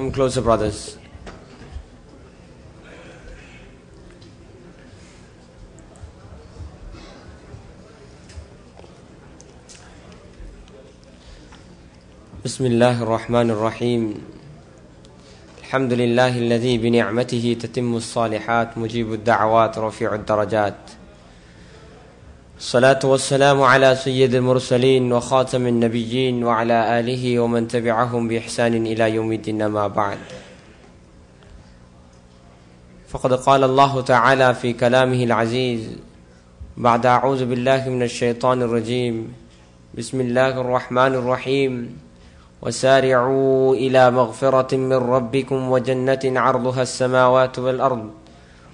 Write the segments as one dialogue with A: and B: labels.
A: Come closer, brothers. بسم الله الرحمن الرحيم. الحمد لله الذي بنعمته تتم الصالحات مجيب الدعوات رفيع الدرجات. الصلاة والسلام على سيد المرسلين وخاتم النبيين وعلى آله ومن تبعهم بإحسان إلى يوم الدين. ما بعد، فقد قال الله تعالى في كلامه العزيز بعد أعوذ بالله من الشيطان الرجيم. بسم الله الرحمن الرحيم. وسارعوا إلى مغفرة من ربكم وجنة عرضها السماوات والأرض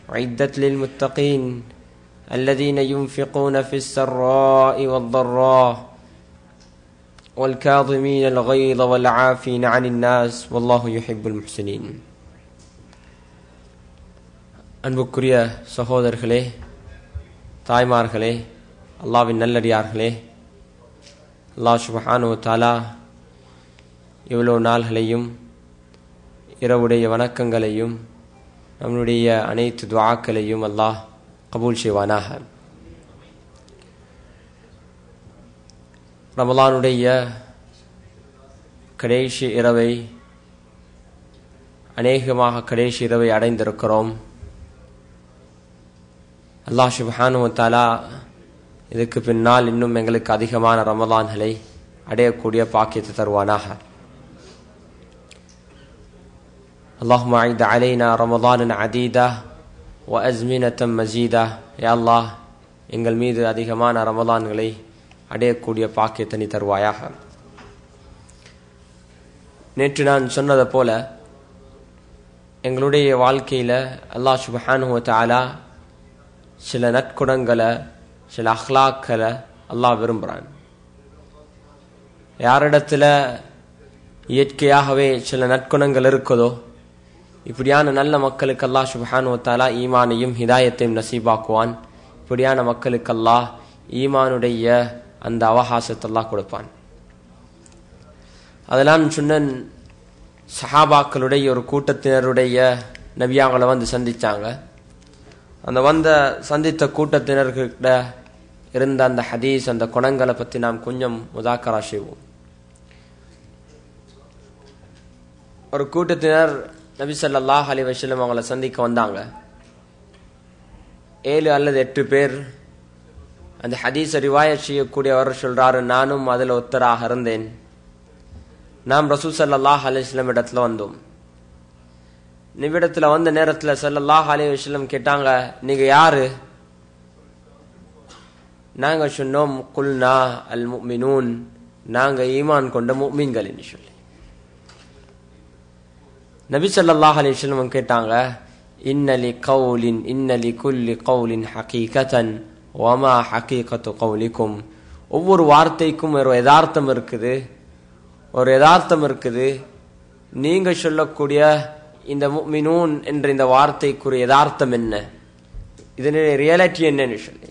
A: أعدت للمتقين الذين ينفقون في السراء والضراء والكاظمين الغيظ والعافين عن الناس والله يحب المحسنين. அன்புக்குரிய சகோதரர்களே, தாய்மார்களே, அல்லாஹ்வின் நல்லடியார்களே, அல்லாஹ் சுப்ஹானஹு வ தஆலா இவ்வளோ நாள்களையும் இரவுடைய வணக்கங்களையும் நம்முடைய அனைத்து துஆக்களையும் அல்லாஹ் கபூல் செய்வானாக. ரமலானுடைய கடைசி இரவை, அநேகமாக கடைசி இரவை அடைந்திருக்கிறோம். அல்லாஹ் சுப்ஹானஹு வ தஆலா இதுக்கு பின்னால் இன்னும் எங்களுக்கு அதிகமான ரமலான்களை அடையக்கூடிய பாக்கியத்தை தருவானாக. اللهم أعد علينا رمضانا عديدة وأزمنة مزيدة. يا الله, எங்கள் மீது அதிகமான ரமலான்களை அடையக்கூடிய பாக்கியத்தை நீ தருவாயாக. நேற்று நான் சொன்னதை போல எங்களுடைய வாழ்க்கையில் அல்லாஹ் சுப்ஹானஹு வ தஆலா சில நற்குணங்களை, சில அஹ்லாக்களை அல்லாஹ் விரும்புகிறான். யாரிடத்துல இயற்கையாகவே சில நற்குணங்கள் இருக்குதோ, இப்படியான நல்ல மக்களுக்கு அல்லாஹ் சுப்ஹானஹு வ தஆலா ஈமானையும் ஹிதாயத்தையும் நசீபாக்குவான். இப்படியான மக்களுக்கு அல்லாஹ் ஈமானுடைய அந்த அவகாசத்தை அல்லாஹ் கொடுப்பான். அதெல்லாம் சொன்ன சஹாபாக்களுடைய ஒரு கூட்டத்தினருடைய நபியாங்களை வந்து சந்திச்சாங்க. அந்த சந்தித்த கூட்டத்தினர்கிட்ட இருந்த அந்த ஹதீஸ், அந்த குணங்களை பற்றி நாம் கொஞ்சம் முதாக்கரா செய்வோம். ஒரு கூட்டத்தினர் நபி ஸல்லல்லாஹு அலைஹி வஸல்லம் அவங்களை சந்திக்க வந்தாங்க. 7 அல்லது 8 பேர். அந்த ஹதீஸை ரிவாயத் செய்யக்கூடியவர் சொல்றாரு, நானும் அதில் ஒத்தராக இருந்தேன். நாம் ரசூல் ஸல்லல்லாஹு அலைஹி வஸல்லம் இடத்துல வந்தோம். நிமிடத்தில் வந்த நேரத்தில் ஸல்லல்லாஹு அலைஹி வஸல்லம் கேட்டாங்க, நீங்க யாரு? நாங்க சொன்னோம், குல்னா அல் முஃமினூன், நாங்க ஈமான் கொண்ட முஃமின்கள் என்று சொல்லி. நபி ஸல்லல்லாஹு அலைஹி வஸல்லம் கேட்டாங்க, இன்னலி குல்லி கௌலின் ஹகீகத்தன் வமா ஹகீகத்து கௌலிக்கும். ஒவ்வொரு வார்த்தைக்கும் ஒரு யதார்த்தம் இருக்குது. நீங்க சொல்லக்கூடிய இந்த முஃமினூன் என்ற இந்த வார்த்தைக்குரிய யதார்த்தம் என்ன, இதனுடைய ரியாலிட்டி என்னன்னு சொல்லி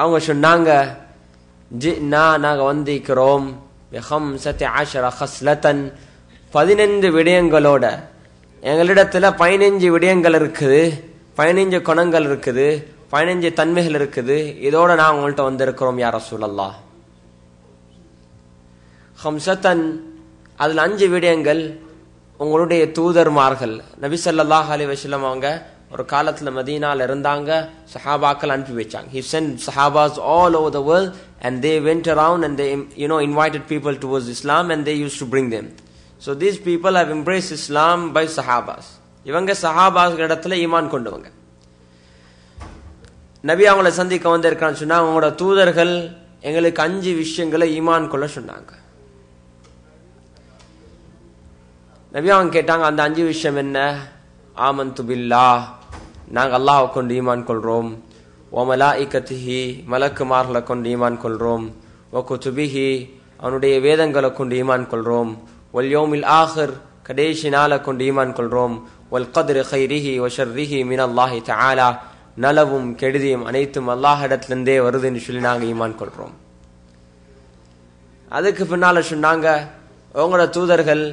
A: அவங்க சொன்னாங்க, நாங்க வந்திருக்கிறோம் 15 ஹஸ்லத்தன், 15 விடயங்களோட. எங்களிடத்துல 15 விடயங்கள் இருக்குது, 15 குணங்கள் இருக்குது, 15 தன்மைகள் இருக்குது. இதோட நான் உங்கள்கிட்ட வந்திருக்கிறோம் யா ரசூலல்லாஹ். ஹம்சத்தன், அதுல 5 விடயங்கள் உங்களுடைய தூதர்மார்கள். நபி ஸல்லல்லாஹு அலைஹி வஸல்லம் அவங்க ஒரு காலத்துல மதீனால இருந்தாங்க, சஹாபாக்கள் அனுப்பி வச்சாங்க. He sent sahabas all over the world and they went around and they invited people towards Islam and they used to bring them. So these people have embraced Islam by sahabas. இவங்க சஹாபாஸ் இடத்துல ஈமான் கொண்டவங்க. நபி அவங்கள சந்திக்க வந்திருக்கான்னு சொன்னா, அவங்களோட தூதர்கள் எங்களுக்கு 5 விஷயங்களை ஈமான் கொள்ள சொன்னாங்க. நபி அவங்க கேட்டாங்க, அந்த 5 விஷயம் என்ன? ஆமன்து பில்லாஹ், நாங்க அல்லாஹ்வை கொண்டு ஈமான் கொள்றோம். வ மலாயிகத்திஹி, மலக்குமார்களை கொண்டு ஈமான் கொள்றோம். வ குதுபிஹி, அவனுடைய வேதங்களை கொண்டு ஈமான் கொள்றோம். வல் யௌமில் ஆஹிர், கடைசி நாளை கொண்டு ஈமான் கொள்றோம். வல் கத்ரி கைரிஹி வ ஷர்ரிஹி மினல்லாஹி தஆலா, நலவும் கெடுதியும் அனைத்தும் அல்லாஹ்விடத்திலிருந்தே வருதுன்னு சொல்லி நாங்க ஈமான் கொள்றோம். அதுக்கு பின்னால சொன்னாங்க, உங்களோட தூதர்கள்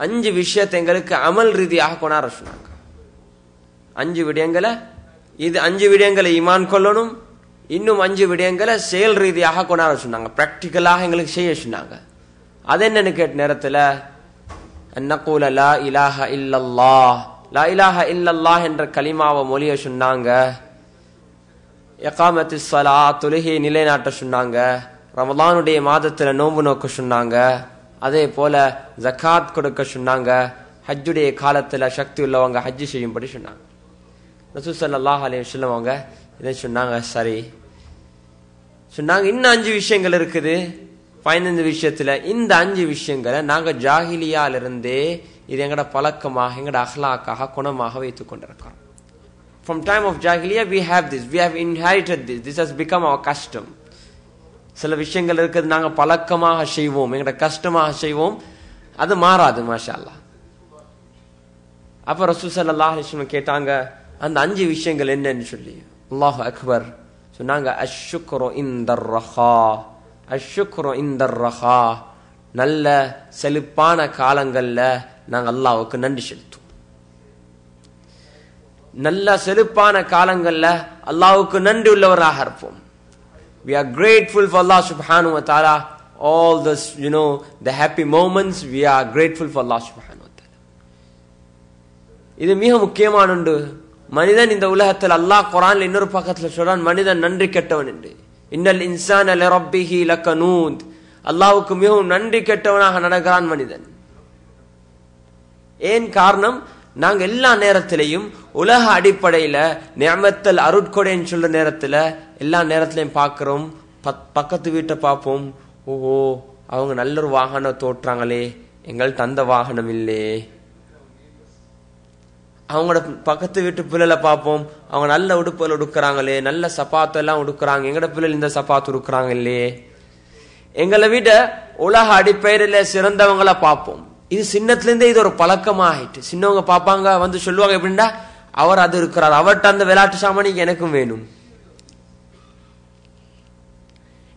A: 5 விஷயத்தை எங்களுக்கு அமல் ரீதியாக கொண்டாட சொன்னாங்க. 5 விடயங்களை, இது 5 விடயங்களை ஈமான் கொள்ளணும், இன்னும் 5 விடயங்களை செயல் ரீதியாக கொண்டாட சொன்னாங்க, பிராக்டிக்கலாக எங்களுக்கு செய்ய சொன்னாங்க. அது என்னன்னு கேட்ட நேரத்தில் அன்னகூல லா இலாஹ இல்லல்லாஹ், லா இலாஹ இல்லல்லாஹ் என்ற கலிமாவை மொழிய சொன்னாங்க. இகாமத்து ஸலா, தொழுகையை நிலைநாட்ட சொன்னாங்க. ரமலானுடைய மாதத்துல நோன்பு நோக்க சொன்னாங்க. அதே போல ஜகாத் கொடுக்க சொன்னாங்க. ஹஜ்ஜுடைய காலத்துல சக்தி உள்ளவங்க ஹஜ்ஜு செய்யும்படி சொன்னாங்க. ரசூல் ஸல்லல்லாஹு அலைஹி வஸல்லம் அவங்க இதை சொன்னாங்க. சரி சொன்னாங்க, இன்னும் 5 விஷயங்கள் இருக்குது. 15 விஷயத்துல இந்த 5 விஷயங்களை நாங்க ஜாஹிலியாலிருந்தே இது எங்கட பழக்கமாக, எங்கட அஹ்லாக்காக, குணமாக வைத்துக் கொண்டிருக்கிறோம். From time of Jahiliyyah we have this, we have inherited this, this has become our custom. சில விஷயங்கள் இருக்குது நாங்க பழக்கமாக செய்வோம், எங்கட கஷ்டமாக செய்வோம், அது மாறாது மாஷா அல்லாஹ். அப்ப ரசூல் ஸல்லல்லாஹு அலைஹி வஸல்லம் கேட்டாங்க அந்த 5 விஷயங்கள் என்னன்னு சொல்லி. அல்லாஹு அக்பர் சொன்னாங்க, அஷ்ஷுக்ரு இன்தர் ரஹா, அஷ்ஷுக்ரு இன்தர் ரஹா, நல்ல செழிப்பான காலங்கள்ல நாங்க அல்லாஹ்வுக்கு நன்றி செலுத்துவோம். நல்ல செழிப்பான காலங்கள்ல அல்லாஹ்வுக்கு நன்றி உள்ளவராக இருப்போம். We are grateful for Allah subhanahu wa ta'ala. All this, the happy moments, we are grateful for Allah subhanahu wa ta'ala. இது மிக முக்கியமான ஒன்று. மனிதன் இந்த உலகத்தில் அல்லாஹ் குர்ஆன்ல இன்னொரு பக்கத்துல சொல்றான், மனிதன் நன்றி கெட்டவன் என்று. இன்னல் இன்சான லிரப்பிஹி லகனூத், அல்லாஹ்வுக்கு மிகவும் நன்றி கெட்டவனாக நடக்கிறான் மனிதன். ஏன் காரணம்? நாங்க எல்லா நேரத்திலையும் உலக அடிப்படையில நிஅமத்தல் அருட்கொடைன்னு சொல்ற நேரத்துல எல்லா நேரத்திலையும் பார்க்கிறோம், பக்கத்து வீட்டை பார்ப்போம், ஓஹோ அவங்க நல்ல ஒரு வாகனம் தோற்றாங்களே, எங்கள்கிட்ட அந்த வாகனம் இல்லையே. அவங்களோட பக்கத்து வீட்டு பிள்ளைகளை பார்ப்போம், அவங்க நல்ல உடுப்புகள் உடுக்கிறாங்களே, நல்ல சப்பாத்து எல்லாம் உடுக்குறாங்க, எங்கட பிள்ளைகள் இந்த சப்பாத்து உடுக்குறாங்க இல்லையே. எங்களை விட உலக அடிப்படையில சிறந்தவங்களை பார்ப்போம். இது சின்னத்துல இருந்தே இது ஒரு பழக்கமா ஆயிட்டு. சின்னவங்க பார்ப்பாங்க, வந்து சொல்லுவாங்க எப்படின்னா, அவர் அது இருக்கிறார், அவர்கிட்ட அந்த விளையாட்டு சாமானிக்கு எனக்கும் வேணும்.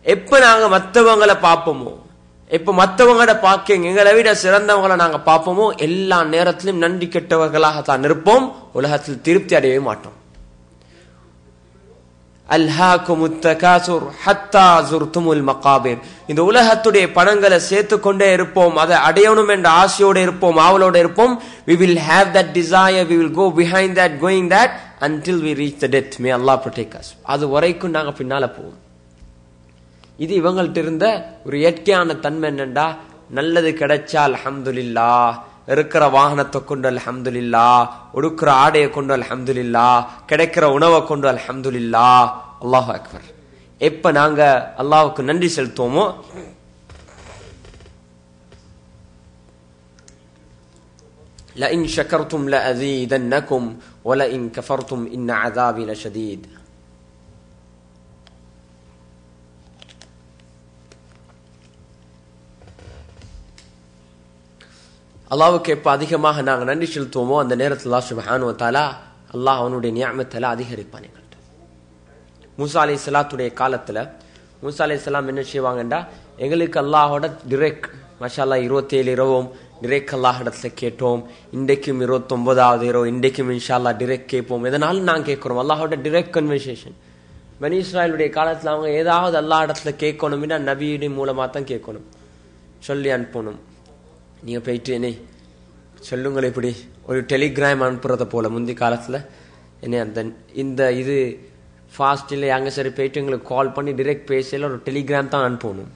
A: எப்ப நாங்க மற்றவங்களை பார்ப்போமோ, எப்ப மற்றவங்களோட பார்க்க எங்களை விட சிறந்தவங்களை நாங்க பார்ப்போமோ, எல்லா நேரத்திலும் நன்றி கெட்டவர்களாக தான் இருப்போம், உலகத்தில் திருப்தி அடையவே மாட்டோம். அல்ஹாகுமுத் தகாசுர் ஹத்தா ஸுர்துமுல் மகாபிர், இந்த உலகத்துடைய பணங்களை சேர்த்து கொண்டே இருப்போம், அதை அடையணும் என்ற ஆசையோடு இருப்போம், ஆவலோடு இருப்போம். We will have that desire, we will go behind that, going that until we reach the death. May Allah protect us. அது வரைக்கும் நாங்க பின்னால போவோம். இது இவங்கள்ட்ட இருந்த ஒரு இயற்கையான தன்மை. என்னண்டா, நல்லது கிடைச்சா அல்ஹம்துலில்லாஹ், இருக்கிற வாகனத்தை கொண்டு அல்ஹம்துலில்லாஹ், உடுக்கிற ஆடையை கொண்டு அல்ஹம்துலில்லாஹ், கிடைக்கிற உணவை கொண்டு அல்ஹம்துலில்லாஹ். அல்லாஹு அக்பர். எப்ப நாங்க அல்லாஹ்வுக்கு நன்றி செலுத்துவோமோ, லஇன் ஷக்கர்தும் லஅஸீதன்னகும் வலஇன் கஃபர்தும் இன்ன அஸாபி லஷதீத். அல்லாஹ்வுக்கு எப்ப அதிகமாக நாங்கள் நன்றி செலுத்துவோமோ, அந்த நேரத்தில் அல்லாஹ் சுப்ஹானஹு வ தஆலா அல்லாஹ் அவனுடைய நிஅமத்தை அதிகரிப்பான் எங்கள்கிட்ட. மூசா அலைஹிஸ்ஸலாத்துடைய காலத்துல மூசா அலைஹிஸ்ஸலாம் என்ன செய்வாங்கண்டா, எங்களுக்கு அல்லாஹோட டிரெக்ட் மாஷா அல்லாஹ் 27 இரவும் டிரெக்ட் அல்லாஹ் இடத்துல கேட்டோம். இன்றைக்கும் 29வது இரவு, இன்றைக்கும் இன்ஷா அல்லாஹ் டிரெக்ட் கேட்போம். எதனாலும் நான் கேட்கிறோம், அல்லாஹோட டிரெக்ட் கன்வர்சேஷன். பனி இஸ்ராயலுடைய காலத்துல அவங்க ஏதாவது அல்லாஹ் இடத்துல கேட்கணும்னா நபியுடைய மூலமா தான் கேட்கணும், சொல்லி அனுப்பணும். நீங்க போயிட்டு என்ன சொல்லுங்கள், இப்படி ஒரு டெலிகிராம் அனுப்புறத போல முந்தி காலத்துல என்ன அந்த இந்த இது ஃபாஸ்ட் இல்லை, அங்கே சரி போயிட்டு எங்களுக்கு கால் பண்ணி டிரெக்ட் பேசல, ஒரு டெலிகிராம் தான் அனுப்பணும்.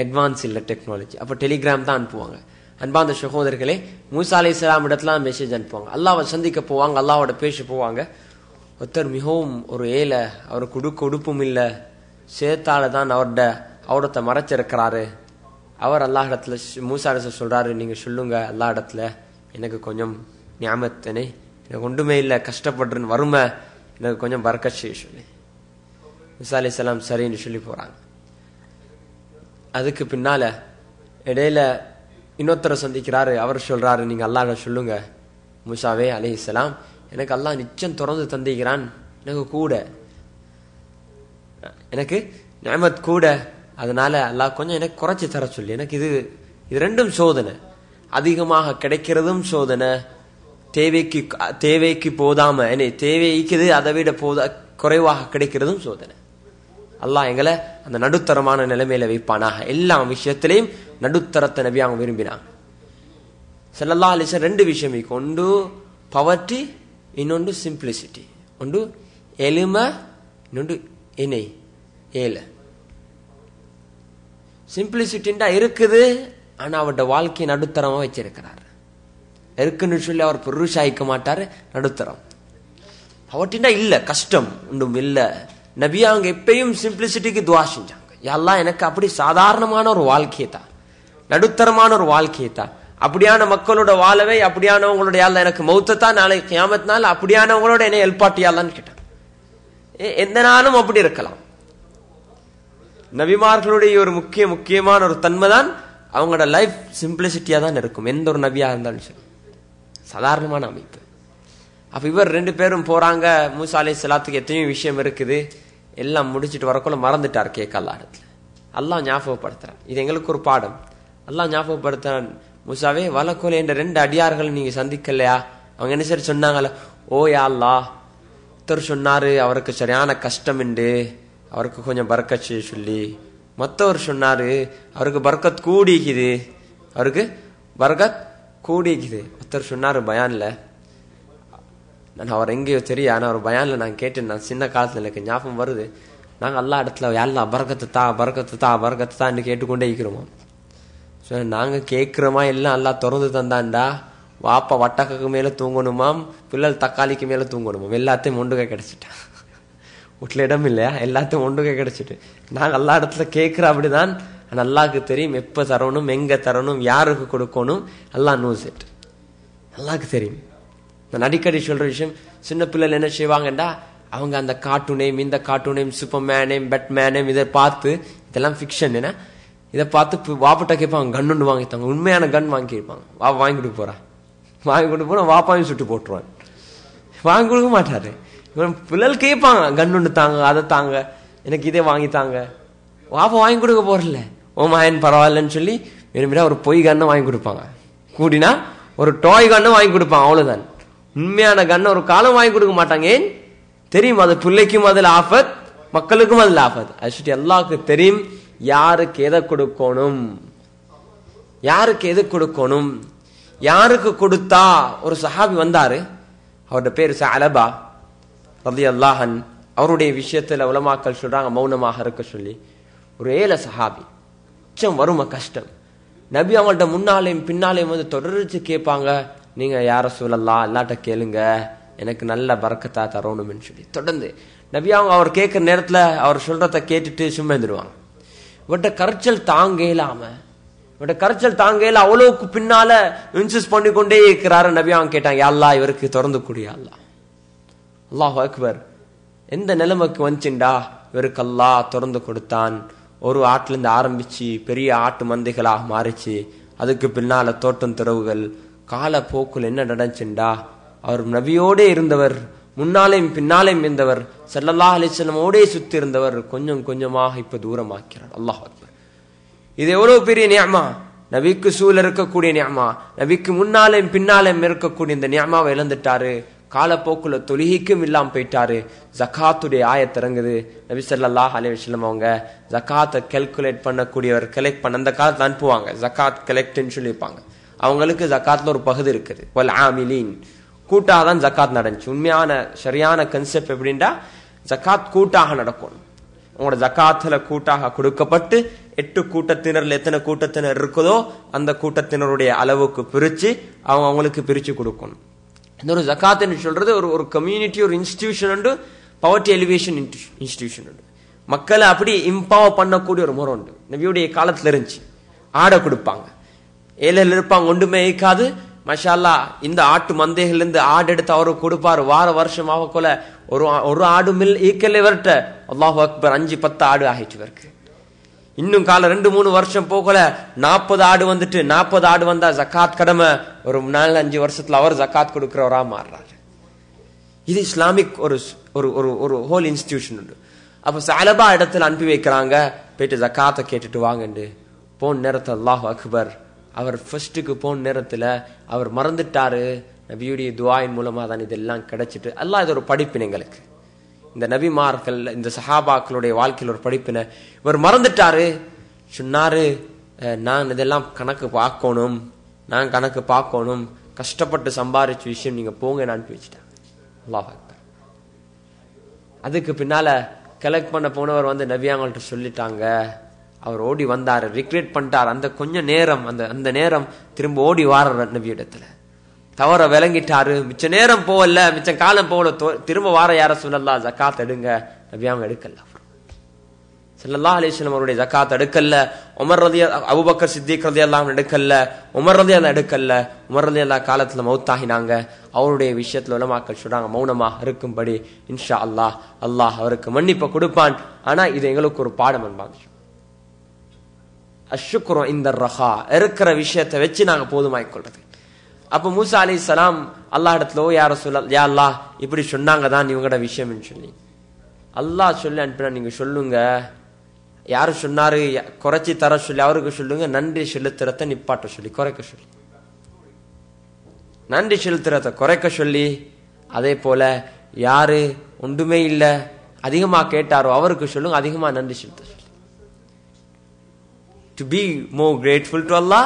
A: அட்வான்ஸ் இல்லை டெக்னாலஜி, அப்போ டெலிகிராம் தான் அனுப்புவாங்க. அன்பார்ந்த சகோதரர்களே, மூசா அலைஹிஸ்ஸலாம் இடத்துல மெசேஜ் அனுப்புவாங்க, அல்லாஹ்வை சந்திக்க போவாங்க, அல்லாஹ்வோட பேச போவாங்க. ஒருத்தர் மிகவும் ஒரு ஏழை, அவருக்கு உடுப்பும் இல்லை, சேத்தால தான் அவரத்தை மறைச்சிருக்கிறாரு. அவர் அல்லாஹ் இடத்துல மூசா அலைஹிஸ்ஸலாம் சொல்றாரு, நீங்க சொல்லுங்க அல்லாஹ் இடத்துல எனக்கு கொஞ்சம் நியாமத்தனே, எனக்கு ஒன்றுமே இல்லை, கஷ்டப்படுறேன்னு வறுமை, எனக்கு கொஞ்சம் பரக்கத் செய்ய சொல்லி. மூசா அலைஹிஸ்ஸலாம் சரின்னு சொல்லி போறாங்க. அதுக்கு பின்னால இடையில இன்னொருத்தரை சந்திக்கிறாரு. அவர் சொல்றாரு, நீங்க அல்லாஹ்ட சொல்லுங்க மூசாவே அலைஹிஸ்ஸலாம், எனக்கு அல்லாஹ் நிச்சயம் திறந்து தந்திக்கிறான், எனக்கு நிஅமத் கூட, அதனால அல்லாஹ் கொஞ்சம் எனக்கு குறைச்சி தர சொல்லி, எனக்கு இது ரெண்டும் சோதனை. அதிகமாக கிடைக்கிறதும் சோதனை, தேவைக்கு போதாம தேவைக்குது அதை விட குறைவாக கிடைக்கிறதும் சோதனை. அல்லாஹ் எங்களை அந்த நடுத்தரமான நிலைமையில வைப்பானாக. எல்லா விஷயத்திலையும் நடுத்தரத்தை நபி அவங்க விரும்பினாங்க. ஸல்லல்லாஹு அலைஹி வஸல்லம் 2 விஷயம் இருக்கு. ஒன்று பவர்ட்டி, இன்னொன்று சிம்பிளிசிட்டி. ஒன்று எளிமை, இன்னொன்று ஏழை. சிம்பிளிசிட்டின்டா இருக்குது, ஆனா அவருடைய வாழ்க்கையை நடுத்தரமா வச்சிருக்கிறார். இருக்குன்னு சொல்லி அவர் புருஷாயிக்க மாட்டாரு, நடுத்தரம். அவட்டின்டா இல்ல கஷ்டம் ஒன்றும் இல்ல. நபியா அவங்க எப்பயும் சிம்பிளிசிட்டிக்கு துவா செஞ்சாங்க. யல்லா எனக்கு அப்படி சாதாரணமான ஒரு வாழ்க்கையை தான், நடுத்தரமான ஒரு வாழ்க்கையை தான், அப்படியான மக்களோட வாழவே, அப்படியானவங்களோட யாழ்லா எனக்கு மௌத்தத்தான், நாளைக்கு கியாமத்னால அப்படியானவங்களோட என்னை எல்பாட்டியாலான்னு கேட்டாங்க. எந்த நாளும் அப்படி இருக்கலாம். நபிமார்களுடைய ஒரு முக்கியமான ஒரு தன்மை தான் அவங்களோட லைஃப் சிம்பிளிசிட்டியா தான் இருக்கும். எந்த ஒரு நபியா இருந்தாலும் சரி, சாதாரணமான அமைப்பு. அப்ப இவர் 2 பேரும் போறாங்க. மூசா அலைஹிஸ்ஸலாத்துக்கு எத்தனையோ விஷயம் இருக்குது, எல்லாம் முடிச்சுட்டு வரக்குள்ள மறந்துட்டார் கேட்க அல்லா இடத்துல. அல்லாஹ் ஞாபகப்படுத்துறான். இது எங்களுக்கு ஒரு பாடம். அல்லாஹ் ஞாபகப்படுத்துறான், மூசாவே வலக்கோல என்ற 2 அடியார்கள் நீங்க சந்திக்கலையா? அவங்க என்ன சரி சொன்னாங்கல்ல, ஓ யா அல்லாஹ், ஒருத்தர் சொன்னாரு அவருக்கு சரியான கஷ்டம் உண்டு, அவருக்கு கொஞ்சம் பர்க்கத் செய்ய சொல்லி. மற்றவர் சொன்னாரு அவருக்கு பர்க்கத் கூடிக்குது, அவருக்கு பர்க்கத் கூடிக்குது. ஒருத்தர் சொன்னாரு பயான்ல, நான் அவர் எங்கேயோ தெரியும், ஆனா அவர் பயான்ல நான் கேட்டேன். நான் சின்ன காலத்துல எனக்கு ஞாபகம் வருது, நாங்க எல்லா இடத்துல யாழ்லா பர்க்கத்து தா பர்க்கத்து தா பர்க்கத்து தான்னு கேட்டுக்கொண்டே இருக்கிறோமா. நாங்க கேட்கிறோமா எல்லாம் எல்லாம் திறந்து தந்தாண்டா, வாப்பா வட்டக்கு மேல தூங்கணுமாம், பிள்ளை தக்காளிக்கு மேல தூங்கணுமாம், எல்லாத்தையும் ஒண்டுக கிடைச்சிட்டா. வீட்டுல இடம் இல்லையா, எல்லாத்தையும் ஒண்டுக கிடைச்சிட்டு நாங்க எல்லா இடத்துல கேட்கிற அப்படிதான். அல்லாஹ்க்கு தெரியும் எப்ப தரணும், எங்க தரணும், யாருக்கு கொடுக்கணும், எல்லாம் நோஸ் இட். அல்லாஹ்க்கு தெரியும். நான் அடிக்கடி சொல்ற விஷயம், சின்ன பிள்ளைகள் என்ன செய்வாங்கண்டா, அவங்க அந்த கார்ட்டூனையும் இந்த கார்ட்டூனையும் சூப்பர்மேனையும் பேட்மேனையும் இதை பார்த்து, இதெல்லாம் ஃபிக்ஷன் என்ன, இதை பார்த்து வாப்பட்ட கேட்பாங்க, கன் ஒன்று வாங்கிட்டாங்க. உண்மையான கன் வாங்கியிருப்பாங்க. வாப்பா வாங்கி கொடுக்க போறா, வாங்கி கொடுக்க போனா வாப்பாவையும் சுட்டு போட்டுருவான். வாங்கி கொடுக்க மாட்டாரு. பிள்ளைகள் கேட்பாங்க, கன் ஒன்று தாங்க, அதை தாங்க, எனக்கு இதே வாங்கி தாங்க. வாப்பா வாங்கி கொடுக்க போறல, ஓ மகன் பரவாயில்லன்னு சொல்லி விரும்பினா ஒரு பொய் கண்ணை வாங்கி கொடுப்பாங்க, கூடினா ஒரு டாய் கண்ணை வாங்கி கொடுப்பாங்க, அவ்வளவுதான். உண்மையான கண்ணை ஒரு காலம் வாங்கி கொடுக்க மாட்டாங்க. ஏன் தெரியும், அது பிள்ளைக்கும் அதில் ஆஃபத், மக்களுக்கும் அதில் ஆஃபத். அது எல்லாருக்கும் தெரியும் யாருக்கு எதை கொடுக்கணும், யாருக்கு எது கொடுக்கணும். யாருக்கு கொடுத்தா, ஒரு சஹாபி வந்தாரு, அவருடைய பேரு சஅலபா ரலியல்லாஹு அன்ஹு. அவருடைய விஷயத்துல உலமாக்கள் சொல்றாங்க மௌனமாக இருக்க சொல்லி. ஒரு ஏழை சஹாபி, வறுமை கஷ்டம். நபி அவங்கள்ட்ட முன்னாலேயும் பின்னாலேயும் வந்து தொடர்ச்சி கேட்பாங்க, நீங்க யார சொல்லலாம், எல்லாட்ட கேளுங்க, எனக்கு நல்ல பரக்கத்தா தரணும்னு சொல்லி தொடர்ந்து நபி அவங்க அவர் கேட்கிற நேரத்துல அவர் சொல்றத கேட்டுட்டு சும்மா இருந்துருவாங்க. இவட்ட கரைச்சல் தாங்கல, அவ்வளவுக்கு பின்னால இன்சிஸ்ட் பண்ணிக்கொண்டே இருக்கிறாரு. நபி அவங்க கேட்டாங்க, யா அல்லாஹ் இவருக்கு திறந்து கூடிய அல்லாஹ். அல்லாஹு அக்பர். எந்த நிலைமைக்கு வந்துச்சுண்டா, இவருக்கு அல்லாஹ் திறந்து கொடுத்தான். ஒரு ஆட்டுல இருந்து ஆரம்பிச்சு பெரிய ஆட்டு மந்தைகளாக மாறிச்சு. அதுக்கு பின்னால தோட்டம் திறவுகள். கால போக்குல என்ன நடந்துச்சுண்டா, அவர் நபியோடே இருந்தவர், முன்னாலேயும் பின்னாலேயும் இருந்தவர், ஸல்லல்லாஹு அலைஹி வஸல்லமோடே சுத்தி இருந்தவர், கொஞ்சம் கொஞ்சமாக இப்ப தூரமாக்கிறார். அல்லாஹ் அக்பர். இது எவ்வளவு பெரிய நியமா, நபிக்கு சூழ இருக்கக்கூடிய நியமா, நபிக்கு முன்னாலேயும் பின்னாலேயும் இருக்கக்கூடிய இந்த நியமாவை இழந்துட்டாரு. காலப்போக்குல தொழுகைக்கும் இல்லாம போயிட்டாரு. ஜகாத்துடைய ஆயத் இறங்குது. நபி ஸல்லல்லாஹு அலைஹி வஸல்லம் அவங்க ஜகாத்தை கால்குலேட் பண்ணக்கூடியவர், கலெக்ட் பண்ண அந்த காலத்துல அனுப்புவாங்க, ஜகாத் கலெக்ட்னு சொல்லியிருப்பாங்க. அவங்களுக்கு ஜகாத்ல ஒரு பகுதி இருக்குது, வல் ஆமிலீன், கூட்டாதான் ஜகாத் நடந்துச்சு. உண்மையான சரியான கன்செப்ட் எப்படின்னா, ஜகாத் கூட்டாக நடக்கணும். உங்களோட ஜகாத்துல கூட்டாக கொடுக்கப்பட்டு 8 கூட்டத்தினர்ல எத்தனை கூட்டத்தினர் இருக்குதோ அந்த கூட்டத்தினருடைய அளவுக்கு பிரிச்சு அவங்களுக்கு பிரிச்சு கொடுக்கணும். இந்த ஒரு ஜகாத் என்று சொல்றது ஒரு கம்யூனிட்டி, ஒரு இன்ஸ்டிடியூஷன் உண்டு, பவர்ட்டி எலிவேஷன் இன்ஸ்டிடியூஷன் உண்டு. மக்களை அப்படி இம்பவர் பண்ணக்கூடிய ஒரு முறை உண்டு. நபியுடைய காலத்துல இருந்துச்சு. ஆடை கொடுப்பாங்க, ஏழையில் இருப்பாங்க, ஒன்றுமே இருக்காது. மாஷா அல்லாஹ் இந்த ஆட்டு மந்தைகள் இருந்து ஆடு எடுத்து அவருக்கு கொடுப்பாரு. வார வருஷம் ஆகக்குள்ள ஒரு ஆடு மில் ஈக்கல் இவர்கிட்ட. அல்லாஹு அக்பர், 5-10 ஆடு ஆகிட்டு இவருக்கு. இன்னும் கால 2-3 வருஷம் போகல 40 ஆடு வந்துட்டு, 40 ஆடு வந்தா ஜகாத் கடமை. ஒரு 4-5 வருஷத்துல அவர் ஜகாத் கொடுக்கிறவரா மாறுறாரு. இது இஸ்லாமிக் ஒரு ஹோல் இன்ஸ்டிடியூஷன் உண்டு. அப்ப ஸஅலபா இடத்துல அனுப்பி வைக்கிறாங்க, போயிட்டு ஜகாத்தை கேட்டுட்டு வாங்கண்டு. போன நேரத்தில் அல்லாஹு அக்பர், அவர் ஃபர்ஸ்ட்டுக்கு போன நேரத்தில் அவர் மறந்துட்டாரு. நபியுடைய துஆயின் மூலமாக தான் இதெல்லாம் கிடைச்சிட்டு. அல்லாஹ் இது ஒரு படிப்பினை எங்களுக்கு. இந்த நபிமார்கள் இந்த சஹாபாக்களுடைய வாழ்க்கையில் ஒரு படிப்பினை. இவர் மறந்துட்டாரு, சொன்னாரு நான் இதெல்லாம் கணக்கு பார்க்கணும், நான் கணக்கு பார்க்கணும், கஷ்டப்பட்டு சம்பாரிச்ச விஷயம் நீங்க போங்க நான் அனுப்பி வச்சுட்டேன். அல்லாஹ் அக்பர். அதுக்கு பின்னால கலெக்ட் பண்ண போனவர் வந்து நபியாங்கள்ட்ட சொல்லிட்டாங்க. அவர் ஓடி வந்தாரு, ரிக்ரெட் பண்ணிட்டார். அந்த கொஞ்ச நேரம் அந்த நேரம் திரும்ப ஓடி வார நபியிடத்துல தவற விளங்கிட்டாரு. மிச்ச நேரம் போகல, மிச்ச காலம் போகல, திரும்ப வார யார சொல்லலாம் ஜக்காத் எடுங்க. நபியாங்க எடுக்கல. ஸல்லல்லாஹு அலைஹி வஸல்லம் அவருடைய ஜக்காத் எடுக்கல. அபூபக்கர் சித்திக் ரலியல்லாஹு அன்ஹு எடுக்கல. உமர் ரலியல்லாஹு எடுக்கல. உமர் ரலியல்லாஹு காலத்துல மௌத்தாகினாங்க. அவருடைய விஷயத்துல உலமாக்கள் சொல்றாங்க மௌனமாக இருக்கும்படி. இன்ஷா அல்லாஹ் அல்லாஹ் அவருக்கு மன்னிப்பை கொடுப்பான். ஆனா இது எங்களுக்கு ஒரு பாடம் அன்பாங்க. அஷ்ஷுக்ரு இந்த ரஹா இருக்கிற விஷயத்தை வச்சு நாங்க போதுமாய் கொள்றது. அப்ப மூசா அலைஹிஸ்ஸலாம் அல்லாஹ் இடத்துல யா ரசூலல்லாஹ் யா அல்லாஹ் இப்படி சொன்னாங்க தான் இவங்களோட விஷயம்னு சொல்லி அல்லாஹ் சொல்லி அனுப்பினா நீங்க சொல்லுங்க. யாரு சொன்னாரு குறைச்சி தர சொல்லி அவருக்கு சொல்லுங்க. நன்றி செலுத்துறத நிப்பாட்ட சொல்லி குறைக்க சொல்லி, நன்றி செலுத்துறத குறைக்க சொல்லி, அதே போல யாரு ஒன்றுமே இல்ல அதிகமா கேட்டாரோ அவருக்கு சொல்லுங்க அதிகமா நன்றி செலுத்த சொல்லி. To be more grateful to Allah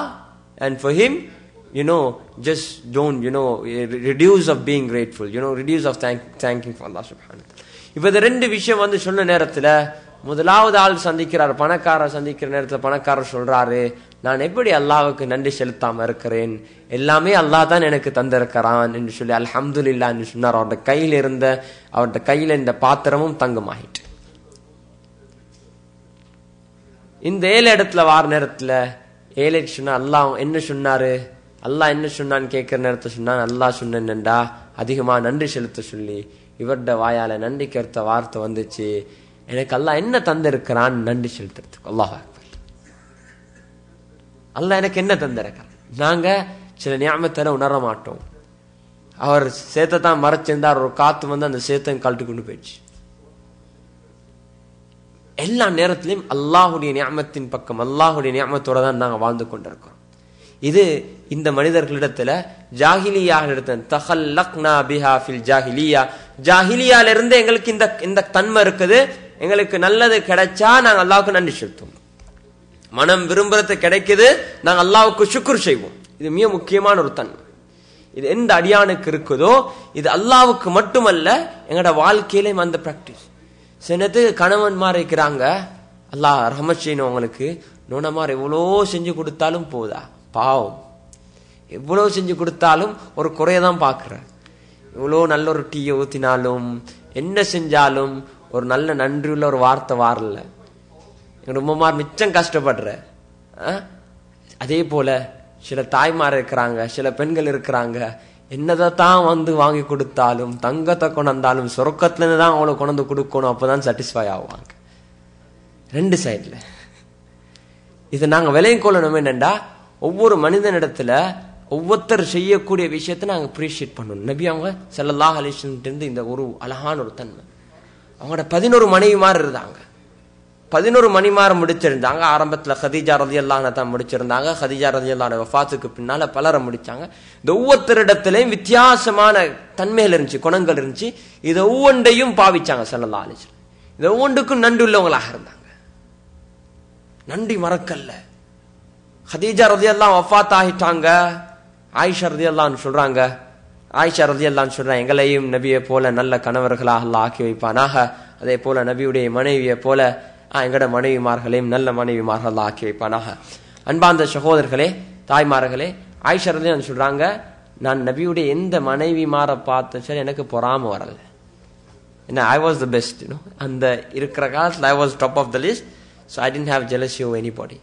A: and for Him, just don't, reduce of being grateful, reduce of thanking for Allah subhanahu wa ta'ala. இப்ப இந்த ரெண்டு விஷயம் வந்து சொன்ன நேரத்துல முதலாவது ஆள் சந்திக்கிறார், பணக்காரர் சந்திக்கிற நேரத்துல பணக்காரர் சொல்றாரு நான் எப்படி அல்லாஹ்வுக்கு நன்றி செலுத்தாம இருக்கிறேன், எல்லாமே அல்லாஹ் தான் எனக்கு தந்திருக்கிறான் என்று சொல்லி அல்ஹம்துலில்லாஹ் என்று சொன்னார். அவருடைய கையில இந்த பாத்திரமும் தங்கமாயிட்டு. இந்த 7 இடத்துல வார நேரத்துல 7 சொன்னா அல்லாஹ் என்ன சொன்னாரு, அல்லாஹ் என்ன சொன்னான்னு கேட்கிற நேரத்தை சொன்னான். அல்லாஹ் சொன்னேன்டா அதிகமா நன்றி செலுத்த சொல்லி. இவருடைய வாயால நன்றி கருத்த வார்த்தை வந்துச்சு, எனக்கு அல்லாஹ் என்ன தந்திருக்கிறான் நன்றி செலுத்துறதுக்கு. அல்லாஹ் அல்லாஹ் எனக்கு என்ன தந்திருக்கிறான். நாங்க சில நியாமத்தை உணர மாட்டோம். அவர் சேத்தான் மறைச்சிருந்தார், ஒரு காத்து வந்து அந்த சேத்தை கழட்டு கொண்டு போயிடுச்சு. எல்லா நேரத்திலையும் அல்லாஹுடைய நியாமத்தின் பக்கம் அல்லாஹுடைய நியாமத்தோட தான் நாங்க வாழ்ந்து கொண்டிருக்கிறோம். இது இந்த மனிதர்களிடத்துல ஜாஹிலியா ஜாஹிலியால இருந்து எங்களுக்கு இந்த தன்மை இருக்குது. எங்களுக்கு நல்லது கிடைச்சா நாங்க அல்லாஹ்வுக்கு நன்றி செலுத்துவோம். மனம் விரும்புறது கிடைக்குது, நாங்க அல்லாஹ்வுக்கு ஷுக்ர் செய்வோம். இது மிக முக்கியமான ஒரு தன்மை. இது எந்த அடியானுக்கு இருக்குதோ இது அல்லாஹ்வுக்கு மட்டுமல்ல எங்களோட வாழ்க்கையிலும் அந்த பிராக்டிஸ். சின்னது கணவன்மார் இருக்கிறாங்க, அல்லாஹ் ரஹமத் செய்யணும் அவங்களுக்கு. நோனமார் எவ்வளோ செஞ்சு கொடுத்தாலும் போதா, பாவம். எவ்வளவு செஞ்சு கொடுத்தாலும் ஒரு குறையதான் பாக்குற. இவ்வளோ நல்ல ஒரு டீயை ஊத்தினாலும் என்ன செஞ்சாலும் ஒரு நல்ல நன்றியுள்ள ஒரு வார்த்தை வாரல. ரொம்பமார் மிச்சம் கஷ்டப்படுற. அதே போல சில தாய்மார் இருக்கிறாங்க, சில பெண்கள் இருக்கிறாங்க, என்னதான் வந்து வாங்கி கொடுத்தாலும் தங்கத்தை கொண்டாந்தாலும் சொர்க்கத்துல இருந்து தான் அவங்களுக்கு கொண்டு கொடுக்கணும், அப்பதான் சாட்டிஸ்ஃபை ஆவாங்க. 2 சைட்ல இதை நாங்க விலையும் கொள்ளணும். என்னண்டா ஒவ்வொரு மனிதனிடத்துல ஒவ்வொருத்தர் செய்யக்கூடிய விஷயத்தை நாங்க அப்ரிஷியேட் பண்ணணும். நபி அவங்க ஸல்லல்லாஹு அலைஹி வஸல்லம் இருந்து இந்த ஒரு அழகான ஒரு தன்மை. அவங்களோட 11 மனைவிமார் இருந்தாங்க. 11 மணிமார் முடிச்சிருந்தாங்க. ஆரம்பத்துல ஹதீஜா ரலியல்லாஹு அன்ஹா தான் முடிச்சிருந்தாங்க. ஹதீஜா ரலியல்லாஹு அன்ஹா வஃபாத்துக்கு பின்னால பலரை முடிச்சாங்க. இந்த ஒவ்வொருத்தரிடத்திலையும் வித்தியாசமான தன்மைகள் இருந்துச்சு, குணங்கள் இருந்துச்சு. இதை ஒவ்வொன்றையும் பாவிச்சாங்க ஸல்லல்லாஹு அலைஹி வஸல்லம். இதை ஒவ்வொன்றுக்கும் நன்றி உள்ளவங்களாக இருந்தாங்க, நன்றி மறக்கல்ல. ஹதீஜா ரலியல்லாஹு வஃபாத் ஆகிட்டாங்க. ஆயிஷா ரலியல்லாஹு அன்ஹா சொல்றாங்க, ஆயிஷா ரலியல்லாஹு அன்ஹா சொல்றாங்க, எங்களையும் நபியை போல நல்ல கணவர்களாக அல்லாஹ் ஆக்கி வைப்பானாக. அதே போல நபியுடைய மனைவியை போல எங்கட மனைவிமார்களையும் நல்ல மனைவிமார்கள் ஆக்கி வைப்பானாக. அன்பார்ந்த சகோதரர்களே, தாய்மார்களே, ஆயிஷா ரலியல்லாஹு அன்ஹா சொல்றாங்க, நான் நபியுடைய எந்த மனைவிமாரை பார்த்த சரி எனக்கு பொறாம வரல. ஏன்னா ஐ வாஸ் த பெஸ்ட், அந்த இருக்கிற காலத்தில் I was top of the list. So I didn't have jealousy over anybody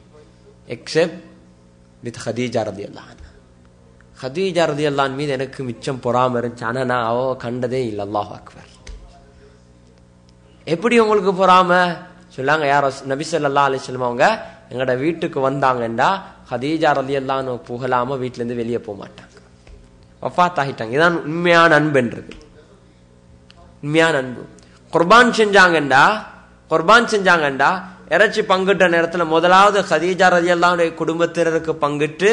A: except with Khadija ரலியல்லாஹு அன்ஹா. ஹதீஜா ரலியல்லாஹு அன்ஹா மீது எனக்கு மிச்சம் பொறாம இருந்துச்சு. ஆனா நான் அவ கண்டதே இல்லை. அல்லாஹ் அக்பர். எப்படி உங்களுக்கு பொறாம சொல்லாங்க? யார் நபி ஸல்லல்லாஹு அலைஹி வஸல்லம் அவங்க எங்கட வீட்டுக்கு வந்தாங்கண்டா ஹதீஜா ரலியல்லாஹு அன்ஹா புகழாம வீட்டுல இருந்து வெளியே போக மாட்டாங்க. வஃபாத் ஆகிட்டாங்க. இதான் உண்மையான அன்புன்றது, உண்மையான அன்பு. குர்பான் செஞ்சாங்கண்டா இறைச்சி பங்கிட்ட நேரத்துல முதலாவது கதீஜா ரலியல்லாஹு அன்ஹா குடும்பத்தினருக்கு பங்கிட்டு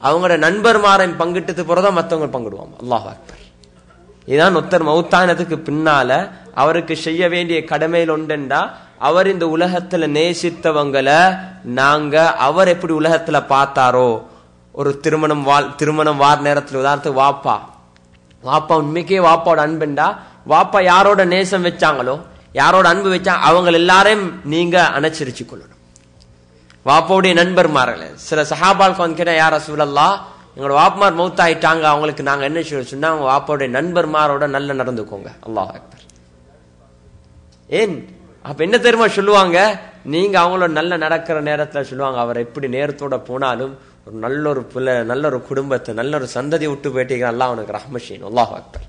A: அவங்களோட நண்பர்மாரையும் பங்கிட்டது பிறகுதான் மற்றவங்க பங்கிடுவாங்க. அல்லாஹ் அக்பர். இதுதான் ஒருத்தர் மௌத்தானதுக்கு பின்னால அவருக்கு செய்ய வேண்டிய கடமையில் ஒன்றெண்டா, அவர் இந்த உலகத்துல நேசித்தவங்களை நாங்க அவர் எப்படி உலகத்துல பார்த்தாரோ, ஒரு திருமணம் வார நேரத்துல உதாரணத்துக்கு வாப்பா உண்மைக்கே வாப்பாவோட அன்புண்டா, வாப்பா யாரோட நேசம் வச்சாங்களோ, யாரோட அன்பு வச்சா அவங்க எல்லாரையும் நீங்க அனுசரிச்சு கொள்ளணும். வாப்பாவுடைய நண்பர்மார்களே, சில சஹாபாலுக்கு வந்து கேட்டா, யார் ரசூலல்லாஹ் எங்களோட வாப்பமார் மௌத்தாயிட்டாங்க, அவங்களுக்கு நாங்க என்ன சொன்னா, அவங்க வாப்பாவுடைய நண்பர்மாரோட நல்ல நடந்துக்கோங்க. அல்லாஹ் அக்பர். ஏன் அப்ப என்ன தெரியுமா சொல்லுவாங்க, நீங்க அவங்களோட நல்ல நடக்கிற நேரத்துல சொல்லுவாங்க, அவர் எப்படி நேரத்தோட போனாலும் ஒரு நல்ல ஒரு பிள்ளை, நல்ல ஒரு குடும்பத்தை, நல்ல ஒரு சந்ததி விட்டு போயிட்டீங்க, அல்லாஹ் அவனுக்கு ரஹ்மத் செய்யணும். அல்லாஹ் அக்பர்.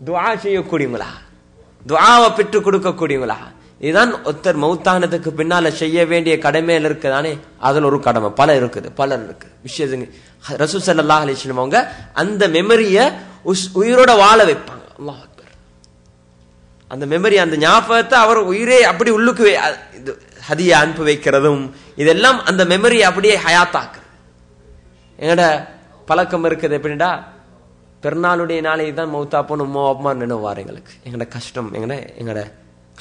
A: துஆ செய்யக்கூடியவங்களா, துஆவை பெற்று கொடுக்கக்கூடியவங்களா, இதுதான் ஒருத்தர் மௌத்தானதுக்கு பின்னால செய்ய வேண்டிய கடமையில இருக்குதானே, அதுல ஒரு கடமை பலர் இருக்குது விஷயத்துங்க. ரசூல் ஸல்லல்லாஹு அலைஹி வஸல்லம் அவங்க அந்த மெமரிய உயிரோட வாழ வைப்பாங்க. அல்லாஹ் அக்பர். அந்த மெமரி, அந்த ஞாபகத்தை அவர் உயிரே அப்படி உள்ளுக்கு ஹதியா அனுப்பி வைக்கிறதும், இதெல்லாம் அந்த மெமரி அப்படியே ஹயாத்தாக்குறது. எங்கட பழக்கம் இருக்குது எப்படின்னா, பெருநாளுடைய நாளைக்கு தான் மௌத்தா போன அம்மா நினைவார் எங்களுக்கு, எங்கட கஷ்டம், எங்கட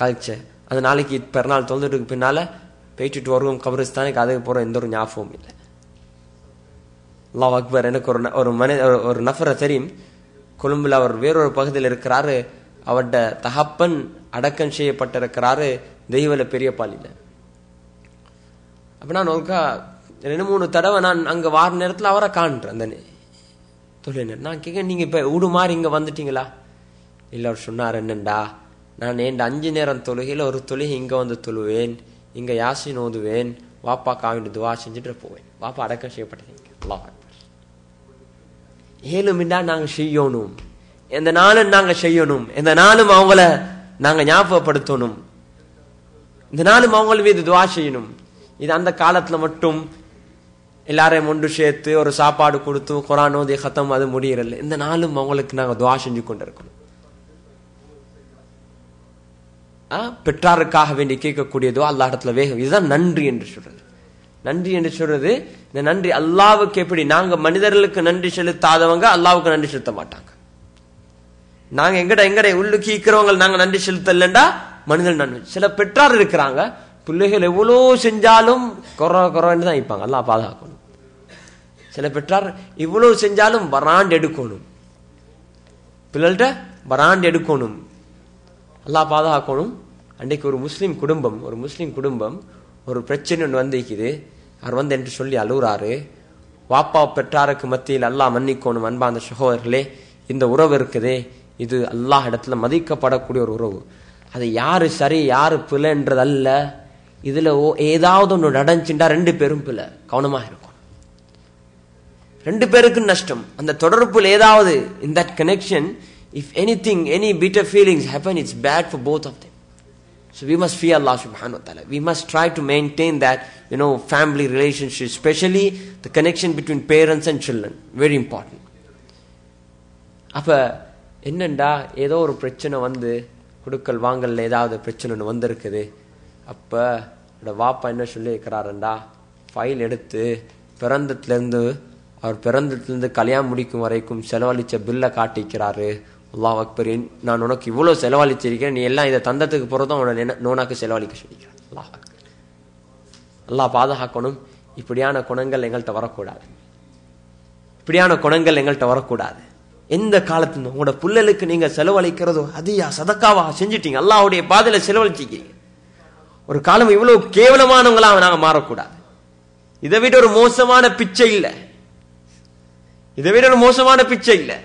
A: கல்ச்சர். அந்த நாளைக்கு பெருநாள் தொழுதுக்கு பின்னால போயிட்டு வருவோம் கபரிஸ்தானுக்கு, அதுக்கு போற எந்த ஒரு ஞாபகமும் இல்லை. அல்லாஹ் அக்பர். எனக்கு ஒரு நஃபரை தெரியும், கொழும்புல அவர் வேறொரு பகுதியில் இருக்கிறாரு, அவருடைய தகப்பன் அடக்கம் செய்யப்பட்டிருக்கிறாரு தெய்வல பெரிய பாலில. அப்ப நான் ஒருக்கா 2-3 தடவை நான் அங்க வார நேரத்துல அவரை காண்றேன். அந்த தொழில் நான் கேட்க, நீங்க இப்ப ஊடு மாறி இங்க வந்துட்டீங்களா? இல்ல. அவர் சொன்னார், என்னண்டா, நான் 5 நேரம் தொழுகையில ஒரு தொழுகை இங்க வந்து தொழுவேன், இங்க யாசின் ஓதுவேன், வாப்பா காவிட்டு துவா செஞ்சுட்டு போவேன். வாப்பா அடக்கம் செய்யப்பட்டீங்க. அல்லாஹ் அக்பர். 7 மிண்டா நாங்க செய்யணும், எந்த நாளும் நாங்க செய்யணும், எந்த நாளும் அவங்கள நாங்க ஞாபகப்படுத்தணும், இந்த நாளும் அவங்கள மீது துவா செய்யணும். இது அந்த காலத்துல மட்டும் எல்லாரையும் ஒன்று சேர்த்து ஒரு சாப்பாடு கொடுத்து குர்ஆன் ஓதி கத்தம் அது முடியறல. இந்த நாளும் அவங்களுக்கு நாங்க துவா செஞ்சு கொண்டிருக்கணும். பெற்றாருக்காக வேண்டி கேட்கக்கூடியதோ அல்லாஹ் இடத்துல வேகம். இதுதான் நன்றி என்று சொல்றது. நன்றி என்று சொல்றது, இந்த நன்றி அல்லாவுக்கு எப்படி, நாங்க மனிதர்களுக்கு நன்றி செலுத்தாதவங்க அல்லாவுக்கு நன்றி செலுத்த மாட்டாங்க. நாங்க எங்கட உள்ளுக்கு ஈக்கிறவங்க நாங்க நன்றி செலுத்தலண்டா மனிதன் நன்றி. சில பெற்றார் இருக்கிறாங்க, பிள்ளைகள் எவ்வளோ செஞ்சாலும் குறைன்னு தான் இருப்பாங்க. அல்லாஹ் பாதுகாக்கணும். சில பெற்றார் இவ்வளவு செஞ்சாலும் வராண்டு எடுக்கணும், பிள்ளைகள்கிட்ட வராண்டு எடுக்கணும். அல்லாஹ் பாதுகாக்கணும். அன்றைக்கு ஒரு முஸ்லீம் குடும்பம் ஒரு பிரச்சனை ஒன்று வந்திருக்குது. அவர் வந்து என்று சொல்லி அழுகுறாரு. வாப்பா பெற்றாருக்கு மத்தியில் அல்லாஹ் மன்னிக்கணும். அன்பான சகோதரர்களே, இந்த உறவு இருக்குதே, இது அல்லாஹ் இடத்துல மதிக்கப்படக்கூடிய ஒரு உறவு. அது யாரு சரி யாரு பிள்ளைன்றதல்ல. இதுல ஏதாவது ஒன்று நடந்துச்சுட்டா 2 பேரும் பிள்ளை, கவனமாக இருக்கும். 2 பேருக்கு நஷ்டம். அந்த தொடர்புல ஏதாவது in that connection, if anything, any bitter feelings happen, it's bad for both of them. So we must fear Allah subhanahu wa ta'ala. We must try to maintain that, family relationship, especially the connection between parents and children. Very important. அப்ப என்னண்டா, ஏதோ ஒரு பிரச்சனை வந்து குடுக்கல் வாங்கல்ல ஏதாவது பிரச்சனை ஒன்று வந்திருக்குது. அப்ப வாப்பா என்ன சொல்லி இருக்கிறாருண்டா, ஃபைல் எடுத்து அவர் பிறந்தத்திலிருந்து கல்யாணம் முடிக்கும் வரைக்கும் செலவழிச்ச பில்லை காட்டிக்கிறாரு. அல்லாஹ் அக்பர். நான் உனக்கு இவ்வளவு செலவழிச்சிருக்கேன், நீ எல்லாம் இதை தந்தத்துக்கு பிறதான் நோனாக்கு செலவழிக்க சொல்லிக்கிறேன். அல்லாஹ் அக்பர். அல்லாஹ் பாதுகாக்கணும். இப்படியான குணங்கள் எங்கள்கிட்ட வரக்கூடாது. எந்த காலத்துல உங்களோட புள்ளலுக்கு நீங்க செலவழிக்கிறதோ அதியா சதக்காவா செஞ்சுட்டீங்க, அல்லாஹ்வுடைய பாதையில செலவழிச்சிக்கிறீங்க. ஒரு காலம் இவ்வளவு கேவலமானவங்களா நாங்க மாறக்கூடாது. இதை விட ஒரு மோசமான பிச்சை இல்லை.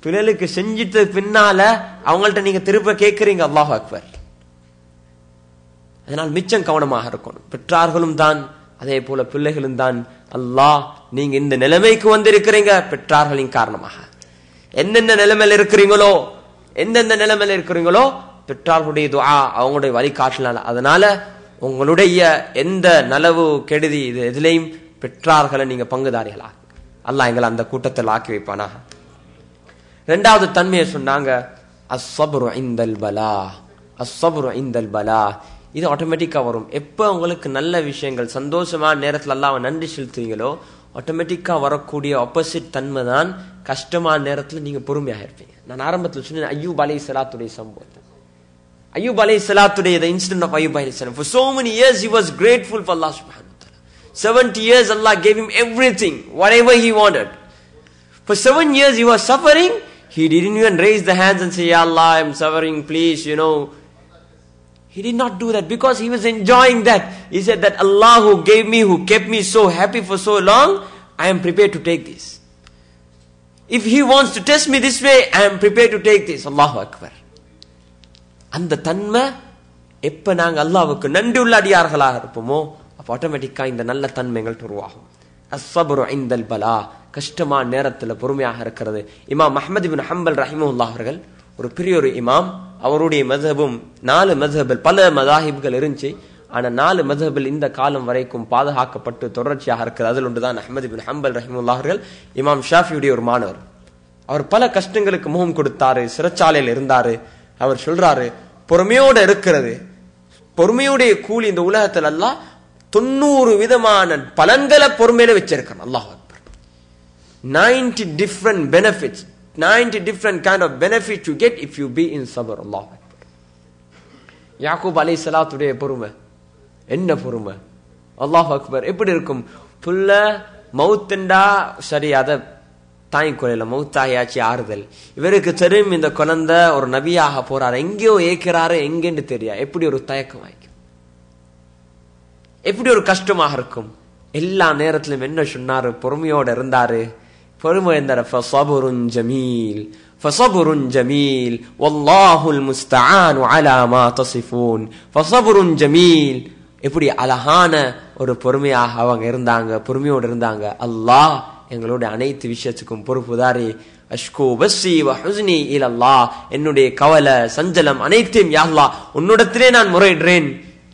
A: பிள்ளைகளுக்கு செஞ்சிட்டு பின்னால அவங்கள்ட்ட நீங்க திருப்ப கேட்கறீங்க. அல்லாஹ் அக்பர். அதனால் மிச்சம் கவனமாக இருக்கணும். பெற்றார்களும் தான், அதே போல பிள்ளைகளும் தான். அல்லாஹ், நீங்க இந்த நிலைமைக்கு வந்திருக்கிறீங்க பெற்றார்களின் காரணமாக. எந்தெந்த நிலைமையில இருக்கிறீங்களோ பெற்றார்களுடைய துஆ, அவங்களுடைய வழிகாட்டலால. அதனால உங்களுடைய எந்த நலவு கெடுதி இது எதிலையும் பெற்றார்களை நீங்க பங்குதாரிகளா. அல்லாஹ் எங்களை அந்த கூட்டத்தில் ஆக்கி வைப்பானா. 2வது தன்மையை சொன்னாங்க, அஸ்ஸப்ரு இந்தல் பலா. இது ஆட்டோமேட்டிக்கா வரும். எப்ப உங்களுக்கு நல்ல விஷயங்கள் சந்தோஷமான நேரத்துல அல்லாஹ்வை நன்றி செலுத்துவீங்களோ ஆட்டோமேட்டிக்கா வரக்கூடிய ஆப்போசிட் தன்மை தான் கஷ்டமான நேரத்துல நீங்க பொறுமையாக இருப்பீங்க. நான் ஆரம்பத்தில் சொன்னேன் அய்யூப் அலைஹிஸ்ஸலாத்துடைய சம்பவத்தை. அய்யூப் அலைஹிஸ்ஸலாத்துடைய the incident of Ayyub alayhi. For so many years he was grateful for Allah subhanahu wa ta'ala. 70 years Allah gave him everything, whatever he wanted. For 7 years he was suffering. He didn't even raise the hands and say, Ya Allah, I am suffering, please, He did not do that because he was enjoying that. He said that Allah who gave me, who kept me so happy for so long, I am prepared to take this. If he wants to test me this way, I am prepared to take this. Allahu Akbar. அந்த தன்மை எப்ப நாங்க அல்லாஹ்வுக்கு நன்றியுள்ள அடியார்களாக இருப்போமோ அப்ப ஆட்டோமேட்டிக்கா இந்த நல்ல தன்மைகள் உருவாகும். அஸ்ஸப்ரு இன்தல் பலா, கஷ்டமான நேரத்துல பொறுமையாக இருக்கிறது. இமாம் அஹ்மத் இப்னு ஹம்பல் ரஹிமஹுல்லாஹ் அவர்கள் ஒரு பெரிய ஒரு இமாம். அவருடைய மذهபும் 4 மذهபில் பல மதாஹிப்கள் இருந்துச்சு. ஆனா 4 மذهபில் இந்த காலம் வரைக்கும் பாதுகாக்கப்பட்டு தொடர்ச்சியாக இருக்கிறது. அதில் ஒன்றுதான் அஹ்மத் இப்னு ஹம்பல் ரஹிமஹுல்லாஹ் அவர்கள். இமாம் ஷாஃபியுடைய ஒரு மாணவர். அவர் பல கஷ்டங்களுக்கு முகம் கொடுத்தாரு, சிறைச்சாலையில் இருந்தாரு. அவர் சொல்றாரு, பொறுமையோட இருக்கிறது, பொறுமையுடைய கூலி இந்த உலகத்தில் அல்லாஹ் 90 விதமான பலன்களை பொறுமையில வச்சிருக்கான். அல்லாஹ் Akbar. 90 different benefits, 90 different kind of benefits you get if you be in sabr. அல்லாஹ் அக்பர். யாக்கூப் அலைஹிஸ்ஸலாத்துடைய பொறுமை என்ன பொறுமை! அல்லாஹ் அக்பர். எப்படி இருக்கும்? புல்ல மவுத்துண்டா சரி, அதை தாய் கொலையில மௌத்தாயாச்சு ஆறுதல். இவருக்கு தெரியும் இந்த குழந்தை ஒரு நபியாக போறாரு, எங்கேயோ ஏக்கிறாரு, எங்கேன்னு தெரியா. எப்படி ஒரு தயக்கம் ஆயிக்கும், எப்படி ஒரு கஷ்டமாக இருக்கும். எல்லா நேரத்திலும் என்ன சொன்னாரு? பொறுமையோட இருந்தாரு. பொறுமை இருந்தாரு. ஃபஸபுருன் ஜமீல், ஃபஸபுருன் ஜமீல் வல்லாஹுல் முஸ்தஆனு அலா மா தஸிஃபூன். ஃபஸபுருன் ஜமீல், எப்படி அழகான ஒரு பொறுமையாக அவங்க இருந்தாங்க, பொறுமையோடு இருந்தாங்க. அல்லாஹ் எங்களுடைய அனைத்து விஷயத்துக்கும் பொறுப்புதாரி. அஷ்கு பஸ்ஸி வ ஹுஸ்னி இலல்லாஹ், என்னுடைய கவலை சஞ்சலம் அனைத்தையும் யா அல்லாஹ் உன்னிடத்திலே நான் முறையிடுறேன்.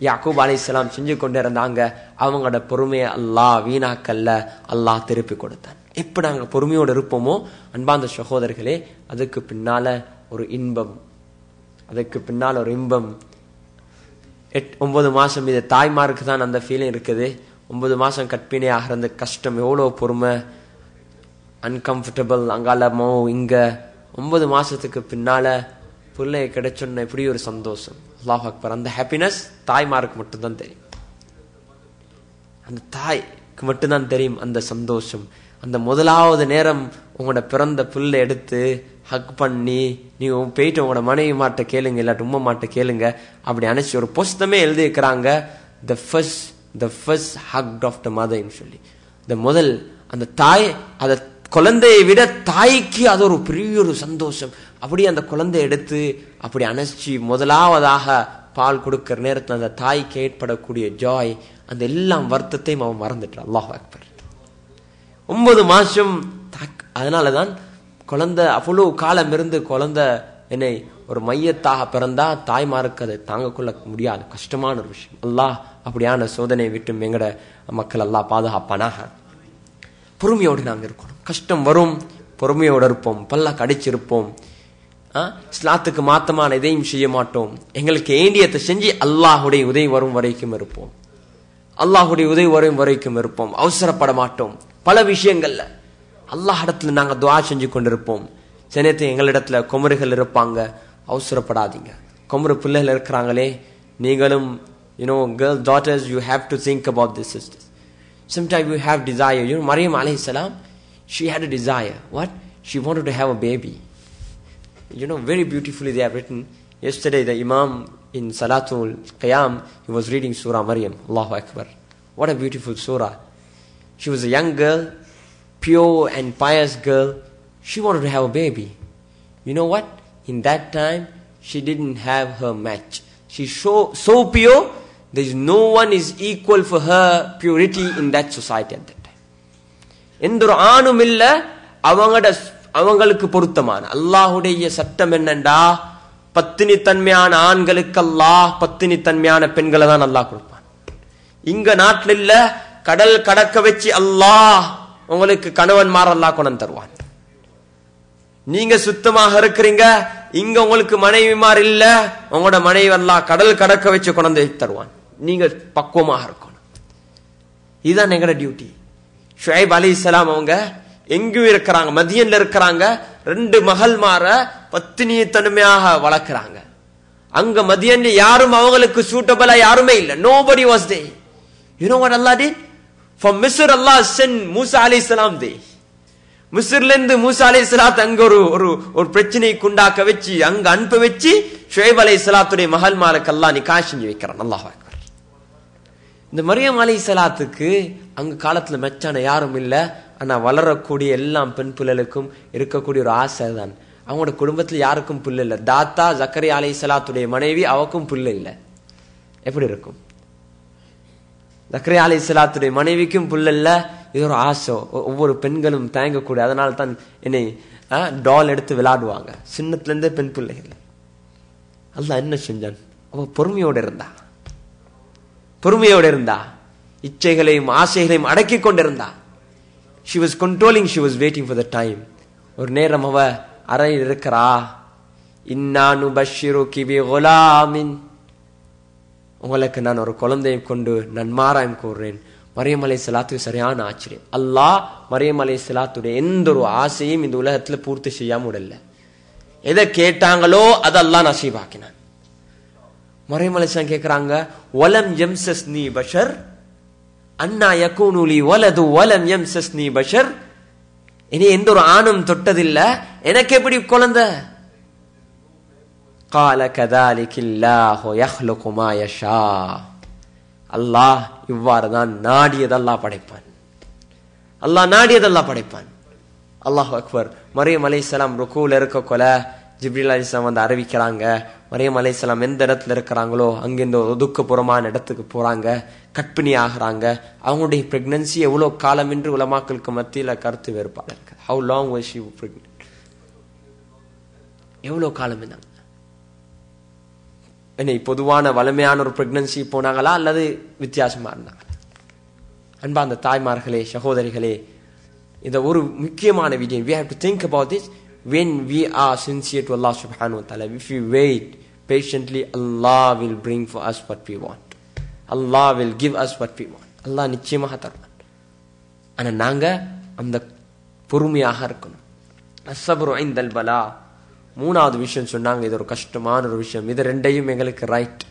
A: யாக்கூப் அலைஹிஸ்ஸலாம் செஞ்சு கொண்டே இருந்தாங்க. அவங்களோட பொறுமையை அல்லாஹ் வீணாக்கல்ல, அல்லாஹ் திருப்பி கொடுத்தான். எப்ப நாங்க பொறுமையோடு இருப்போமோ அன்பார்ந்த சகோதரர்களே, அதுக்கு பின்னால ஒரு இன்பம், அதுக்கு பின்னால ஒரு இன்பம். 9 மாசம் இது தாய்மாருக்கு தான் அந்த ஃபீலிங் இருக்குது. 9 மாசம் கற்பிணையாக இருந்த கஷ்டம், எவ்வளவு பொறுமை, அன்கம்ஃபர்டபுள், அங்காலமோ இங்க. 9 மாசத்துக்கு பின்னால பிள்ளை கிடைச்சோன்னு எப்படி ஒரு சந்தோஷம். அல்லாஹ் அக்பர். அந்த ஹாப்பினஸ் தாய்மாருக்கு மட்டும்தான் தெரியும், அந்த தாய்க்கு மட்டும்தான் தெரியும் அந்த சந்தோஷம். அந்த முதலாவது நேரம் உங்களோட பிறந்த பிள்ளை எடுத்து ஹக் பண்ணி நீங்க போயிட்டு உங்களோட மனைவி மாட்ட கேளுங்க, இல்லாட்டி உம்மா மாட்ட கேளுங்க, அப்படி அணைச்சி ஒரு புஸ்தமே எழுதி இருக்கிறாங்க, the first hug of the mother சொல்லி. இந்த முதல் அந்த தாய், அந்த குழந்தையை விட தாய்க்கு அது ஒரு பெரிய ஒரு சந்தோஷம். அப்படி அந்த குழந்தையை எடுத்து அப்படி அணைச்சி முதலாவதாக பால் கொடுக்கிற நேரத்தில் அந்த தாய்க்கு ஏற்படக்கூடிய ஜாய், அந்த எல்லாம் வருத்தத்தையும் அவன் மறந்துட்டான். அல்லாஹ் அக்பர். 9 மாசம். அதனாலதான் குழந்தை அவ்வளவு காலம் இருந்து குழந்தை என்னை ஒரு மையத்தாக பிறந்தா தாய்மாருக்கு அதை தாங்க கொள்ள முடியாது, கஷ்டமான ஒரு விஷயம். அல்லாஹ் அப்படியான சோதனை விட்டு எங்கட மக்கள் அல்லாஹ் பாதுகாப்பானாக. பொறுமையோடு நாங்கள் இருக்கணும். கஷ்டம் வரும், பொறுமையோடு இருப்போம், பல்ல கடிச்சிருப்போம். இஸ்லாத்துக்கு மாத்தமான எதையும் செய்ய மாட்டோம். எங்களுக்கு ஏண்டியத்தை செஞ்சு அல்லாஹுடைய உதவி வரும் வரைக்கும் இருப்போம், அல்லாஹுடைய உதவி வரும் வரைக்கும் இருப்போம். அவசரப்பட மாட்டோம். பல விஷயங்கள்ல அல்லாஹ் இடத்துல நாங்க துஆ செஞ்சு கொண்டிருப்போம். சினத்தை எங்களிடத்துல குமரிகள் இருப்பாங்க, அவசரப்படாதீங்க. குமரு பிள்ளைகள் இருக்கிறாங்களே, நீங்களும் girls, daughters, you have to think about this, sisters. Sometimes you have desire. Maryam alayhi salam, she had a desire. What? She wanted to have a baby. Very beautifully they have written. Yesterday the Imam in Salatul Qiyam, he was reading Surah Maryam. Allahu Akbar. What a beautiful surah. She was a young girl, pure and pious girl. She wanted to have a baby. You know what? In that time, she didn't have her match. She's so pure, there is no one is equal for her purity in that society at that time. எந்த ஒரு ஆணும் இல்ல அவங்களுக்கு பொருத்தமான. அல்லாஹுடைய சட்டம் என்னண்டா, பத்தினி தன்மையான ஆண்களுக்கு அல்லாஹ் பத்தினி தன்மையான பெண்களை தான் அல்லாஹ் கொடுப்பான். இங்க நாட்டில் இல்ல, கடல் கடக்க வச்சு அல்லாஹ் உங்களுக்கு கணவன்மார் அல்லாஹ் கொண்டு தருவான். நீங்க சுத்தமாக இருக்கிறீங்க, இங்க உங்களுக்கு மனைவிமார் இல்ல, உங்களோட மனைவி எல்லாம் கடல் கடக்க வச்சு கொண்டு தருவான். நீங்க பக்குவமாக இருக்கணும். இதுதான் எங்களோட டியூட்டி. ஷுஐப் அலைஹிஸ்ஸலாம் அவங்க எங்கேயும் இருக்கிறாங்க, மதியன்ல இருக்கிறாங்க. 2 மகள்மார பத்தினியை தனிமையாக வளர்க்கிறாங்க. அங்க மதியன்ல யாரும் அவங்களுக்கு சூட்டபிளா யாருமே இல்ல. nobody was there. You know what Allah did? From Misr Allah sent Musa alayhisalam there. மிஸ்ர்ல இருந்து மூசா அலைஹிஸ்ஸலாத் அங்க ஒரு பிரச்சனையை குண்டாக்க வச்சு அங்க அனுப்ப வச்சு ஷுஐப் அலைஹிஸ்ஸலாத்துடைய மகள்மாருக்கு அல்லாஹ் நிக்காஹ் செஞ்சு வைக்கிறான். அல்லாஹ் அக்பர். இந்த மரியம் அலைஹிஸ்ஸலாத்துக்கு அங்க காலத்துல மெச்சான யாரும் இல்ல. ஆனா வளரக்கூடிய எல்லா பெண் பிள்ளைகளுக்கும் இருக்கக்கூடிய ஒரு ஆசை தான். அவங்களோட குடும்பத்துல யாருக்கும் புள்ள இல்ல. தாத்தா ஜக்கரியா அலைஹிஸ்ஸலாத்துடைய மனைவி அவக்கும் புள்ள இல்ல. எப்படி இருக்கும்? ஜக்கரியா அலைஹிஸ்ஸலாத்துடைய மனைவிக்கும் புள்ள இல்ல. இது ஒரு ஆசை ஒவ்வொரு பெண்களும் தயங்கக்கூடிய. அதனால தான் என்னை டால் எடுத்து விளையாடுவாங்க சின்னத்துல இருந்தே பெண் பிள்ளைகள். அல்லாஹ் என்ன செஞ்சான்? அவ பொறுமையோடு இருந்தா, இச்சைகளையும் ஆசைகளையும் அடக்கி கொண்டிருந்தா. She was controlling, she was waiting for the time. ஒரு நேரம் அவ அறையில் இருக்கிறா. இன்னா நுபஷ்ஷிருகி பிகுலாமின், உங்களுக்கு நான் ஒரு குழந்தையை கொண்டு நன்மாராயம் கூறுறேன். மரியம் அலைஹிஸ்ஸலாத்துக்கு சரியான ஆச்சரியம். அல்லாஹ் மரியம் அலைஹிஸ்ஸலாத்துடைய எந்த ஒரு ஆசையும் இந்த உலகத்துல பூர்த்தி செய்யாம விடல. எதை கேட்டாங்களோ அதை அல்லாஹ் நசீபாக்கினான். மரியம் அலைஹிஸ்ஸலாம் கேக்குறாங்க, வலம் யம்சஸ்னி பஷர் அன்னா யகூனு லி வலது வலம் யம்சஸ்னி பஷர், இனி எந்த ஒரு ஆணும் தொட்டதில்ல, எனக்கு எப்படி குழந்தை? قال كذلك الله يخلق ما يشاء. அல்லாஹ் இவ்வாறு தான் நாடியதெல்லாம் படைப்பான். அல்லாஹ் நாடியதெல்லாம் படைப்பான். அல்லாஹ் அக்பர். மரியம் அலைஹிஸ்ஸலாம் ருக்கூல இருக்க கொல ஜிப்ரீல் அலைஹிஸ்ஸலாம் வந்து அறிவிக்கிறாங்க. மரியம் அலைஹிஸ்ஸலாம் எந்த இடத்துல இருக்கிறாங்களோ அங்கிருந்து ஒதுக்குப்புறமான இடத்துக்கு போறாங்க. கற்பிணி ஆகிறாங்க. அவங்களுடைய பிரெக்னன்சி எவ்வளவு காலம் என்று உலமாக்களுக்கு மத்தியில கருத்து வேறுபாடு இருக்கு. How long was she pregnant? எவ்வளவு காலம் இருந்தாங்க? என்ன பொதுவான வலிமையான ஒரு பிரெக்னன்சி போனாங்களா அல்லது வித்தியாசமா இருந்தாங்களா? அன்பா அந்த தாய்மார்களே, சகோதரிகளே, இந்த ஒரு முக்கியமான விடயம். We have to think about this when we are sincere to Allah subhanahu wa ta'ala. If we wait patiently, Allah will bring for us what we want. Allah will give us what we want. Allah நிச்சயமாக தருவான். ஆனா நாங்க அந்த பொறுமையாக இருக்கணும். அஸ்ஸப்ரு இன்தல் பலா. மூணாவது விஷயம் சொன்னாங்க, இது ஒரு கஷ்டமான ஒரு விஷயம். இது ரெண்டையும் எங்களுக்கு ரைட்.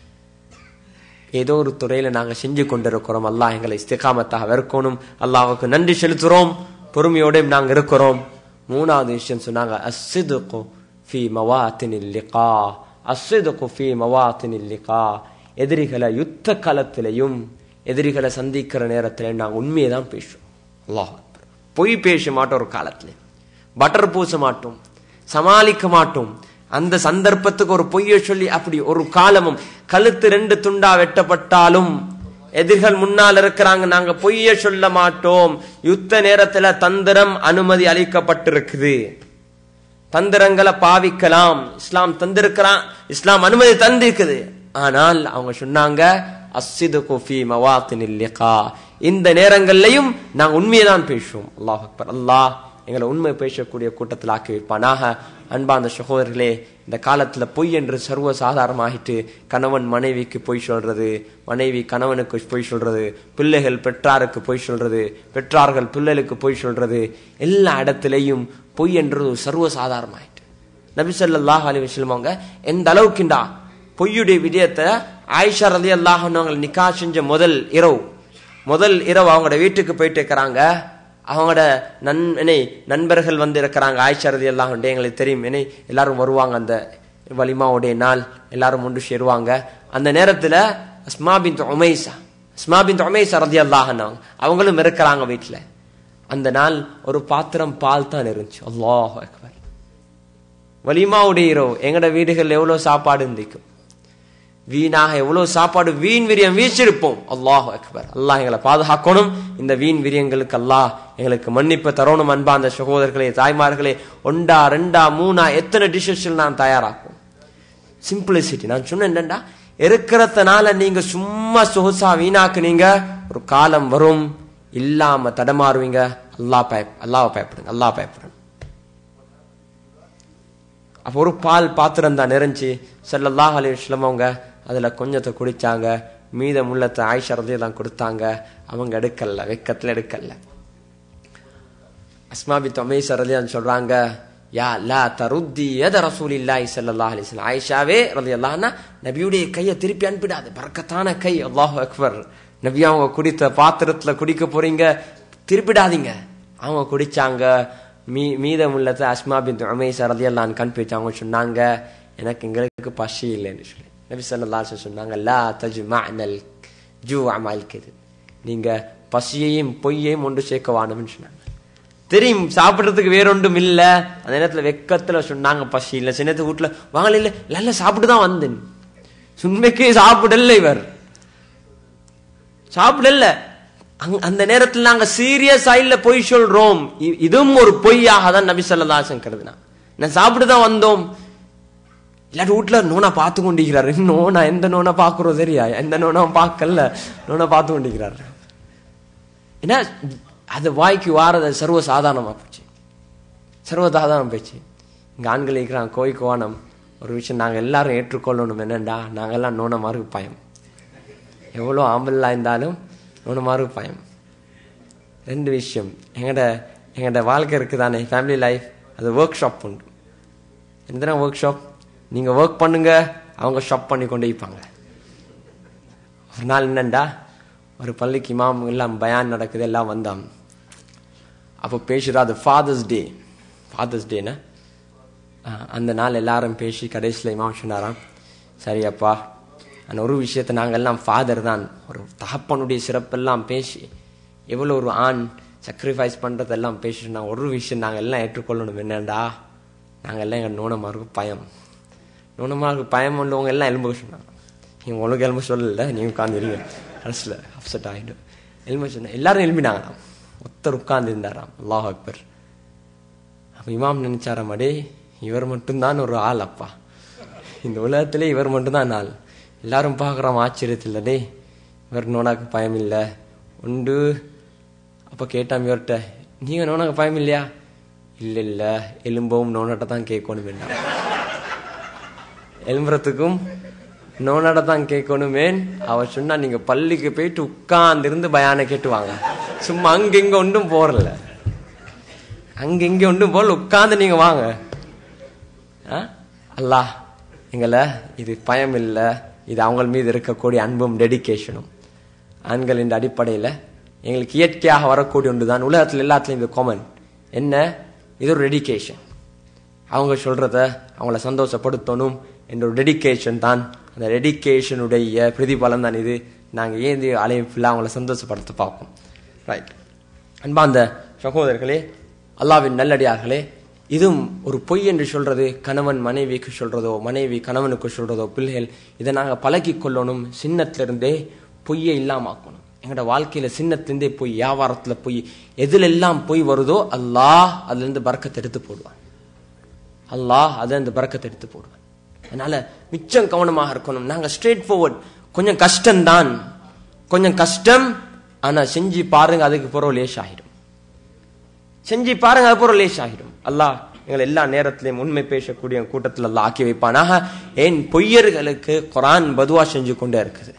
A: ஏதோ ஒரு துறையில நாங்க செஞ்சு கொண்டிருக்கிறோம். அல்லாஹ் எங்களை இஸ்திகாமத்தாக இருக்கணும். அல்லாஹ்வுக்கு நன்றி செலுத்துறோம், பொறுமையோட நாங்க இருக்கிறோம். மூணாவது விஷயம் சொன்னாங்க, அஸ்ஸிதுகு ஃபீ மவாத்தினில் லிகா. அஸ்ஸிதுகு ஃபீ மவாத்தினில் லிகா. எதிரிகளை யுத்த காலத்திலையும் எதிரிகளை சந்திக்கிற நேரத்திலையும் நாங்க உண்மையை தான் பேசுவோம். அல்லாஹ் பொய் பேச மாட்டோம். ஒரு காலத்துல பட்டர் பூச மாட்டோம், சமாளிக்க மாட்டோம். அந்த சந்தர்ப்பத்துக்கு ஒரு பொய்யை சொல்லி அப்படி ஒரு காலமும் கழுத்து 2 துண்டா வெட்டப்பட்டாலும் எதிர்கள் முன்னால் இருக்கிறாங்க, நாங்க பொய்ய சொல்ல மாட்டோம். யுத்த நேரத்துல தந்திரம் அனுமதி அளிக்கப்பட்டிருக்குது. தந்திரங்களை பாவிக்கலாம், இஸ்லாம் தந்திருக்கிறான், இஸ்லாம் அனுமதி தந்திருக்குது. ஆனால் அவங்க சொன்னாங்க, அஸ்ஸிதுகு ஃபீ மவாத்தினில் லிகா. இந்த நேரங்கள்லையும் நாங்க உண்மையை தான் பேசுவோம். அல்லாஹ் அக்பர். அல்லாஹ் எங்களை உண்மை பேசக்கூடிய கூட்டத்தில் ஆக்கி வைப்பானாக. அன்பான சகோதரர்களே, இந்த காலத்துல பொய் என்று சர்வ சாதாரணமாகிட்டு, கணவன் மனைவிக்கு பொய் சொல்றது, மனைவி கணவனுக்கு பொய் சொல்றது, பிள்ளைகள் பெற்றாருக்கு பொய் சொல்றது, பெற்றார்கள் பிள்ளைகளுக்கு பொய் சொல்றது, எல்லா இடத்திலையும் பொய் என்று சர்வ சாதாரணமாயிட்டு. நபி ஸல்லல்லாஹு அலைஹி வஸல்லம் அவங்க எந்த அளவுக்குண்டா பொய்யுடைய விடயத்தை ஆயிஷா ரலியல்லாஹு அன்ஹா நிக்காஹ் செஞ்ச முதல் இரவு அவங்களோட வீட்டுக்கு போயிட்டு இருக்கிறாங்க. அவங்களோட நண்பர்கள் வந்து இருக்கிறாங்க. ஆயிஷா ரலியல்லாஹு அன்ஹா எங்களுக்கு தெரியும், எல்லாரும் வருவாங்க. அந்த வலிமாவுடைய நாள் எல்லாரும் ஒன்று சேருவாங்க. அந்த நேரத்துல அஸ்மா பின்த் உமைஸா ரலியல்லாஹு அன்ஹா அவங்களும் இருக்கிறாங்க வீட்டுல. அந்த நாள் ஒரு பாத்திரம் பால் தான் இருந்துச்சு. அல்லாஹு அக்பர். வலிமாவுடைய இரவு. எங்கட வீடுகள் எவ்வளவு சாப்பாடு இருந்திருக்கும், வீணாக எவ்வளவு சாப்பாடு வீண் விரியம் வீச்சிருப்போம். அல்லாஹு அக்பர். அல்லாஹ் எங்களை பாதுகாக்கணும். இந்த வீண் விரியங்களுக்கு அல்லாஹ் எங்களுக்கு மன்னிப்பு தரணும். அன்பார்ந்த சகோதரர்களே, தாய்மார்களே, 1 2 3 எத்தனை டிஷஸ் நான் தயாராக்கும். சிம்பிளிசிட்டி. நான் சொன்ன என்னண்டா, இருக்கிறதுனால நீங்க சும்மா சொகுசா வீணாக்குனீங்க, ஒரு காலம் வரும் இல்லாம தடமாறுவீங்க. அல்லாஹ் பயப்படுங்க. அப்போ ஒரு பால் பாத்திரம் தான் நிறைஞ்சி ஸல்லல்லாஹு அலைஹி வஸல்லம் அவங்க அதுல கொஞ்சத்தை குடிச்சாங்க. மீத முள்ளத்தை ஆயிஷா ரலியல்லாஹு கொடுத்தாங்க. அவங்க எடுக்கல, வெக்கத்துல எடுக்கல. அஸ்மா பின்த் உமைஸ் ரலியல்லாஹு சொல்றாங்க, யா லா தருத்தி யத ரசூலில்லாஹி ஸல்லல்லாஹு அலைஹி வஸல்லம், ஆயிஷாவே ரலியல்லாஹு அன்ஹா நபியுடைய கையை திருப்பி அனுப்பிடாது, பரக்கத்தான கை. அல்லாஹு அக்பர். நபி அவங்க குடித்த பாத்திரத்துல குடிக்க போறீங்க, திருப்பிடாதீங்க. அவங்க குடிச்சாங்க. மீத முள்ளத்தை அஸ்மா பின்த் உமைஸ் ரலியல்லாஹு அன்ஹா கண் பிடிச்சாங்க. சொன்னாங்க, எங்களுக்கு பசி இல்லைன்னு சொல்லி. நபி ஸல்லல்லாஹு அலைஹி வஸல்லம் சொன்னாங்க, லா தஜ்மஅனல் ஜூஅ மஅல் கذب, நீங்க பசியையும் பொய்யையும் ஒன்று சேர்க்க வாணும்னு சொன்னாங்க. தெரியும் சாப்பிடுறதுக்கு வேற ஒன்றும் இல்ல. அந்த நேரத்துல வெக்கத்துல சொன்னாங்க, பசி இல்ல. சின்ன வீட்டுல வாங்கல, இல்ல இல்ல சாப்பிட்டுதான் வந்தேன். உண்மைக்கே சாப்பிடல, இவர் சாப்பிடல. அந்த நேரத்தில் நாங்க சீரியஸா இல்ல பொய் சொல்றோம். இதுவும் ஒரு பொய்யாக தான் நபி ஸல்லல்லாஹு அலைஹி வஸல்லம் கருதுனா. நான் சாப்பிட்டுதான் வந்தோம். இல்லாட்டி வீட்டுல நோனா பார்த்து கொண்டிருக்கிறாரு. நோனா எந்த நோனா பாக்குறோம் தெரியா? எந்த நோனா பார்க்கல, நோனா பார்த்து கொண்டிருக்கிறாரு. ஏன்னா அது வாய்க்கு வாரத சர்வ சாதாரணமா போச்சு, சர்வசாதாரணம் போச்சு. இங்க ஆண்கள் இருக்கிறாங்க, கோய்க்கு வானம். ஒரு விஷயம் நாங்க எல்லாரும் ஏற்றுக்கொள்ளணும். என்னண்டா, நாங்கெல்லாம் நோன மார்க்கு பயம். எவ்வளோ ஆம்பலா இருந்தாலும் நோன மார்க்கு பயம். ரெண்டு விஷயம் எங்கட வாழ்க்கை இருக்குதானே, ஃபேமிலி லைஃப், அது ஒர்க் ஷாப் உண்டு. எந்த ஒர்க் ஷாப்? நீங்க ஒர்க் பண்ணுங்க, அவங்க ஷாப் பண்ணி கொண்டு வைப்பாங்க. ஒரு நாள் என்னண்டா, ஒரு பள்ளிக்கு இமாம் எல்லாம் பயான் நடக்குது, எல்லாம் வந்தான். அப்போ பேசுறா, அது ஃபாதர்ஸ் டேனா அந்த நாள் எல்லாரும் பேசி கடைசியில் இமாம் சொன்னாராம், சரி அப்பா, அந்த ஒரு விஷயத்தை நாங்கள் எல்லாம் ஃபாதர் தான், ஒரு தகப்பனுடைய சிறப்பெல்லாம் பேசி எவ்வளோ ஒரு ஆண் சாக்ரிஃபைஸ் பண்றதெல்லாம் பேசி சொன்னாங்க. ஒரு விஷயம் நாங்கள் எல்லாம் ஏற்றுக்கொள்ளணும். என்னண்டா, நாங்கள் எல்லாம் எங்கள் நோனமாருக்கு பயம் உள்ளவங்க எல்லாம் எலும்பு சொன்னாங்க. நீங்க உங்களுக்கு எலும்பு சொல்லல, நீங்க உட்கார்ந்துருங்க. கடைசியில் அப்செட் ஆகிடும். எலும்பு சொன்ன எல்லாரும் எழுப்பினாங்களாம். ஒருத்தர் உட்கார்ந்து இருந்தாராம். அல்லாஹ் அக்பர். அப்ப இமாம் நினைச்சாராம், அடே இவர் மட்டும்தான் ஒரு ஆள், அப்பா இந்த உலகத்திலே இவர் மட்டும்தான் ஆள். எல்லாரும் பார்க்குறோம் ஆச்சரியத்தில், டே இவர் நோனாக்கு பயம் இல்லை உண்டு. அப்ப கேட்டாம் இவர்கிட்ட, நீங்க நோனாக்கு பயம் இல்லையா? இல்ல இல்ல, எலும்பவும் நோனாட்ட தான் கேட்கணும் வேண்டாம், எலும்புறதுக்கும் நோனாட தான் கேட்கணுமே. அவர் சொன்னா, நீங்க பள்ளிக்கு போயிட்டு உட்கார்ந்து இருந்து பயானை கேட்டு வாங்க, சும்மா அங்கெங்க ஒன்றும் போறல, அங்கெங்க ஒன்றும் போறல, உட்கார்ந்து நீங்க வாங்க. அல்லாஹ் எங்களை, இது பயம் இல்லை, இது அவங்க மீது இருக்கக்கூடிய அன்பும் டெடிகேஷனும். ஆண்களின் அடிப்படையில் எங்களுக்கு இயற்கையாக வரக்கூடிய ஒன்றுதான். உலகத்தில் எல்லாத்துலையும் இது காமன். என்ன? இது ஒரு டெடிகேஷன். அவங்க சொல்றத அவங்கள சந்தோஷப்படுத்தணும் என்ற ஒரு டெடிகேஷன் தான். அந்த டெடிகேஷனுடைய பிரதிபலன் தான் இது. நாங்கள் ஏன் அழைப்பில் அவங்கள சந்தோஷப்படுத்த பார்ப்போம். ரைட். அன்பா அந்த சகோதரர்களே, அல்லாஹ்வின் நல்லடியார்களே, இதுவும் ஒரு பொய் என்று சொல்றது கணவன் மனைவிக்கு சொல்றதோ, மனைவி கணவனுக்கு சொல்றதோ, பிள்ளைகள் இதை நாங்கள் பழகி கொள்ளணும். சின்னத்திலிருந்தே பொய்யை இல்லாமக்கணும். எங்களோட வாழ்க்கையில சின்னத்திலிருந்தே பொய், வியாபாரத்துல பொய், எதுல எல்லாம் பொய் வருதோ அல்லாஹ் அதுல இருந்து பரக்கத்தை எடுத்து போடுவான். அல்லாஹ் அதுல இருந்து பரக்கத்தை எடுத்து போடுவான். அதனால மிச்சம் கவனமாக இருக்கணும். நாங்க ஸ்ட்ரெயிட் ஃபார்வர்ட். கொஞ்சம் கஷ்டம்தான், கொஞ்சம் கஷ்டம். ஆனா செஞ்சு பாருங்க, அதுக்கு பிறகு லேஸ் ஆகிடும். செஞ்சு பாருங்க, அது பிறகு லேஸ் ஆகிடும். அல்லாஹ் எங்களை எல்லா நேரத்திலையும் உண்மை பேசக்கூடிய கூட்டத்தில் அல்லாஹ் ஆக்கி வைப்பானாக. ஏன் பொய்யர்களுக்கு குர்ஆன் பதுவா செஞ்சு கொண்டே இருக்குது.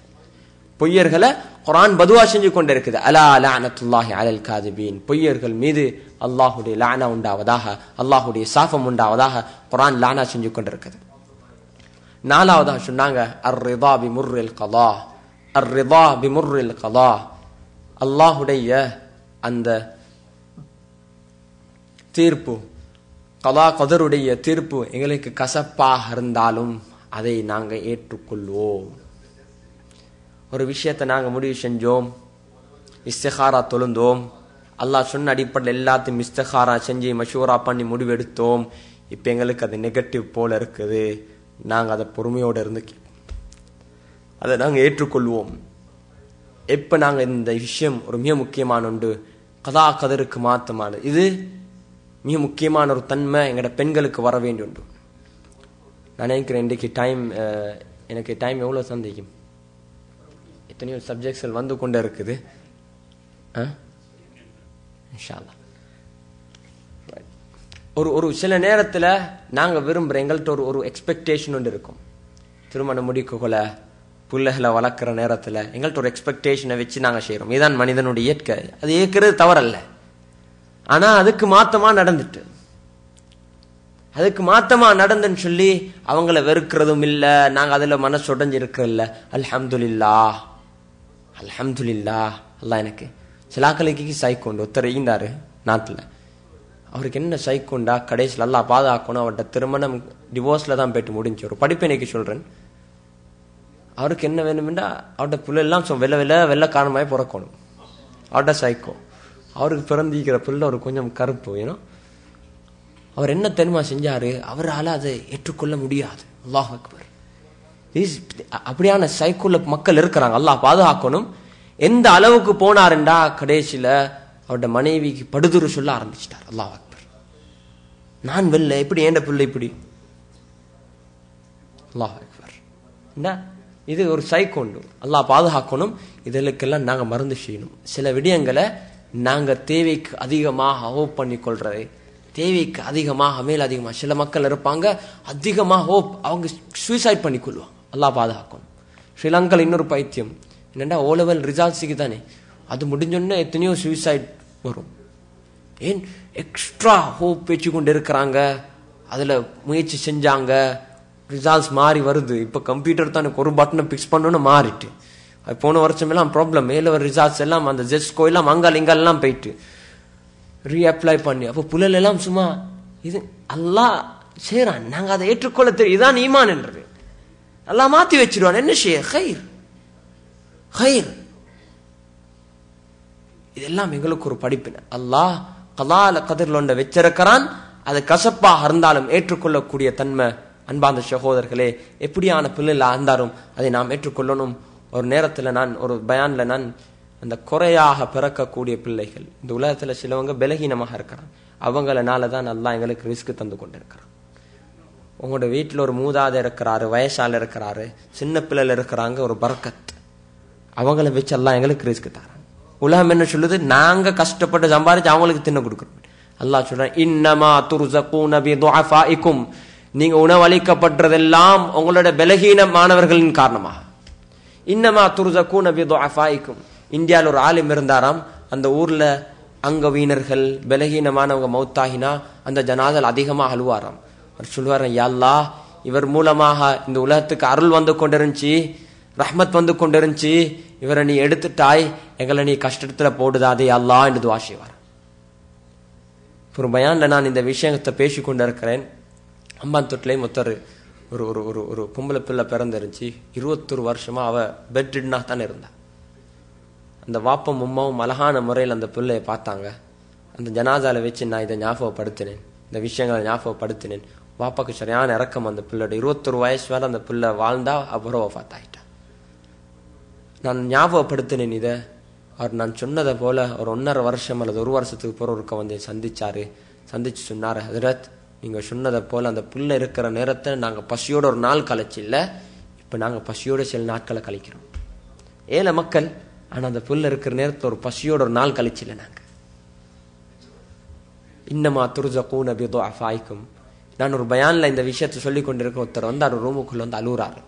A: பொய்யர்களை குர்ஆன் பதுவா செஞ்சு கொண்டே இருக்குது. அலா லஅனத்துல்லாஹி அலல் காதிபீன். பொய்யர்கள் மீது அல்லாஹ்வுடைய லானா உண்டாவதாக, அல்லாஹ்வுடைய சாபம் உண்டாவதாக குர்ஆன் லானா செஞ்சு கொண்டிருக்குது. நாலாவதாக சொன்னாங்க, அர்ரிதா பிமுர்ரில் கலா. அர்ரிதா பிமுர்ரில் கலா. அல்லாஹ்வுடைய அந்த தீர்ப்பு, கலா கதருடைய தீர்ப்பு எங்களுக்கு கசப்பாக இருந்தாலும் அதை நாங்கள் ஏற்றுக்கொள்வோம். ஒரு விஷயத்தை நாங்கள் முடிவு செஞ்சோம், இஸ்திகாரா தொழுந்தோம், அல்லாஹ் சொன்ன அடிப்படையில் எல்லாத்தையும் இஸ்திகாரா செஞ்சு மஷூரா பண்ணி முடிவெடுத்தோம். இப்போ எங்களுக்கு அது நெகட்டிவ் போல இருக்குது. நாங்கள் அதை பொறுமையோடு இருந்து அதை நாங்கள் ஏற்றுக்கொள்வோம். எப்போ நாங்கள் இந்த விஷயம் ஒரு மிக முக்கியமான ஒன்று, கதா கதருக்கு மாற்றமானது, இது மிக முக்கியமான ஒரு தன்மை எங்களோட பெண்களுக்கு வர வேண்டிய ஒன்று. நான் நினைக்கிறேன் இன்றைக்கு எனக்கு டைம் எவ்வளோ சந்தேகம், எத்தனையோ சப்ஜெக்ட்ஸ் வந்து கொண்டே இருக்குது. இன்ஷா அல்லாஹ் ஒரு சில நேரத்தில் நாங்கள் விரும்புகிற எங்கள்கிட்ட ஒரு எக்ஸ்பெக்டேஷன் ஒன்று இருக்கும். திருமணம் முடிக்கக்குள்ள பிள்ளைகளை வளர்க்குற நேரத்தில் எங்கள்கிட்ட ஒரு எக்ஸ்பெக்டேஷனை வச்சு நாங்கள் செய்கிறோம். இதுதான் மனிதனுடைய இயற்கை. அது ஏற்கிறது தவறல்ல. ஆனால் அதுக்கு மாற்றமாக நடந்துட்டு நடந்துன்னு சொல்லி அவங்கள வெறுக்கிறதும் இல்லை, நாங்கள் அதில் மனசு உடஞ்சி இருக்கிறதில்ல. அல்ஹம்துலில்லாஹ் அல்லாஹ் எனக்கு சிலாக்களுக்கு சைக்கொண்டு ஒருத்தர் ஈந்தாரு நாட்டில். அவருக்கு என்ன சைக்கொண்டா கடைசியில் அல்லாஹ் பாதுகாக்கணும். அவர்கிட்ட திருமணம் டிவோர்ஸில் தான் போயிட்டு முடிஞ்சு. ஒரு படிப்பினைக்கு சொல்கிறேன். அவருக்கு என்ன வேணுமெண்டா அவர்கிட்ட பிள்ளை எல்லாம் வெள்ளை காரணமாகி பிறக்கணும். அவர்கிட்ட சைக்கோ. அவருக்கு பிறந்திக்கிற பிள்ளை ஒரு கொஞ்சம் கருப்பு வேணும். அவர் என்ன தெரியுமா செஞ்சாரு? அவரால் அதை ஏற்றுக்கொள்ள முடியாது. அல்லாஹ் அக்பர். அப்படியான சைக்கோல மக்கள் இருக்கிறாங்க. அல்லாஹ் பாதுகாக்கணும். எந்த அளவுக்கு போனாருண்டா கடைசியில அவருடைய மனைவிக்கு படுதுரு சொல்ல ஆரம்பிச்சிட்டார். அல்லாஹ் அக்பர். நான் வெல்ல எப்படி ஏண்ட பிள்ளை இப்படி? அல்லாஹ் அக்பர். இது ஒரு சைக்கோண்டு. அல்லாஹ் பாதுகாக்கணும். இதற்கெல்லாம் நாங்கள் மருந்து செய்யணும். சில விடயங்களை நாங்கள் தேவைக்கு அதிகமாக ஹோப் பண்ணி கொள்றது, தேவைக்கு அதிகமாக மேல் அதிகமாக. சில மக்கள் இருப்பாங்க அதிகமாக ஹோப், அவங்க சூசைட் பண்ணி கொள்வாங்க. அல்லாஹ் பாதுகாக்கணும். ஸ்ரீலங்காவில் இன்னொரு பைத்தியம் என்னென்னா, ஓ லெவல் ரிசல்ட்ஸுக்கு தானே அது முடிஞ்சோன்னே எத்தனையோ சூசைட் வரும். ஏன் எக்ஸ்ட்ரா ஹோப் வச்சு கொண்டு இருக்கிறாங்க. அதில் முயற்சி செஞ்சாங்க, ரிசல்ட்ஸ் மாறி வருது. இப்போ கம்ப்யூட்டர் தான் ஒரு பட்டனை பிக்ஸ் பண்ணணும்னு மாறிட்டு, அது போன வருஷம் எல்லாம் ப்ராப்ளம். மேலே ரிசல்ட்ஸ் எல்லாம் அந்த ஜெஸ்கோ எல்லாம் அங்கால் இங்காலெல்லாம் போயிட்டு ரீஅப்ளை பண்ணி, அப்போ புள்ளல் எல்லாம் சும்மா இது அல்லாஹ் செய்கிறான். நாங்கள் அதை ஏற்றுக்கொள்ள தெரியும். இதுதான் ஈமான் என்றது. அல்லாஹ் மாற்றி வச்சிருவான். என்ன செய்ய? ஹைர் ஹைர். இதெல்லாம் எங்களுக்கு ஒரு படிப்பினை. அல்லாஹ் கலால கதிரில் ஒன்றை வச்சிருக்கிறான். அது கசப்பாக இருந்தாலும் ஏற்றுக்கொள்ளக்கூடிய தன்மை. அன்பார்ந்த சகோதரர்களே, எப்படியான பிள்ளைல இருந்தாலும் அதை நாம் ஏற்றுக்கொள்ளணும். ஒரு நேரத்தில் நான் ஒரு பயான்ல நான் அந்த குறையாக பிறக்கக்கூடிய பிள்ளைகள், இந்த உலகத்தில் சிலவங்க பலகீனமாக இருக்கிறான், அவங்களனால தான் அல்லாஹ் எங்களுக்கு ரிஸ்க் தந்து கொண்டு இருக்கிறான். உங்களோட வீட்டில் ஒரு மூதாதை இருக்கிறாரு, வயசால இருக்கிறாரு, சின்ன பிள்ளைல இருக்கிறாங்க, ஒரு பரக்கத். அவங்கள வச்சு அல்லாஹ் எங்களுக்கு ரிஸ்க் தரான். உலகம் என்ன சொல்லுது? நாங்க கஷ்டப்பட்டு சம்பாதிச்சு அவங்களுக்கு தின்ன கொடுக்கணும். அல்லாஹ் சொல்றான், இன்னமா துர்ஸகூன பிதுஅஃபாஇக்கும், நீங்க உணவளிக்கப்படுறதெல்லாம் உங்களோட பலகீனமானவர்களின் காரணமாக. இன்னமா துர்ஸகூன பிதுஅஃபாஇக்கும். இந்தியாவில் ஒரு ஆலிம் இருந்தாராம். அந்த ஊர்ல அங்கவீனர்கள் பலகீனமானவங்க மௌத்தாகினா அந்த ஜனாதல் அதிகமாக அழுவாராம். அவர் சொல்லுவார், யா அல்லாஹ், இவர் மூலமாக இந்த உலகத்துக்கு அருள் வந்து கொண்டிருந்துச்சு, ரஹ்மத் வந்து கொண்டிருந்துச்சு, இவரை நீ எடுத்துட்டாய், எங்களை நீ கஷ்டத்துல போடுதாதே அல்லா என்று துஆ செய்வார். ஒரு பயான்ல நான் இந்த விஷயத்தை பேசி கொண்டு இருக்கிறேன். அம்பாந்தொட்டிலையும் ஒருத்தர் ஒரு ஒரு ஒரு பொம்பளை பிள்ளை பிறந்திருந்துச்சு. 21 வருஷமா அவ பெட் ரிட்னா தான் இருந்தா. அந்த வாப்பம் உம்மாவும் அழகான முறையில் அந்த பிள்ளையை பார்த்தாங்க. அந்த ஜனாதால வச்சு நான் இதை ஞாபகப்படுத்தினேன், இந்த விஷயங்களை ஞாபகப்படுத்தினேன். வாப்பாக்கு சரியான இறக்கம். அந்த பிள்ளையோட 21 வயசு வேலை அந்த பிள்ளை வாழ்ந்தா, அப்புறம் வஃபாத்தாயிட்டா. நான் ஞாபகப்படுத்தினேன் இதை. அவர் நான் சொன்னதை போல ஒரு 1.5 வருஷம் அல்லது 1 வருஷத்துக்கு பிறகு இருக்க வந்து சந்திச்சு சொன்னார், ஹஜ்ரத், நீங்க சொன்னதை போல அந்த பிள்ளை இருக்கிற நேரத்தை நாங்க பசியோட ஒரு நாள் கழிச்சு இல்லை, இப்ப நாங்க பசியோட சில நாட்களை கழிக்கிறோம். ஏழை மக்கள், ஆனா அந்த பிள்ளை இருக்கிற நேரத்தை ஒரு பசியோட ஒரு நாள் கழிச்சு இல்லை. நாங்க இன்னமா துர்ஸகூன பிதுஅஃபாஇக்கும். நான் ஒரு பயான்ல இந்த விஷயத்தை சொல்லி கொண்டிருக்க ஒருத்தர் வந்து அவர் ரூமுக்குள்ள வந்து அழுகுறாரு.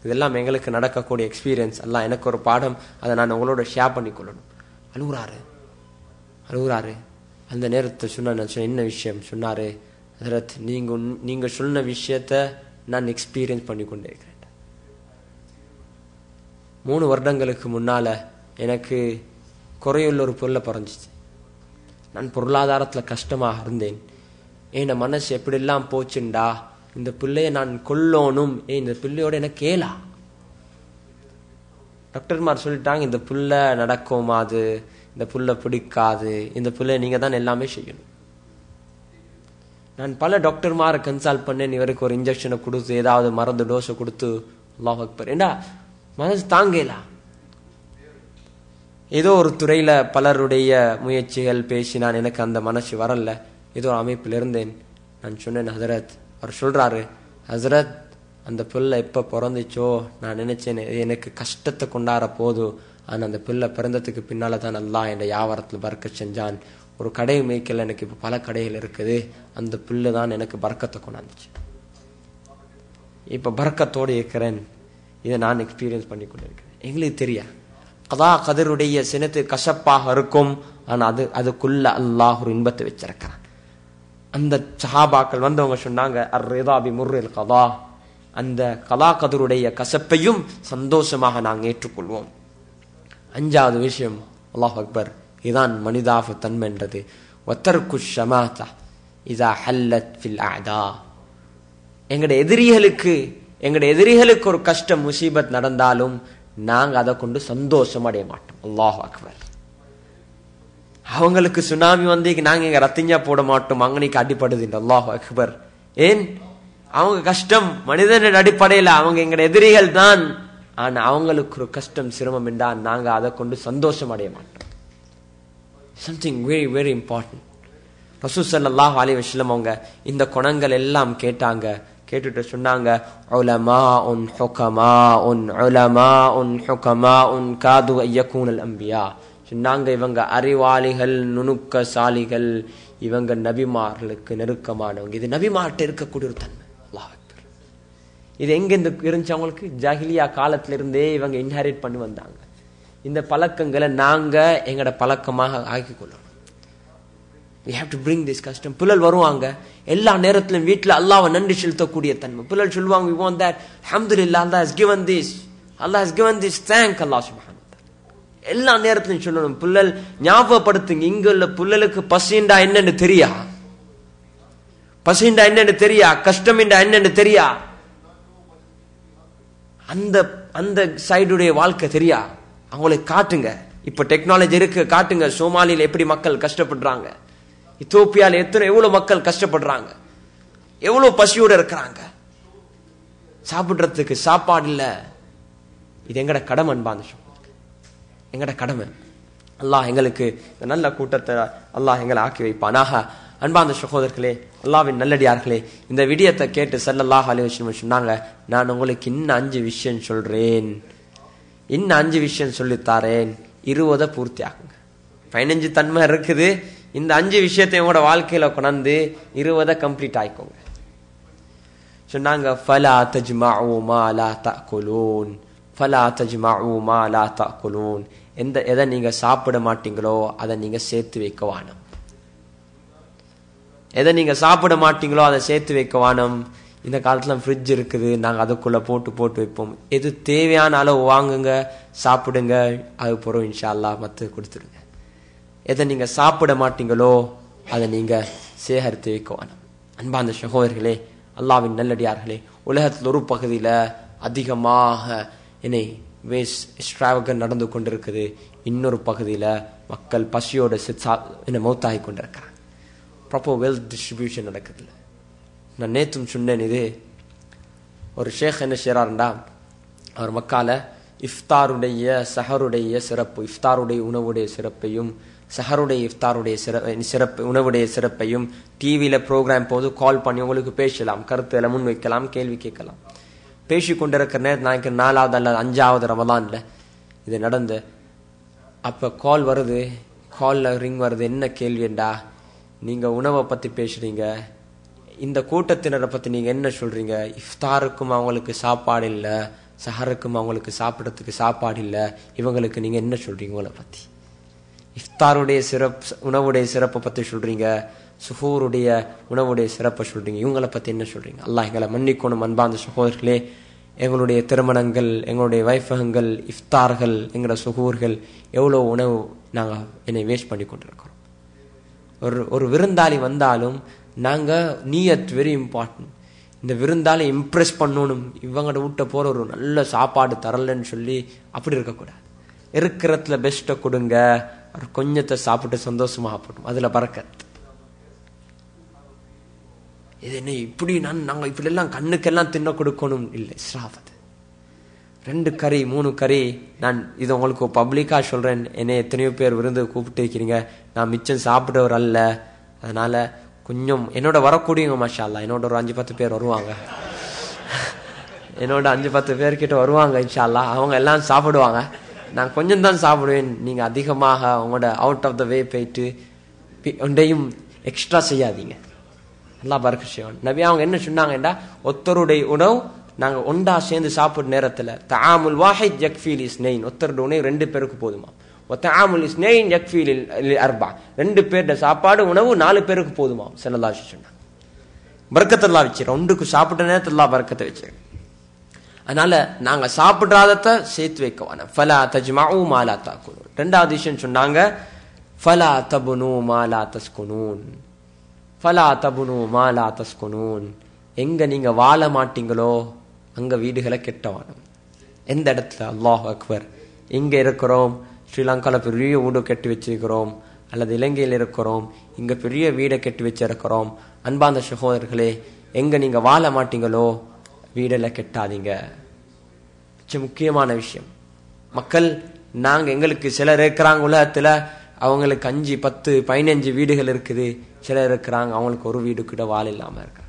A: இதெல்லாம் எங்களுக்கு நடக்கக்கூடிய எக்ஸ்பீரியன்ஸ். எல்லாம் எனக்கு ஒரு பாடம், அதை நான் உங்களோட ஷேர் பண்ணி கொள்ளணும். அழுகுறாரு. அந்த நேரத்தை நான் சொன்ன என்ன விஷயம் சொன்னாரு, ஹஜ்ரத், நீங்க சொன்ன விஷயத்த நான் எக்ஸ்பீரியன்ஸ் பண்ணி கொண்டே இருக்கிறேன். 3 வருடங்களுக்கு முன்னால எனக்கு குறையுள்ள ஒரு பொருளை பிறந்துச்சு. நான் பொருளாதாரத்துல கஷ்டமாக இருந்தேன். என் மனசு எப்படிலாம் போச்சுண்டா, இந்த பிள்ளைய நான் கொல்லணும், இந்த பிள்ளையோட எனக்கு கேளா. டாக்டர்மார் சொல்லிட்டாங்க, இந்த பிள்ளை நடக்குமாது, இந்த பிள்ளை பிடிக்காது, இந்த பிள்ளை நீங்க தான் எல்லாமே செய்யணும். நான் பல டாக்டர்மாரை கன்சல்ட் பண்ணேன். இவருக்கு ஒரு இன்ஜெக்ஷனை கொடுத்து ஏதாவது மருந்து டோஸை கொடுத்து, அல்லாஹ் அக்பர், ஏண்டா மனசு தாங்கலாம். ஏதோ ஒரு துறையில பலருடைய முயற்சிகள் பேசி நான் எனக்கு அந்த மனசு வரல. ஏதோ ஒரு அமைப்பில் இருந்தேன். நான் சொன்னேன், ஹஜ்ரத். அவர் சொல்றாரு, ஹஜ்ரத், அந்த பிள்ளை எப்ப பிறந்துச்சோ நான் நினைச்சேன் எனக்கு கஷ்டத்தை கொண்டாட போதும். ஆனா அந்த பிள்ளை பிறந்ததுக்கு பின்னால தான் அல்லாஹ் என் வியாபாரத்துல பறக்கத் செஞ்சான். ஒரு கடை மேய்க்கல, எனக்கு இப்போ பல கடைகள் இருக்குது. அந்த பிள்ளை தான் எனக்கு பரக்கத்தை கொண்டாந்துச்சு. இப்போ பரக்கத்தோடு இருக்கிறேன். இதை நான் எக்ஸ்பீரியன்ஸ் பண்ணி கொண்டு இருக்கிறேன். எங்களுக்கு தெரியா கதா கதருடைய சினத்து கசப்பாக இருக்கும். ஆனால் அதுக்குள்ள அல்லாஹ் ஒரு இன்பத்தை வச்சிருக்கிறான். அந்த சஹாபாக்கள் வந்தவங்க சொன்னாங்க, அர்ரிதா பிமுர்ரில் கதா, அந்த கதா கதருடைய கசப்பையும் சந்தோஷமாக நாங்கள் ஏற்றுக்கொள்வோம். 5வது விஷயம், அல்லாஹ் அக்பர், இதான் மனிதாஃப தன்மை என்றது. வத்தர்கு ஷமாதா இதா ஹல்லத் ஃபில் அஅதா. எங்களுடைய எதிரிகளுக்கு ஒரு கஷ்டம் முசீபத் நடந்தாலும் நாங்க அதை கொண்டு சந்தோஷம் அடைய மாட்டோம். அல்லாஹ் அக்பர். அவங்களுக்கு சுனாமி வந்து நாங்க இங்க ரத்திஞ்சா போட மாட்டோம், அங்கனைக்கு அடிப்படுது. அல்லாஹ் அக்பர். ஏன்? அவங்க கஷ்டம் மனிதனின் அடிப்படையில் அவங்க எங்களுடைய எதிரிகள் தான். ஆனா அவங்களுக்கு ஒரு கஷ்டம் சிரமம் என்றால் நாங்க அதை கொண்டு சந்தோஷம் அடைய மாட்டோம். Something very very important. ரசூல் ஸல்லல்லாஹு அலைஹி வஸல்லம் அவங்க இந்த குணங்கள் எல்லாம் கேட்டாங்க. கேட்டுட்டு சொன்னாங்க, உலமாஉன் ஹுகமாஉன் உலமாஉன் ஹுகமாஉன் காது அய்யகூனல் அன்பியா. சொன்னாங்க, இவங்க அறிவாளிகள், நுணுக்கசாலிகள், இவங்க நபிமார்களுக்கு நெருக்கமானவங்க. இது நபிமார்ட்ட இருக்கக்கூடிய ஒரு தன்மை. அல்லாஹ் அக்பர். இது எங்க இருந்துச்சு அவங்களுக்கு? ஜாஹிலியா காலத்துல இருந்தே இவங்க இன்ஹெரிட் பண்ணி வந்தாங்க. இந்த பழக்கங்களை நாங்க எங்கட பழக்கமாக ஆக்கிக் கொள்ளணும். We have to bring this custom. பிள்ளல் வருவாங்க எல்லா நேரத்திலும் வீட்டில் அல்லாஹ்வை நன்றி செலுத்தக்கூடிய தன்மை. பிள்ளல் சொல்லுவாங்க, we want that, alhamdulillah, Allah has given this, Allah has given this, thank Allah subhanahu wa ta'ala. எல்லா நேரத்திலும் சொல்லணும். பிள்ளல் ஞாபகப்படுத்துங்க, இங்க உள்ள பிள்ளலுக்கு பசிண்டா என்னன்னு தெரியா, பசிண்டா என்னன்னு தெரியா, கஷ்டம்டா என்னன்னு தெரியா, அந்த சைடுடைய வாழ்க்கை தெரியா, அவங்களுக்கு காட்டுங்க. இப்ப டெக்னாலஜி இருக்கு, காட்டுங்க. சோமாலியில எப்படி மக்கள் கஷ்டப்படுறாங்க, இத்தோப்பியால எவ்வளவு மக்கள் கஷ்டப்படுறாங்க, எவ்வளவு பசியோட இருக்கிறாங்க, சாப்பிடுறதுக்கு சாப்பாடு இல்ல. இது எங்கட கடமை அன்பான, எங்கட கடமை. அல்லாஹ் எங்களுக்கு நல்ல கூட்டத்தை அல்லாஹ் எங்களை ஆக்கி வைப்பானாக. அன்பான சகோதரர்களே, அல்லாஹ்வின் நல்லடியார்களே, இந்த விடயத்தை கேட்டு ஸல்லல்லாஹு அலைஹி வஸல்லம் சொன்னாங்க, நான் உங்களுக்கு இன்னும் 5 விஷயம் சொல்றேன், இன்னும் 5 விஷயம் சொல்லித்தாரேன், 20 பூர்த்தி ஆகுங்க. 15 தன்மை இருக்குது. இந்த 5 விஷயத்தை உங்களோட வாழ்க்கையில கொண்டு 20 கம்ப்ளீட் ஆயிக்கோங்க. சொன்னாங்க, ஃபலா தஜ்மஉ மா லா தஅகுலூன், ஃபலா தஜ்மஉ மா லா தஅகுலூன். எதை நீங்க சாப்பிட மாட்டீங்களோ அதை நீங்க சேர்த்து வைக்க வானம். எதை நீங்க சாப்பிட மாட்டீங்களோ அதை சேர்த்து வைக்க வானம். இந்த காலத்துல ஃப்ரிட்ஜ் இருக்குது, நாங்க அதுக்குள்ள போட்டு வைப்போம். எது தேவையான அளவு வாங்குங்க, சாப்பிடுங்க, அது பிறகு இன்ஷா அல்லாஹ் மற்ற கொடுத்துருங்க. எதை நீங்க சாப்பிட மாட்டீங்களோ அதை நீங்க சேகரித்து வைக்க வேணும். அன்பான சகோதரர்களே, அல்லாஹ்வின் நல்லடியார்களே, உலகத்தில் ஒரு பகுதியில அதிகமாக எக்ஸ்ட்ராவகன் நடந்து கொண்டிருக்குது, இன்னொரு பகுதியில மக்கள் பசியோட மௌத்தாகி கொண்டிருக்கிறாங்க. ப்ராப்பர் வெல்த் டிஸ்ட்ரிபியூஷன் நடக்குது. நான் நேற்றும் சொன்னேன், இது ஒரு ஷேக் என்ன செய்யறாருண்டா, அவர் மக்கால இஃப்தாருடைய சஹருடைய சிறப்பு, இஃப்தாருடைய உணவுடைய சிறப்பையும் சஹருடைய இஃப்தாருடைய சிறப்பு உணவுடைய சிறப்பையும் டிவியில ப்ரோக்ராம் போது கால் பண்ணி உங்களுக்கு பேசலாம், கருத்து முன் வைக்கலாம், கேள்வி கேட்கலாம். பேசி கொண்டிருக்கிற நேரத்தில் நாளைக்கு 4வது அல்லது 5வது ரமலான்ல இது நடந்து, அப்ப கால் வருது, கால்ல ரிங் வருது. என்ன கேள்விண்டா, நீங்க உணவை பத்தி பேசுறீங்க, இந்த கூட்டத்தினரை பத்தி நீங்க என்ன சொல்றீங்க? இஃப்தாருக்கும் அவங்களுக்கு சாப்பாடு இல்ல, சஹருக்கும் அவங்களுக்கு சாப்பிடறதுக்கு சாப்பாடு இல்ல, இவங்களுக்கு நீங்க என்ன சொல்றீங்க? உங்களை பத்தி இஃப்தாருடைய சிறப்பு உணவுடைய சிறப்பை பத்தி சொல்றீங்க, சுஹூருடைய உணவுடைய சிறப்பை சொல்றீங்க, இவங்களை பத்தி என்ன சொல்றீங்க? அல்லாஹ் எங்களை மன்னிக்கணும். அன்பார்ந்த சகோதரர்களே, எங்களுடைய திருமணங்கள், எங்களுடைய வைஃபகங்கள், இஃப்தார்கள், எங்களோட சுகூர்கள், எவ்வளவு உணவு நாங்க என்னை வேஸ்ட் பண்ணி கொண்டிருக்கிறோம். ஒரு விருந்தாளி வந்தாலும் நாங்க நீயத் வெரி இம்பார்ட்டன்ட். இந்த விருந்தாளி இம்ப்ரெஸ் பண்ணணும், இவங்கட வீட்டை போற ஒரு நல்ல சாப்பாடு தரலன்னு சொல்லி அப்படி இருக்கக்கூடாது. இருக்கிறதுல பெஸ்ட்டை கொடுங்க, ஒரு கொஞ்சத்தை சாப்பிட்டு சந்தோஷமா போட்டோம், அதுல பரக்கத். இது என்ன இப்படி நாங்க இப்படி எல்லாம் கண்ணுக்கெல்லாம் தின்ன கொடுக்கணும் இல்லை, இஸ்ராஃபத். 2 கறி 3 கறி. நான் இது உங்களுக்கு பப்ளிக்கா சொல்றேன், என்னை எத்தனையோ பேர் விருந்து கூப்பிட்டு இருக்கிறீங்க, நான் மிச்சம் சாப்பிட்டவர் அல்ல. அதனால கொஞ்சம் என்னோட வரக்கூடியவங்க மாஷா அல்லாஹ், என்னோட ஒரு 5-10 பேர் வருவாங்க, என்னோட 5-10 பேர்கிட்ட வருவாங்க இன்ஷா அல்லாஹ். அவங்க எல்லாம் சாப்பிடுவாங்க, நான் கொஞ்சம் தான் சாப்பிடுவேன். நீங்க அதிகமாக உங்களோட அவுட் ஆஃப் த வே போயிட்டு ஒன்றையும் எக்ஸ்ட்ரா செய்யாதீங்க. அல்லாஹ் பரக்கத் செய்வான். நபி அவங்க என்ன சொன்னாங்கடா, ஒருத்தருடைய உணவு நாங்க ஒண்டா சேர்ந்து சாப்பிடுற நேரத்துல தஆமுல் வாஹித் யக்ஃபீல் இஸ்னைன், ஒருத்தருடைய உணவு 2 பேருக்கு போதுமா. வதஆமுல் இஸ்னைன் யக்ஃபீல் அர்பா, 2 பேருடைய சாப்பாடு உணவு 4 பேருக்கு போதுமா ஸல்லல்லாஹு அலைஹி வஸல்லம். பரக்கத் அல்லாஹ் வச்சிரு, ஒன்றுக்கு சாப்பிட்ட நேரத்துல அல்லாஹ் பரக்கத்தை வச்சிரு. அதனால நாங்க சாப்பிடாததை சேர்த்து வைக்க வேணாம். ஃபலா தஜ்மஉ மா லா தஅகுலூன். இரண்டாவது விஷயம் சொன்னாங்க, ஃபலா தபுனு மா லா தஸ்குனூன். ஃபலா தபுனு மா லா தஸ்குனூன். எங்க நீங்க வாழ மாட்டீங்களோ அங்க வீடுகளை கெட்ட வேணும். எந்த இடத்துல, அல்லாஹ் அக்பர், இங்க இருக்கிறோம், ஸ்ரீலங்கால பெரிய வீடு கட்டி வச்சிருக்கிறோம், அல்லது இலங்கையில் இருக்கிறோம், இங்க பெரிய வீடை கட்டி வச்சிருக்கிறோம். அன்பார்ந்த சகோதரர்களே, எங்க நீங்க வாழ மாட்டீங்களோ வீடெல்லாம் கெட்டாதீங்க. முக்கியமான விஷயம். மக்கள் நாங்க எங்களுக்கு சிலர் இருக்கிறாங்க உலகத்துல, அவங்களுக்கு 5, 10, 15 வீடுகள் இருக்குது. சிலர் இருக்கிறாங்க அவங்களுக்கு ஒரு வீடு கூட வாழ இல்லாம இருக்க.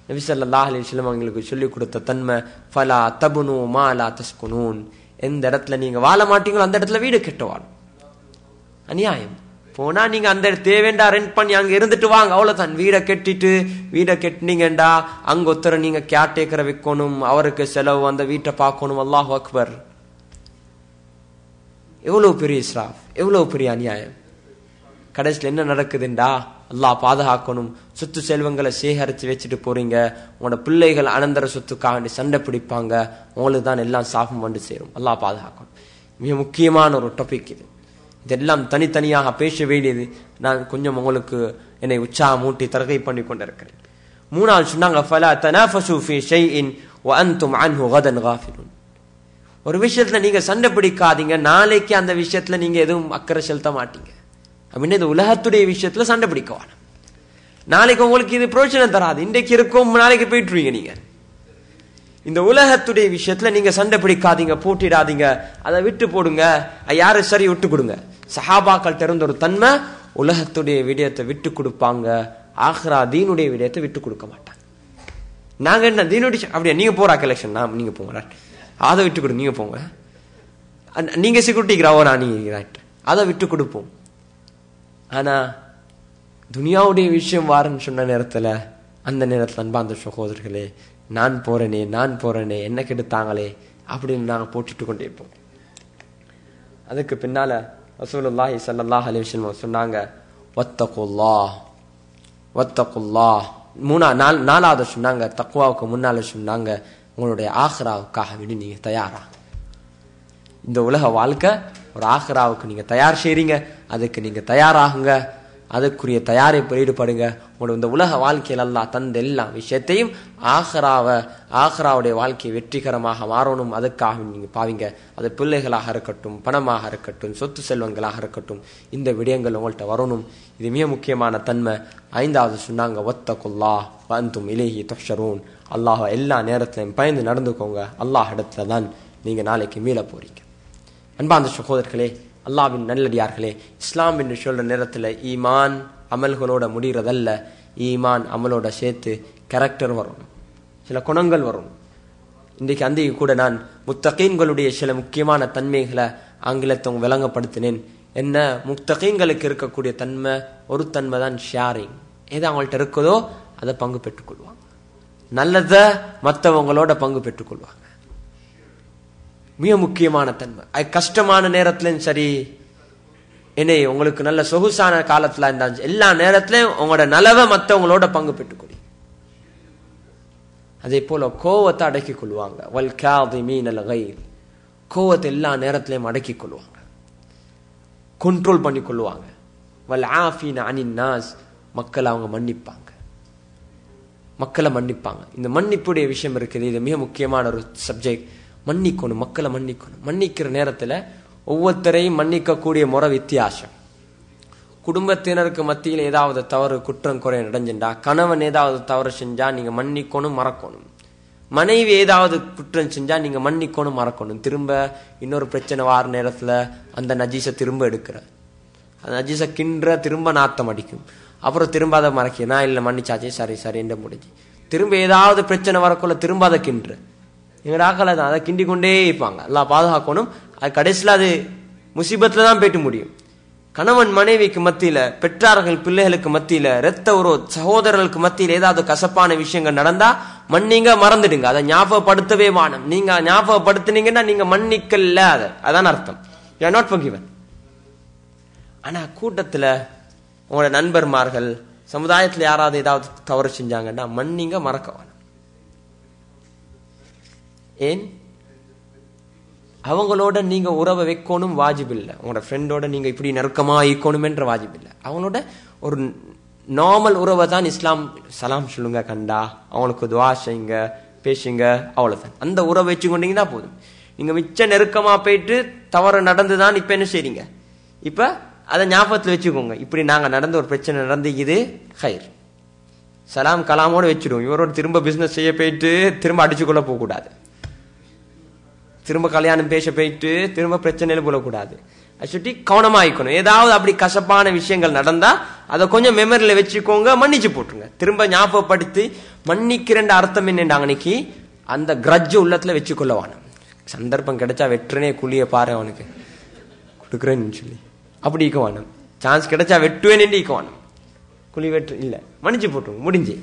A: நபி ஸல்லல்லாஹு அலைஹி வஸல்லம் அவங்களுக்கு சொல்லிக் கொடுத்த தன்மை ஃபலா தபுனு மா லா தஸ்குனூன். எந்த இடத்துல நீங்க வாழ மாட்டீங்களோ அந்த இடத்துல வீடு கெட்ட வாழும். அநியாயம். போனா நீங்க அந்த தேவைண்டா ரெண்ட் பண்ணி அங்க இருந்துட்டு வாங்க, அவ்வளவுதான். வீடை கெட்டினீங்கண்டா அங்க ஒருத்தர நீங்க கேர்டேக்கரை வைக்கணும், அவருக்கு செலவு, அந்த வீட்டை பார்க்கணும். அல்லாஹ் அக்பர். எவ்வளவு பெரிய இஸ்ராஃப், எவ்வளவு பெரிய அநியாயம். கடைசியில் என்ன நடக்குதுண்டா, அல்லாஹ் பாதுகாக்கணும். சொத்து செல்வங்களை சேகரித்து வச்சுட்டு போறீங்க, உங்களோட பிள்ளைகள் அனந்தர சொத்துக்காக சண்டை பிடிப்பாங்க, உங்களுக்கு தான் எல்லாம் சாபம் வந்து சேரும். அல்லாஹ் பாதுகாக்கணும். மிக முக்கியமான ஒரு டாபிக் இது. இதெல்லாம் தனித்தனியாக பேச வேண்டியது. நான் கொஞ்சம் உங்களுக்கு என்னை உற்சாகமூட்டி தரகை பண்ணி கொண்டிருக்கிறேன். மூணாவது சொன்னாங்க, ஃபலா தனாஃபஸு ஃபீ ஷைஇன் வ அன்தும் அன்ஹு கதன் காஃபிலூன். ஒரு விஷயத்துல நீங்க சண்டை பிடிக்காதீங்க, நாளைக்கு அந்த விஷயத்துல நீங்க எதுவும் அக்கறை செலுத்த மாட்டீங்க. அப்படின்னு இந்த உலகத்துடைய விஷயத்துல சண்டை பிடிக்க வேணும். நாளைக்கு உங்களுக்கு இது பிரயோஜனம் தராது. இன்றைக்கு இருக்கும், நாளைக்கு போயிட்டுருவீங்க. நீங்க இந்த உலகத்துடைய விஷயத்துல நீங்க சண்டை பிடிக்காதீங்க, போட்டிடாதீங்க, அதை விட்டு போடுங்க. யாரு சரி விட்டு கொடுங்க. சஹாபாக்கள் தெரிந்த ஒரு தன்மை, உலகத்துடைய விடயத்தை விட்டு கொடுப்பாங்க, ஆஹ்ரா தீனுடைய விடயத்தை விட்டு கொடுக்க மாட்டாங்க. நாங்க என்ன தீனுடைய அப்படியே நீங்க போறா கலெக்ஷன், நீங்க போங்க, அதை விட்டு கொடு, நீங்க போங்க, நீங்க செக்யூரிட்டிக்கிறாவோ நான் நீங்க அதை விட்டு கொடுப்போம். ஆனா துனியாவுடைய விஷயம் வாருன்னு சொன்ன நேரத்துல, அந்த நேரத்துல அன்பார்ந்த சகோதரர்களே, நான் போறேனே என்ன கெடுத்தாங்களே அப்படின்னு நாங்க போட்டுட்டு கொண்டே இருப்போம். அதுக்கு பின்னால ரசூலுல்லாஹி ஸல்லல்லாஹு அலைஹி வஸல்லம் சொன்னாங்க, வத்தகுல்லாஹ். நாலாவது சொன்னாங்க, தக்வாவுக்கு முன்னால சொன்னாங்க, உங்களுடைய ஆஹ்ராவுக்காக வேண்டி நீங்க தயாரா. இந்த உலக வாழ்க்கை ஒரு ஆஹ்ராவுக்கு நீங்க தயார் செய்றீங்க, அதுக்கு நீங்க தயாராகுங்க, அதுக்குரிய தயாரிப்பு ஈடுபடுங்க. உங்களோட இந்த உலக வாழ்க்கையில் அல்லாஹ் தந்த எல்லா விஷயத்தையும் ஆஹ்ராவுடைய வாழ்க்கையை வெற்றிகரமாக மாறணும், அதுக்காக நீங்க பாவீங்க. அது பிள்ளைகளாக இருக்கட்டும், பணமாக இருக்கட்டும், சொத்து செல்வங்களாக இருக்கட்டும், இந்த விடயங்கள் உங்கள்கிட்ட வரணும். இது மிக முக்கியமான தன்மை. ஐந்தாவது சொன்னாங்க, வத்தகுல்லாஹ் வ அன்தும் இலைஹி துஹ்ஷரூன். அல்லாஹ் எல்லா நேரத்திலையும் பயந்து நடந்துக்கோங்க, அல்லாஹ் இடத்துல தான் நீங்க நாளைக்கு மீள போறீங்க. அன்பார்ந்த சகோதரர்களே, அல்லாஹ்வின் நல்லடியார்களே, இஸ்லாம் என்று சொல்ற நேரத்தில் ஈமான் அமல்களோட முடிகிறதல்ல. ஈமான் அமலோட சேர்த்து கேரக்டர் வரணும், சில குணங்கள் வரணும். இன்றைக்கு அன்றைக்கு கூட நான் முத்தகீன்களுடைய சில முக்கியமான தன்மைகளை ஆங்கிலத்தை விளங்கப்படுத்தினேன். என்ன, முத்தகீன்களுக்கு இருக்கக்கூடிய தன்மை, ஒரு தன்மை தான் ஷேரிங். எது அவங்கள்ட்ட இருக்குதோ அதை பங்கு பெற்றுக்கொள்வாங்க, நல்லத மற்றவங்களோட பங்கு பெற்றுக்கொள்வாங்க. மிக முக்கியமான தன்மை. கஷ்டமான நேரத்திலும் சரி, என்னை உங்களுக்கு நல்ல சொகுசான காலத்துல இருந்தாலும் எல்லா நேரத்திலையும் உங்களோட நலவை மற்றவங்களோட பங்கு பெற்றுக்கொள்ளி. அதே போல கோவத்தை அடக்கிக் கொள்வாங்க. வல் காதிமீனல் கைல், கோவத்தை எல்லா நேரத்திலையும் அடக்கிக் கொள்வாங்க, கண்ட்ரோல் பண்ணி கொள்வாங்க. வல் ஆஃபீன அனின் நாஸ், மக்களை அவங்க மன்னிப்பாங்க. இந்த மன்னிப்புடைய விஷயம் இருக்குது, இது மிக முக்கியமான ஒரு சப்ஜெக்ட். மன்னிக்கணும், மக்களை மன்னிக்கணும். மன்னிக்கிற நேரத்தில் ஒவ்வொருத்தரையும் மன்னிக்கக்கூடிய முறை வித்தியாசம். குடும்பத்தினருக்கு மத்தியில் ஏதாவது தவறு குற்றம் குறை நடந்துட்டா, கணவன் ஏதாவது தவறு செஞ்சா நீங்க மன்னிக்கணும், மறக்கணும். மனைவி ஏதாவது குற்றம் செஞ்சா நீங்க மன்னிக்கணும், மறக்கணும். திரும்ப இன்னொரு பிரச்சனை வார நேரத்துல அந்த நஜீஸை திரும்ப எடுக்கிற, அந்த நஜீஸை கின்ற, திரும்ப நாத்தம் அடிக்கும். அப்புறம் திரும்ப அதை மறக்க, நான் இல்லை மன்னிச்சாச்சே, சரி என்ன முடிஞ்சு. திரும்ப ஏதாவது பிரச்சனை வரக்குள்ள திரும்ப அதை கின்ற. எங்க ஆக்களை தான் அதை கிண்டி கொண்டே இருப்பாங்க. எல்லாம் பாதுகாக்கணும். அது கடைசியில் அது முசீபத்துல தான் போயிட்டு முடியும். கணவன் மனைவிக்கு மத்தியில, பெற்றார்கள் பிள்ளைகளுக்கு மத்தியில, இரத்த உறவு சகோதரர்களுக்கு மத்தியில ஏதாவது கசப்பான விஷயங்கள் நடந்தா மன்னிங்க, மறந்துடுங்க. அதை ஞாபகப்படுத்தவே வானம். நீங்க ஞாபகப்படுத்தினீங்கன்னா நீங்க மன்னிக்கல, அதான் அர்த்தம். You are not forgiven. ஆனா கூட்டத்துல உங்களோட நண்பர்மார்கள், சமுதாயத்துல யாராவது ஏதாவது தவறு செஞ்சாங்கன்னா மன்னிங்க, மறக்க வேணும். ஏன்? அவங்களோட நீங்க உறவை வைக்கணும் வாஜிப் இல்லை. உங்களோட ஃப்ரெண்டோட நீங்க இப்படி நெருக்கமா ஈக்கணும் என்ற வாஜிப் இல்லை. அவங்களோட ஒரு நார்மல் உறவை தான் இஸ்லாம். சலாம் சொல்லுங்க, கண்டா அவங்களுக்கு துவா செய்யுங்க, பேசுங்க, அவ்வளவுதான். அந்த உறவை வச்சு கொண்டீங்கன்னா போதும். நீங்க மிச்ச நெருக்கமா போயிட்டு தவறு நடந்துதான் இப்ப என்ன செய்றீங்க? இப்ப அதை ஞாபகத்துல வச்சுக்கோங்க. இப்படி நாங்க நடந்த ஒரு பிரச்சனை நடந்து, இது ஹைர், சலாம் கலாமோட வச்சிடுவோம். இவரோட திரும்ப பிசினஸ் செய்ய போயிட்டு திரும்ப அடிச்சுக்கொள்ள போக கூடாது. திரும்ப கல்யாணம் பேச போயிட்டு திரும்ப பிரச்சனையில போடக்கூடாது. சுட்டி கவனமா இருக்கணும். ஏதாவது அப்படி கசப்பான விஷயங்கள் நடந்தா அதை கொஞ்சம் மெமரியில வச்சுக்கோங்க, மன்னிச்சு போட்டுருங்க. திரும்ப ஞாபகப்படுத்தி மன்னிக்கிறேன் அர்த்தம் என்னென்ன அன்னைக்கு அந்த கிரட்ஜ் உள்ளத்துல வச்சுக்கொள்ளவான. சந்தர்ப்பம் கிடைச்சா வெட்டுறனே குழிய பாரு அவனுக்கு கொடுக்குறேன்னு சொல்லி அப்படி இக்கவானம். சான்ஸ் கிடைச்சா வெட்டுவேன் இக்கவானம். குழி வெட்டு இல்ல, மன்னிச்சு போட்டுருங்க, முடிஞ்சு.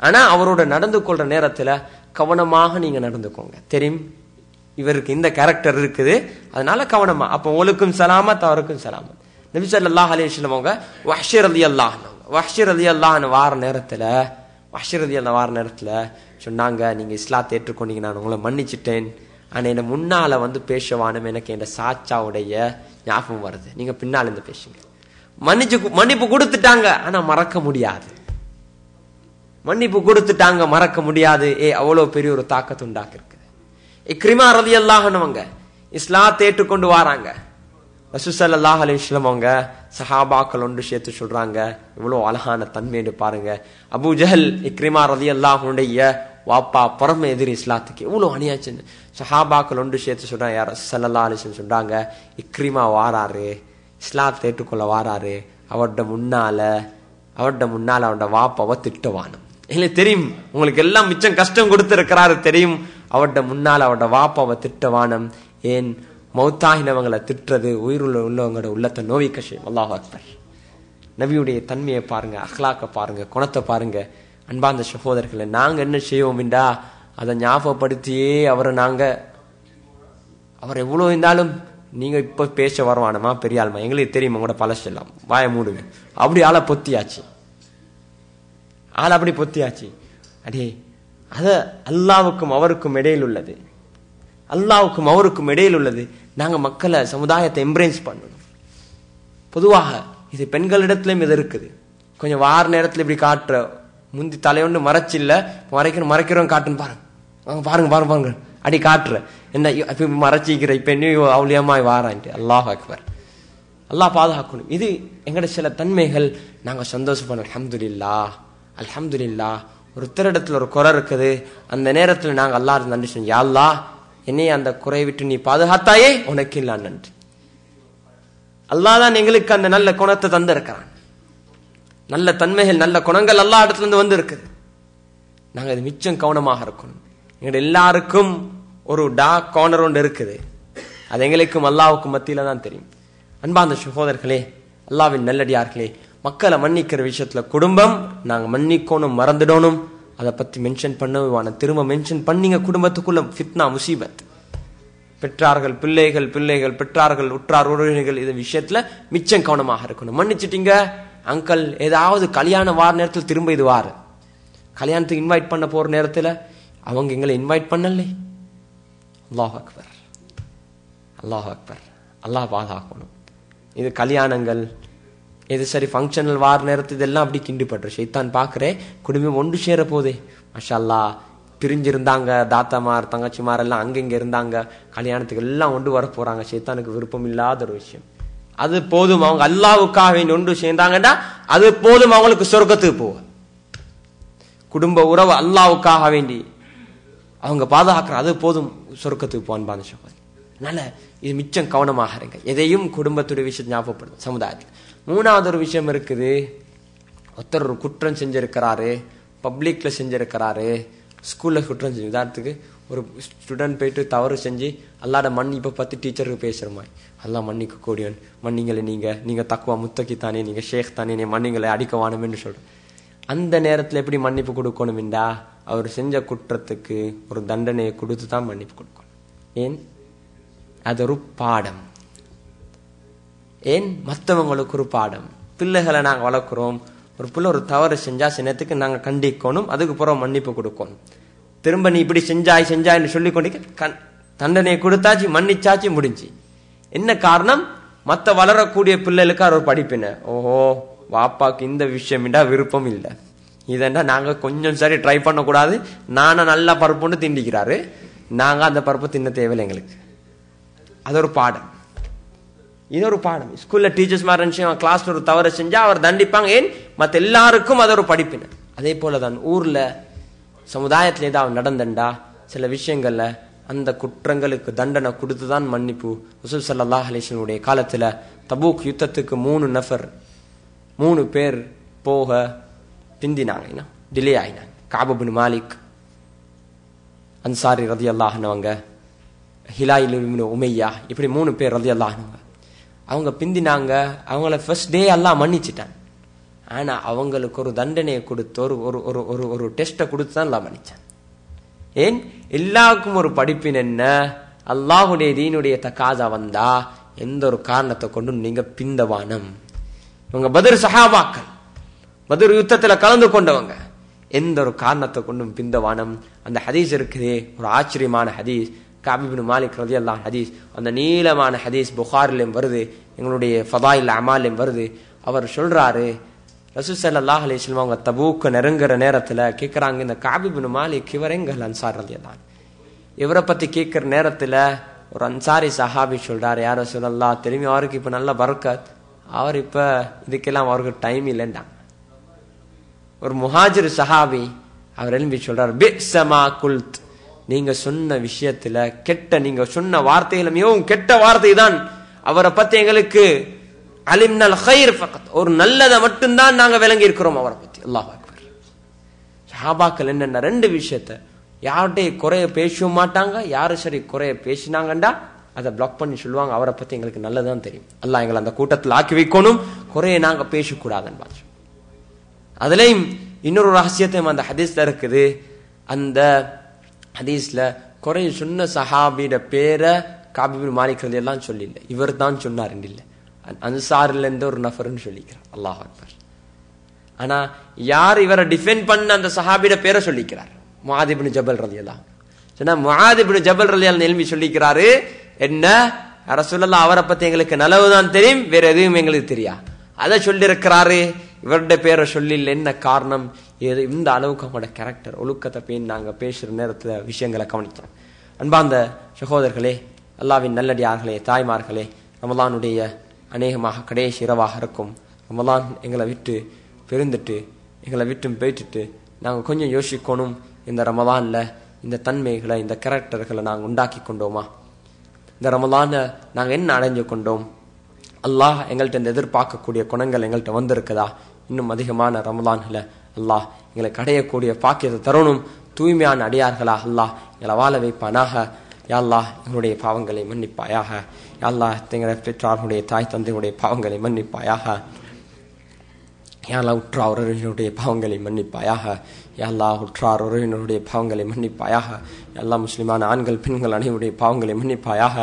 A: ஆனா அவரோட நடந்து கொள்ற நேரத்துல கவனமாக நீங்க நடந்துக்கோங்க. தெரியும் இவருக்கு இந்த கேரக்டர் இருக்குது, அதனால கவனமா. அப்ப உங்களுக்கும் சலாமத், அவருக்கும் சலாமத். நபி ஸல்லல்லாஹு அலைஹி வஸல்லம் அவங்க வஹ்ஷி ரலியல்லாஹு வார நேரத்துல சொன்னாங்க, நீங்க இஸ்லாத்தை ஏற்றுக்கொண்டீங்க, நான் உங்களை மன்னிச்சிட்டேன். ஆனா என்ன முன்னால வந்து பேசவானும், எனக்கு என் சாச்சாவுடைய ஞாபகம் வருது, நீங்க பின்னால இருந்து பேசுங்க. மன்னிப்பு கொடுத்துட்டாங்க, ஆனா மறக்க முடியாது. மன்னிப்பு கொடுத்துட்டாங்க, மறக்க முடியாது. அவ்வளவு பெரிய ஒரு தாக்கத்தை உண்டாக்கி இருக்கு. இக்ரிமா ரலியல்லாஹு அன்ஹு இஸ்லாத்தை ஏற்றுக்கொண்டு வராங்க. ரசூல் ஸல்லல்லாஹு அலைஹி வஸல்லம் அவங்க சஹாபாக்கள் ஒன்று சேர்த்து சொல்றாங்க, இவ்வளவு அழகான தன்மைன்னு பாருங்க. அபூ ஜஹல் இக்ரிமா ரலியல்லாஹு அன்ஹுடைய வாப்பா, பரம எதிரி இஸ்லாத்துக்கு, எவ்வளவு அநியாயம். சஹாபாக்கள் ஒன்று சேர்த்து சொல்றாங்க, யார் ஸல்லல்லாஹு அலைஹி வஸல்லம் சொல்றாங்க, இக்ரிமா வாராரு, இஸ்லாத்தை ஏற்றுக்கொள்ள வாராரு, அவர்ட முன்னால அவரோட வாப்பாவை திட்டவானும். எங்களுக்கு தெரியும், உங்களுக்கு எல்லாம் மிச்சம் கஷ்டம் கொடுத்திருக்கிறாரு தெரியும். அவரோட முன்னால் அவரோட வாப்பாவை திட்டவானம். ஏன்? மௌத்தாகினவங்களை திட்டுறது உள்ளவங்களோட உள்ளத்தை நோவிக்க செய்யும். அல்லாஹ் அக்பர். நபியுடைய தன்மையை பாருங்க, அஹ்லாக்க பாருங்க, குணத்தை பாருங்க. அன்பார்ந்த சகோதரர்களை, நாங்க என்ன செய்வோம்டா அதை ஞாபகப்படுத்தியே அவர் எவ்வளவு இருந்தாலும் நீங்க இப்ப பேச வருவானமா பெரிய ஆள்மா, எங்களுக்கு தெரியும் உங்களோட பழசெல்லாம், வாய மூடுங்க. அப்படி ஆளை பொத்தியாச்சு. அடே அத அல்லாவுக்கும் அவருக்கும் இடையில் உள்ளது. நாங்க மக்களை, சமுதாயத்தை எம்ப்ரேஸ் பண்ணணும். பொதுவாக இது பெண்களிடத்திலும் இது இருக்குது. கொஞ்சம் வார நேரத்துல இப்படி காட்டுற, முந்தி தலையொண்டு மறைச்சில்ல, மறைக்கிறோம் காட்டுன்னு பாருங்க அடி காட்டுற, என்ன இப்ப மறைச்சிக்கிற, இப்ப என்ன அவுளியமாய் வாரான்ட்டு. அல்லாஹ் அக்பர். அல்லாஹ் பாதுகாக்கணும். இது எங்கட சில தன்மைகள். நாங்க சந்தோஷப்படணும். அல்ஹம்துலில்லாஹ். ஒருத்தரிடத்துல ஒரு குறை இருக்குது, அந்த நேரத்துல நாங்க அல்லாஹ் நன்றி சொன்னோம், யா அல்லாஹ் என்னைய அந்த குறையை விட்டு நீ பாதுகாத்தாயே, உனக்கு இல்லா நன்றி. அல்லாஹ் தான் எங்களுக்கு அந்த நல்ல குணத்தை தந்திருக்கிறான். நல்ல தன்மைகள், நல்ல குணங்கள் அல்லாஹ் இடத்துல இருந்து வந்து இருக்குது. நாங்க இது மிச்சம் கவனமாக இருக்கணும். எங்க எல்லாருக்கும் ஒரு டார்க் கார்னர் ஒன்று இருக்குது, அது எங்களுக்கும் அல்லாஹ்வுக்கும் மத்தியில தான் தெரியும். அன்பார்ந்த சகோதரர்களே, அல்லாஹ்வின் நல்லடியார்களே, மக்களை மன்னிக்கிற விஷயத்துல குடும்பம் நாங்க மன்னிக்கணும், மறந்துடணும். அதை பத்தி மென்ஷன் பண்ண திரும்ப மென்ஷன் பண்ணீங்க. குடும்பத்துக்குள்ள ஃபித்னா, முசீபத். பெற்றார்கள் பிள்ளைகள் பெற்றார்கள் உற்றார் உறவினர்கள், இது விஷயத்துல மிச்சம் கவனமாக இருக்கணும். மன்னிச்சிட்டீங்க அங்கிள், ஏதாவது கல்யாண வார நேரத்தில் திரும்ப இது வாரு, கல்யாணத்துக்கு இன்வைட் பண்ண போற நேரத்துல அவங்க எங்களை இன்வைட் பண்ணல. அல்லாஹ் அக்பர். அல்லாஹ் பாதுகாக்கணும். இது கல்யாணங்கள், இது சரி ஃபங்க்ஷனல் வார நேரத்து இதெல்லாம் அப்படி கிண்டிப்பட்டு ஷைத்தான் பாக்குறேன். குடும்பம் ஒன்று சேர போதே, மாஷா அல்லாஹ். பிரிஞ்சிருந்தாங்க, தாத்தாமார் தங்கச்சிமார் எல்லாம் அங்கங்க இருந்தாங்க, கல்யாணத்துக்கு எல்லாம் ஒன்று வர போறாங்க. ஷைத்தானுக்கு விருப்பம் இல்லாத ஒரு விஷயம். அது போதும், அவங்க அல்லாஹ்வுக்காக ஒன்று சேர்ந்தாங்கன்னா அது போதும், அவங்களுக்கு சொர்க்கத்துக்கு போக. குடும்ப உறவு அல்லாஹ்வுக்காக வேண்டி அவங்க பாதுகாக்கிற, அது போதும், சொர்க்கத்துக்கு போவான் பாந்த சகோதரி. அதனால இது மிச்சம் கவனமாக இருங்க. எதையும் குடும்பத்துடைய விஷயத்தை ஞாபகப்படுது. சமுதாயத்தில் மூணாவது ஒரு விஷயம் இருக்குது. ஒருத்தர் ஒரு குற்றம் செஞ்சிருக்கிறாரு, பப்ளிக்ல செஞ்சிருக்கிறாரு, ஸ்கூல்ல குற்றம் செஞ்சு, உதாரணத்துக்கு ஒரு ஸ்டூடெண்ட் போயிட்டு தவறு செஞ்சு அல்லாட மன்னிப்பை பற்றி டீச்சருக்கு பேசுகிறமாய், அல்லா மன்னிக்க கூடியவன், மன்னிங்களை நீங்கள் தக்குவா முத்தகி தானே, நீங்கள் ஷேக் தானே, நீ மன்னிங்களை அடிக்க வாணும்னு சொல்கிறேன். அந்த நேரத்தில் எப்படி மன்னிப்பு கொடுக்கணும்டா, அவர் செஞ்ச குற்றத்துக்கு ஒரு தண்டனையை கொடுத்து தான் மன்னிப்பு கொடுக்கணும். ஏன்? அது ஒரு பாடம். ஏன்? மற்றவங்களுக்கு ஒரு பாடம். பிள்ளைகளை நாங்கள் வளர்க்குறோம், ஒரு பிள்ளை ஒரு தவறு செஞ்சா சின்னத்துக்கு நாங்கள் கண்டிக்கணும், அதுக்கு பிறகு மன்னிப்பு கொடுக்கணும். திரும்ப நீ இப்படி செஞ்சாயின்னு சொல்லி கொண்டு தண்டனையை கொடுத்தாச்சு, மன்னிச்சாச்சு, முடிஞ்சு. என்ன காரணம்? மற்ற வளரக்கூடிய பிள்ளைகளுக்கு அவர் படிப்பின, ஓஹோ வாப்பாக்கு இந்த விஷயம்டா விருப்பம் இல்லை, இதெண்டா நாங்கள் கொஞ்சம் சரி ட்ரை பண்ணக்கூடாது, நானா நல்லா பருப்புன்னு திண்டிக்கிறாரு, நாங்கள் அந்த பருப்பு தின்ன தேவையில்லை எங்களுக்கு. அது ஒரு பாடம். இன்னொரு பாடம், ஸ்கூல்ல டீச்சர்ஸ் மாதிரி கிளாஸ்ல ஒரு தவறு செஞ்சா அவர் தண்டிப்பாங்க. ஏன்? மற்ற எல்லாருக்கும் அது ஒரு படிப்பின. அதே போலதான் ஊர்ல சமுதாயத்துல ஏதாவது நடந்தண்டா சில விஷயங்கள்ல அந்த குற்றங்களுக்கு தண்டனை கொடுத்துதான் மன்னிப்பு. ரசூல் ஸல்லல்லாஹு அலைஹி வஸல்லம் காலத்துல தபூக் யுத்தத்துக்கு 3 பேர் போக பிந்தினாங்க, டிலே ஆயினாங்க. கஅப் இப்னு மாலிக் அன்சாரி ரலியல்லாஹு அன்ஹு, ஹிலால் இப்னு உமையா, இப்படி 3 பேர் ரலியல்லாஹு அன்ஹு. அவங்க பிந்தினாங்க. அவங்கள ஃபர்ஸ்ட் டே அல்லாஹ் மன்னிச்சிட்டான். ஆனா அவங்களுக்கு ஒரு தண்டனையை கொடுத்து ஒரு டெஸ்ட்டை கொடுத்து தான் அல்லாஹ் மன்னிச்சான். ஏன்? எல்லாருக்கும் ஒரு படிப்பின் என்ன, அல்லாஹுடைய தீனுடைய தகாசா வந்தா எந்த ஒரு காரணத்தை கொண்டும் நீங்க பிந்தவானம். இவங்க பத்ர் சஹாபாக்கள், பத்ர் யுத்தத்துல கலந்து கொண்டவங்க, எந்த ஒரு காரணத்தை கொண்டும் பிந்தவானம். அந்த ஹதீஸ் இருக்குதே, ஒரு ஆச்சரியமான ஹதீஸ், கஅப் இப்னு மாலிக் ரலியல்லாஹு அன்ஹு ஹதீஸ். அந்த நீளமான ஹதீஸ் புகாரிலும் வருது, எங்களுடைய ஃபதாயில் அமாலிலும் வருது. அவர் சொல்றாரு, ரசூல் ஸல்லல்லாஹு அலைஹி வஸல்லம் அவங்க தபூக் நெருங்குற நேரத்துல கேட்கறாங்க, இந்த கஅப் இப்னு மாலிக் இவர் எங்கள் அன்சார் ரலியல்லாஹு அன்ஹு. இவரை பத்தி கேட்கிற நேரத்துல ஒரு அன்சாரி சஹாபி சொல்றாரு, யார் ரசூலல்லாஹ், திரும்பி அவருக்கு இப்ப நல்ல பரக்கத், அவர் இப்ப இதுக்கெல்லாம் அவருக்கு டைம் இல்லைன்றாங்க. ஒரு முஹாஜிர் சஹாபி அவர் எழும்பி சொல்றாரு, பிஸமா குல்த், நீங்க சொன்ன விஷயத்துல நீங்க சொன்ன வார்த்தையில மிகவும் கெட்ட வார்த்தை தான். அவரை பத்தி எங்களுக்கு அலிம்னல் கைர் ஃபகத், ஒரு நல்லதை மட்டும்தான் நாங்க விளங்கி இருக்கிறோம் அவரை பத்தி. அல்லாஹ் அக்பர். சஹாபாக்கள் என்னென்ன 2 விஷயத்த, யார்கிட்ட குறைய பேசவும் மாட்டாங்க, யாரு சரி குறைய பேசினாங்கண்டா அதை பிளாக் பண்ணி சொல்லுவாங்க, அவரை பத்தி எங்களுக்கு நல்லதான் தெரியும், அல்லாஹ் எங்களை அந்த கூட்டத்தில் ஆக்கி வைக்கணும், குறைய நாங்க பேசக்கூடாதுன்னு பாச்சு. அதுலயும் இன்னொரு ரகசியத்தையும் அந்த ஹதீஸ்ல இருக்குது. அந்த ஹதீஸ்ல குறைய சொன்ன சஹாபியோட பேரை கஅப் இப்னு மாலிக் ரலியல்லாஹு அன்ஹு சொல்லல, இவர் தான் சொன்னார் இல்ல, அன்சார்ல இருந்து ஒரு நஃபர்னு சொல்லிக்கிறார். அல்லாஹ் அக்பர். ஆனா யார் இவரை டிஃபெண்ட் பண்ண அந்த சஹாபியோட பேரை சொல்லிக்கிறார், முஆத் இப்னு ஜபல் ரலியல்லாஹு அன்ஹு. சொன்னா முஆத் இப்னு ஜபல் ரலியல்லாஹு அன்ஹு எழுப்பி சொல்லிக்கிறாரு, என்ன ரசூலுல்லாஹ் அவரை பத்தி எங்களுக்கு நல்லவுதான் தெரியும், வேற எதுவும் எங்களுக்கு தெரியாது, அதை சொல்லி இருக்கிறாரு, இவருடைய பேரை சொல்லி. என்ன காரணம்? இந்த அளவுக்கு அவங்களோட கேரக்டர் ஒழுக்கத்தை பேணி நாங்க பேசுற நேரத்துல விஷயங்களை கவனிக்கிறோம். அன்பார்ந்த சகோதரர்களே, அல்லாஹ்வின் நல்லடியார்களே, தாய்மார்களே, ரமலானுடைய அநேகமாக கடைசி இரவாக இருக்கும். ரமலான் எங்களை விட்டு பிரிந்துட்டு, எங்களை விட்டு போயிட்டு நாங்கள் கொஞ்சம் யோசிக்கணும், இந்த ரமலான்ல இந்த தன்மைகளை, இந்த கேரக்டர்களை நாங்கள் உண்டாக்கி கொண்டோமா? இந்த ரமலான நாங்கள் என்ன அடைஞ்சு கொண்டோம்? அல்லாஹ் எங்கள்கிட்ட இந்த எதிர்பார்க்கக்கூடிய குணங்கள் எங்கள்கிட்ட வந்திருக்குதா? இன்னும் அதிகமான ரமலான்ல அல்லாஹ் எங்களுக்கு அடையக்கூடிய பாக்கியத்தை தரணும். தூய்மையான அடியார்களா அல்லாஹ் எங்களை வாழ வைப்பானாக. யா அல்லாஹ் எங்களுடைய பாவங்களை மன்னிப்பாயாக. யா அல்லாஹ் எங்களுடைய பெற்றார்களுடைய தாய் தந்தையுடைய பாவங்களை மன்னிப்பாயாக. யா அல்லாஹ் உற்றார் உறவினருடைய பாவங்களை மன்னிப்பாயாக. யா அல்லாஹ் உற்றார் உறவினருடைய பாவங்களை மன்னிப்பாயாக. யா அல்லாஹ் முஸ்லிமான ஆண்கள் பெண்கள் அனைவருடைய பாவங்களை மன்னிப்பாயாக.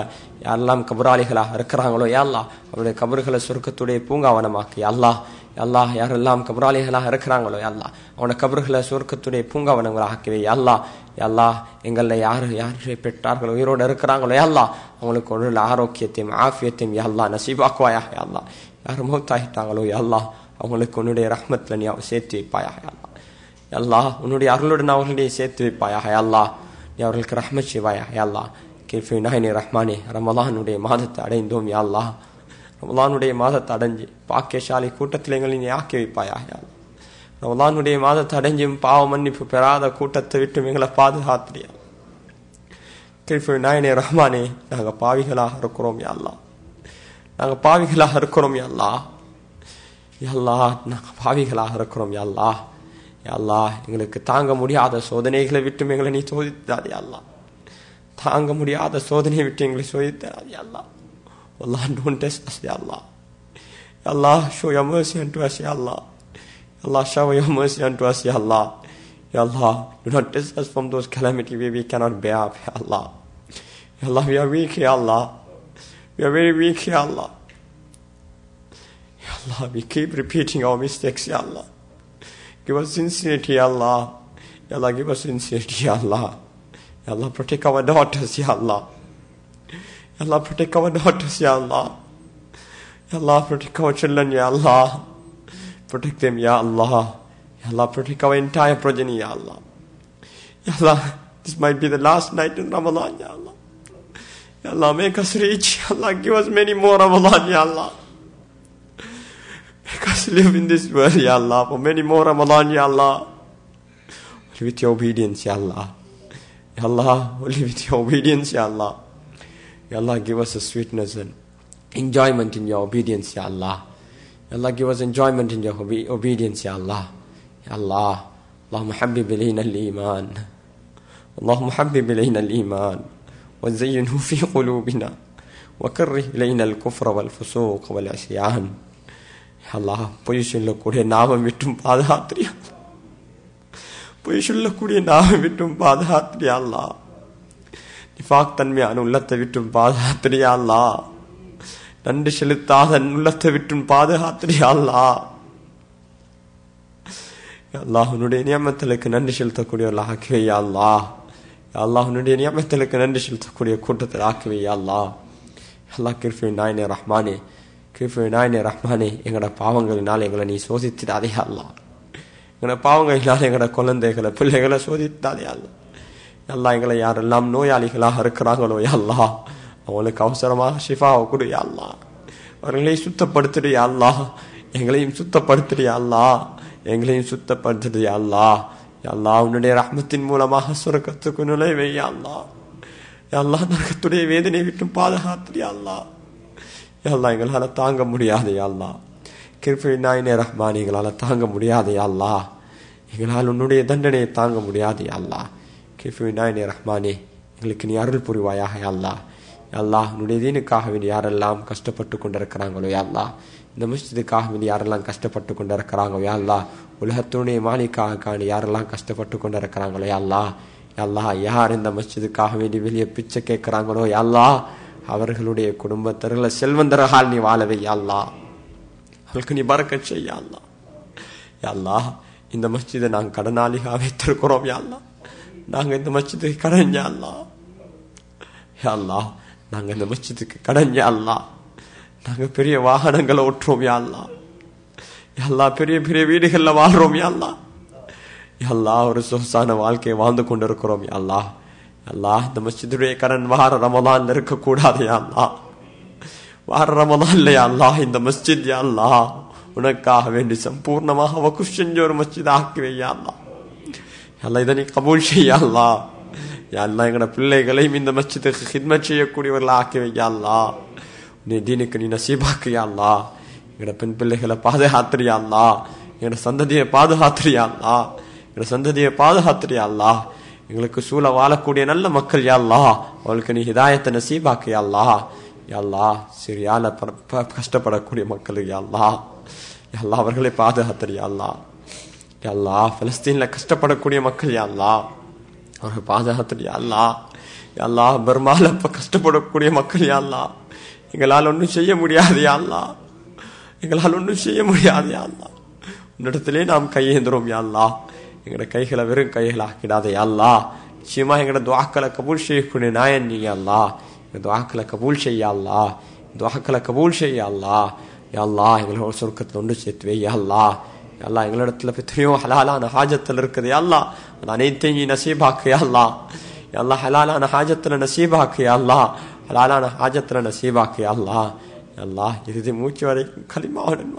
A: யாரெல்லாம் கபராளிகளாக இருக்கிறாங்களோ யா அல்லாஹ் அவருடைய கபறுகளை சொர்க்கத்துடைய பூங்காவனமாக்கு. யா அல்லாஹ் யா அல்லாஹ் யாரெல்லாம் கபராளிகளாக இருக்கிறாங்களோ யா அல்லாஹ் அவனோட கபறுகளை சொர்க்கத்துடைய பூங்காவனங்களாகவே. யா அல்லாஹ் யா அல்லாஹ் எங்களில் யாரு பெற்றார்களோ உயிரோடு இருக்கிறாங்களோ யா அல்லாஹ் அவங்களுக்கு ஒரு ஆரோக்கியத்தையும் ஆஃபியத்தையும் யா அல்லாஹ் நசீபாக்குவாயாக. யா அல்லாஹ் யார் மௌத்தாகிட்டாங்களோ யா அல்லாஹ் அவங்களுக்கு உன்னுடைய ரஹ்மத்துல நீ சேர்த்து வைப்பாயாக. யா அல்லாஹ் யா அல்லாஹ் உன்னுடைய அருளுடன் அவர்களுடைய சேர்த்து வைப்பாயாக. யா அல்லாஹ் நீ அவர்களுக்கு ரஹ்மத் செய்வாயாக. யா அல்லாஹ் கிஃபினாயினி ரஹ்மானே, ரமலானுடைய மாதத்தை அடைந்தோம் யா அல்லாஹ். ரமலானுடைய மாதத்தை அடைஞ்சு பாக்கியசாலி கூட்டத்தில் எங்களை நீ ஆக்கி வைப்பாயாக. யா அல்லாஹ் ரமலானுடைய மாதத்தை அடைஞ்சும் பாவ மன்னிப்பு பெறாத கூட்டத்தை விட்டு எங்களை பாதுகாத்திரியா. கிஃபினாயினி ரஹ்மானே, நாங்கள் பாவிகளாக இருக்கிறோம் யா அல்லாஹ், நாங்கள் பாவிகளாக இருக்கிறோம் யா அல்லாஹ். யா அல்லாஹ் நாங்கள் பாவிகளாக இருக்கிறோம் யா அல்லாஹ். யா அல்லாஹ் எங்களுக்கு தாங்க முடியாத சோதனைகளை விட்டு எங்களை நீ சோதித்தாதே யா அல்லாஹ். தாங்க முடியாத சோதனையை விட்டு எங்களை சோதித்தார் யா அல்லாஹ். Allah, don't test us, Ya Allah. Ya Allah, show your mercy unto us, Ya Allah. Ya Allah, shower your mercy unto us, Ya Allah. Ya Allah, do not test us from those calamities where we cannot bear up, Ya Allah. Ya Allah, we are weak, Ya Allah. We are very weak, Ya Allah. Ya Allah, we keep repeating our mistakes, Ya Allah. Give us sincerity, Ya Allah. Ya Allah, give us sincerity, Ya Allah. Ya Allah, protect our daughters, Ya Allah. Ya Allah, protect our daughters, Ya Allah. Ya Allah, protect our children, Ya Allah. Protect them, Ya Allah. Ya Allah, protect our entire progeny, Ya Allah. Ya Allah, this might be the last night in Ramadan, Ya Allah. Ya Allah, make us rich. Ya Allah, give us many more Ramadan, Ya Allah. Make us live in this world, Ya Allah, for many more Ramadan, Ya Allah. Only with your obedience, Ya Allah. Ya Allah, only with your obedience, Ya Allah. Ya Allah, give us a sweetness and enjoyment in your obedience, Ya Allah. Ya Allah, give us enjoyment in your obedience, Ya Allah. Ya Allah, Allahumma habbib ilayna al-iman. Allahumma habbib ilayna al-iman. Wa zayyinhu fi qulubina. Wa karrih ilayna al-kufra wal-fusuq wal-'isyan. Ya Allah, பொய் சொல்லக்கூடிய நாமம் விட்டும் பாதுகாத்திரியா. பொய் சொல்லக்கூடிய நாமம் விட்டும் பாதுகாத்திரியா அல்லாஹ். நிஃபாக் தன்மையான உள்ளத்தை விட்டும் பாதுகாத்திரியா அல்லாஹ். நன்றி செலுத்தாத உள்ளத்தை விட்டும் பாதுகாத்திரியா அல்லாஹ். யா அல்லாஹ், உன்னுடைய நியமத்துக்கு நன்றி செலுத்தக்கூடியவர்களாக ஆக்கிவை யா அல்லாஹ். யா அல்லாஹ், உன்னுடைய நியமத்துக்கு நன்றி செலுத்தக்கூடிய கூட்டத்தில் ஆக்கிவை யா அல்லாஹ். அல்லாஹ், கிருபை நாயனே ரஹ்மானே, கிருபை நாயனே ரஹ்மானே, எங்களோட பாவங்களினால் எங்களை நீ சோதித்திடாதே அல்லாஹ். எங்களோட பாவங்களினால் எங்களோட குழந்தைகளை பிள்ளைகளை சோதித்தாதே அல்லாஹ். அல்லாஹ், எங்களை யாரெல்லாம் நோயாளிகளாக இருக்கிறாங்களோ யா அல்லாஹ், அவங்களுக்கு அவசரமாக ஷிஃபாவை கொடு யா அல்லாஹ். அவர்களை சுத்தப்படுத்திடு யா அல்லாஹ். எங்களையும் சுத்தப்படுத்திடு யா அல்லாஹ். எங்களையும் சுத்தப்படுத்திடு யா அல்லாஹ். யா அல்லாஹ், உன்னுடைய ரஹ்மத்தின் மூலமாக சொர்க்கத்துக்கு நுழைவை யா அல்லாஹ். யா அல்லாஹ், நரகத்துடைய வேதனை விட்டும் பாதுகாத்திடு யா அல்லாஹ். யா அல்லாஹ், எங்களால் தாங்க முடியாது யா அல்லாஹ். கிருபை நாயனே ரஹ்மான், எங்களால் தாங்க முடியாது யா அல்லாஹ். எங்களால் உன்னுடைய தண்டனையை தாங்க முடியாது யா அல்லாஹ். கிருபை நாயனே ரஹ்மானே, எங்களுக்கு நீ அருள் புரிவாயாக யா அல்லாஹ். யா அல்லாஹ், உன்னுடைய தீனுக்காக வேண்டி யாரெல்லாம் கஷ்டப்பட்டு கொண்டிருக்கிறாங்களோ யா அல்லாஹ், இந்த மஸ்ஜிதுக்காக வேண்டி யாரெல்லாம் கஷ்டப்பட்டு கொண்டிருக்கிறாங்களோ யா அல்லாஹ், உலகத்துடைய மாலிக்காக யாரெல்லாம் கஷ்டப்பட்டு கொண்டிருக்கிறாங்களோ யா அல்லாஹ். யா அல்லாஹ், யார் இந்த மஸ்ஜிதுக்காக வேண்டி வெளியே பிச்சை கேட்கிறாங்களோ யா அல்லாஹ், அவர்களுடைய குடும்பத்தர்களை செல்வந்தர்கள் நீ வாழவை யா அல்லாஹ். அவர்களுக்கு நீ பரக்கத் செய் யா அல்லாஹ். யா அல்லாஹ், இந்த மஸ்ஜிதை நாங்கள் கடனாளியாக வைத்திருக்கிறோம் யா அல்லாஹ். நாங்கள் இந்த மஸ்ஜிதுக்கு கடன் யா அல்லாஹ். யா அல்லாஹ், நாங்கள் இந்த மஸ்ஜிதுக்கு கடன் யா அல்லாஹ். நாங்கள் பெரிய வாகனங்களை ஓட்டுறோம் யா அல்லாஹ். யா அல்லாஹ், பெரிய பெரிய வீடுகளில் வாழ்றோம் யா அல்லாஹ். யா அல்லாஹ், ஒரு சொகுசான வாழ்க்கையை வாழ்ந்து கொண்டிருக்கிறோம் யா அல்லாஹ். யா அல்லாஹ், இந்த மஸ்ஜிதுடைய கடன் வார ரமலான் இருக்கக்கூடாது யா அல்லாஹ். வார ரமலான்ல யா அல்லாஹ், இந்த மஸ்ஜித் யா அல்லாஹ் உனக்காக வேண்டி சம்பூர்ணமாக வக்ஃப் செஞ்ச ஒரு மஸ்ஜித் ஆக்கிவை யா அல்லாஹ். யா அல்லாஹ், இதை நீ கபூல் செய்ய யா அல்லாஹ். யா அல்லாஹ், எங்களோட பிள்ளைகளையும் இந்த மஸ்ஜிதுக்கு ஹித்மத் செய்யக்கூடியவர்கள் ஆக்கிவை யா அல்லாஹ். நீ தீனுக்கு நீ நசீபாக்கு யா அல்லாஹ். எங்களோட பெண் பிள்ளைகளை பாதுகாத்துறியா அல்லாஹ். எங்களோட சந்ததியை பாதுகாத்துறியா அல்லாஹ். எங்களோட சந்ததியை பாதுகாத்துறியா அல்லாஹ். எங்களுக்கு சூழ வாழக்கூடிய நல்ல மக்கள் யா அல்லாஹ், அவளுக்கு நீ ஹிதாயத்தை நசீபாக்கு யா அல்லாஹ். யா அல்லாஹ், சிரியால கஷ்டப்படக்கூடிய மக்கள் யா அல்லாஹ், யா அல்லாஹ், அவர்களை பாதுகாத்துறியா அல்லாஹ். யா அல்லாஹ், பலஸ்தீன்ல கஷ்டப்படக்கூடிய மக்கள் யா அல்லாஹ், அவர்கள் பாதுகாத்துறியா அல்லாஹ். யா அல்லாஹ், பர்மால கஷ்டப்படக்கூடிய மக்கள் யா அல்லாஹ், எங்களால் ஒன்றும் செய்ய முடியாது யா அல்லாஹ். எங்களால் ஒன்றும் செய்ய முடியாது யா அல்லாஹ். உன்னிடத்திலே நாம் கையேந்திரோம் யா அல்லாஹ். எங்களோட கைகளை வெறும் கைகளை ஆக்கிடாத யா அல்லாஹ். நிச்சயமா எங்களோட துஆக்களை கபூல் செய்யக்கூடிய நாயன் நீ யா அல்லாஹ். எங்கள் துஆக்களை கபூல் செய்ய அல்லாஹ். துஆக்களை கபூல் செய்ய அல்லாஹ். யா அல்லாஹ், எங்களோட சொர்க்கத்தில் ஒன்று சேர்த்து வை யா அல்லாஹ். யா அல்லாஹ், எங்களிடத்துல எத்தனையோ ஹலாலான ஹாஜத்தில் இருக்குது யா அல்லாஹ், அது அனைத்தையும் நீ நசீபாக்கு யா அல்லாஹ். யா அல்லாஹ், ஹலாலான ஹாஜத்தில் நசீபாக்கு யா அல்லாஹ். ஹலாலான ஹாஜத்தில் நசீபாக்கு யா அல்லாஹ். யா அல்லாஹ், இறுதி மூச்சு வரைக்கும் கலிமாவுடன்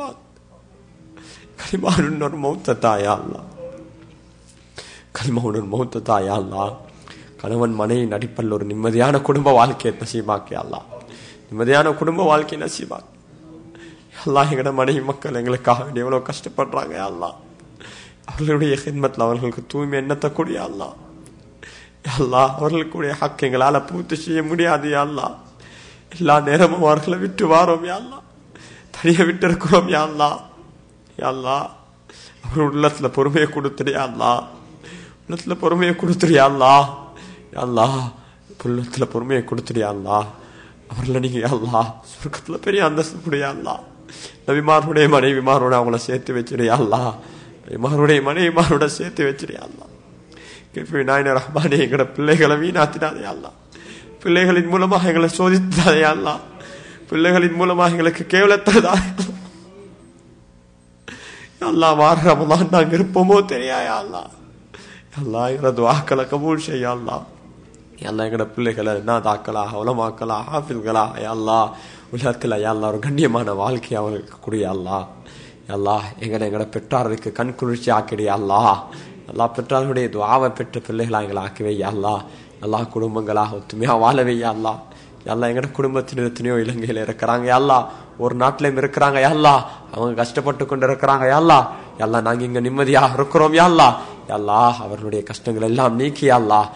A: ஒரு மௌத்தத்தா யா அல்லாஹ். கலிமாவுடன் மௌத்தத்தா யா அல்லாஹ். கணவன் மனைவி நடிப்பல் ஒரு நிம்மதியான குடும்ப வாழ்க்கையை நசீபாக்கு யா அல்லாஹ். நிம்மதியான குடும்ப வாழ்க்கையை நசீபாக்கு யா அல்லாஹ். எங்களோட மனைவி மக்கள் எங்களுக்காக எவ்வளவு கஷ்டப்படுறாங்க யா அல்லாஹ். அவர்களுடைய ஹித்மத்தில் அவர்களுக்கு தூய்மை எண்ணத்தை கூடிய அல்லாஹ். யா அல்லாஹ் அவர்களுக்குடைய ஹக் எங்களால பூர்த்தி செய்ய முடியாது யா அல்லாஹ். எல்லா நேரமும் அவர்களை விட்டு வாரோம் யா அல்லாஹ், தனிய விட்டு இருக்கிறோம் யா அல்லாஹ். யா அல்லாஹ் அவர் உள்ளத்துல பொறுமையை கொடுத்துடு யா அல்லாஹ், உள்ளத்துல பொறுமையை கொடுத்துடு யா அல்லாஹ். யா அல்லாஹ் உள்ளத்துல பொறுமையை கொடுத்துடு யா அல்லாஹ். அவர்களை நீங்க யா அல்லாஹ் சொர்க்கத்துல பெரிய அந்தஸ்து கொடு யா அல்லாஹ். நபிமாருடைய மனைவிமாரோட அவங்கள சேர்த்து வச்சிரு யா அல்லாஹ், நபிமாருடைய மனைவிமாரோட சேர்த்து வச்சிரு யா அல்லாஹ். நாயன ரஹ்மானே எங்கட பிள்ளைகளை வீணாத்தினாதே யா அல்லாஹ், பிள்ளைகளின் மூலமாக எங்களை சோதித்தாதே யா அல்லாஹ், பிள்ளைகளின் மூலமாக எங்களுக்கு கேவலத்ததா யா அல்லாஹ். வார ரமலான் நாங்க இருப்போமோ தெரியா யா அல்லாஹ். யா அல்லாஹ் எங்கட துஆக்களை கபூல் செய்ய யா அல்லாஹ். யா அல்லாஹ் எங்கட பிள்ளைகளை நாதாக்களா உலமாக்களா ஹாஃபில்களா யா அல்லாஹ் உலகத்துல யா அல்லாஹ் ஒரு கண்ணியமான வாழ்க்கையை அவங்களுக்கு கொடு யா அல்லாஹ். யா அல்லாஹ் எங்கட பெற்றாருக்கு கண் குளிர்ச்சி ஆக்கிடு யா அல்லாஹ். எல்லா பெற்றார்களுடைய துஆவை பெற்ற பிள்ளைகளா எங்களை ஆக்கிவே யா அல்லாஹ். எல்லா குடும்பங்களாக ஒத்துமையா வாழவே யா அல்லாஹ். யா அல்லாஹ் எங்கட குடும்பத்தினர் எத்தனையோ இலங்கையில இருக்கிறாங்க யா அல்லாஹ், ஒரு நாட்டிலையும் இருக்கிறாங்க யா அல்லாஹ், அவங்க கஷ்டப்பட்டு கொண்டு இருக்கிறாங்க யா அல்லாஹ். யா அல்லாஹ் நாங்க இங்க நிம்மதியாக இருக்கிறோம் யா அல்லாஹ். யா அல்லாஹ் அவர்களுடைய கஷ்டங்கள் எல்லாம் நீக்கி யா அல்லாஹ்,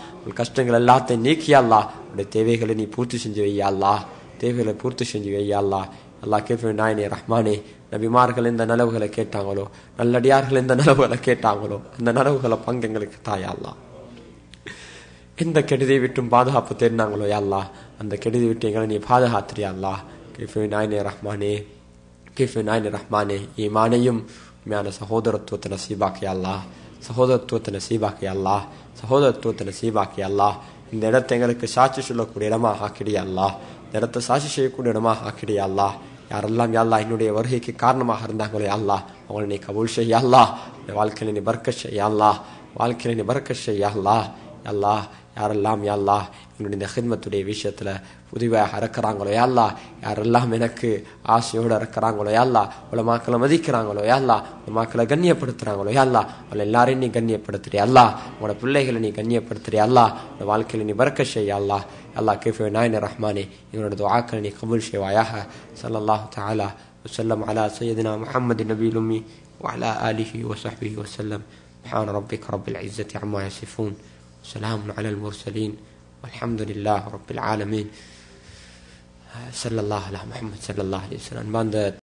A: கஷ்டங்கள் எல்லாத்தையும் நீக்கி யா அல்லாஹ். அவருடைய தேவைகளை நீ பூர்த்தி செஞ்சு வை யா அல்லாஹ், தேவைகளை பூர்த்தி செஞ்சு வை யா அல்லாஹ். அல்லாஹ் கேட்ப நாயனே ரஹ்மானே, நபிமார்கள் எந்த நலவுகளை கேட்டாங்களோ, நல்லடியார்கள் எந்த நலவுகளை கேட்டாங்களோ அந்த நலவுகளை பங்கெங்களுக்கு தாயா அல்லாஹ். எந்த கெடுதியை விட்டும் பாதுகாப்பு தேடினாங்களோ யா அல்லாஹ் அந்த கெடுதி விட்டு எங்களை நீ பாதுகாத்திரியா அல்லாஹ். கேஃபே நாயனே ரஹ்மானே, கேஃபே நாயனே ரஹ்மானே, ஈமானையும் உண்மையான சகோதரத்துவத்தை நசீபாக்கியா அல்லாஹ், சகோதரத்துவத்தை நசீபாக்கியா அல்லாஹ், சகோதரத்துவத்தை நசீபாக்கியா அல்லாஹ். இந்த இடத்தை எங்களுக்கு சாட்சி சொல்லக்கூடிய இடமா ஆக்கிடியா அல்லாஹ், இந்த இடத்தை சாட்சி செய்யக்கூடிய இடமா ஆக்கிடியா அல்லாஹ். யாரெல்லாம் யா அல்லாஹ் என்னுடைய வருகைக்கு காரணமாக இருந்தாங்களோ யா அல்லாஹ் அவங்களை நீ கபூல் செய்ய யா அல்லாஹ், வாழ்க்கையில நீ பரக்கத் செய்ய யா அல்லாஹ், வாழ்க்கையில நீ பரக்கத் செய்ய யா அல்லாஹ். யா அல்லாஹ் யாரெல்லாம் யா அல்லாஹ் என்னுடைய இந்த ஹித்மத்துடைய விஷயத்துல புதிவாக இறக்குறாங்களோ யா அல்லாஹ், யாரெல்லாம் எனக்கு ஆசையோடு இறக்குறாங்களோ யா அல்லாஹ், உலமாக்களை மதிக்கிறாங்களோ யா அல்லாஹ், உலமாக்களை கண்ணியப்படுத்துறாங்களோ யா அல்லாஹ், அவளை எல்லாரையும் நீ கண்ணியப்படுத்துறியா அல்லாஹ், உங்களோட பிள்ளைகளை நீ கண்ணியப்படுத்துறியா அல்லாஹ், உங்களோட வாழ்க்கையில நீ பரக்கத் செய்ய அல்லாஹ். அல்லாஹ் கேஃபே நாயனே ரஹ்மானே எங்களோட துஆக்களை நீ கபூல் செய்வாயாக. ஸல்லல்லாஹு தஆலா வஸல்லம் அலா சய்யிதினா முஹம்மதின் நபியில் உம்மி வஅலா ஆலிஹி வஸஹ்பிஹி வஸல்லம். சுப்ஹான ரப்பிக ரப்பில் இஸ்ஸத்தி அம்மா யசிஃபூன், வஸலாமுன் அலல் முர்ஸலீன், வல்ஹம்துலில்லாஹி ரப்பில் ஆலமீன். ஸல்லல்லாஹு அலா முஹம்மத் ஸல்லல்லாஹு அலைஹி வஸல்லம். அன்பார்ந்த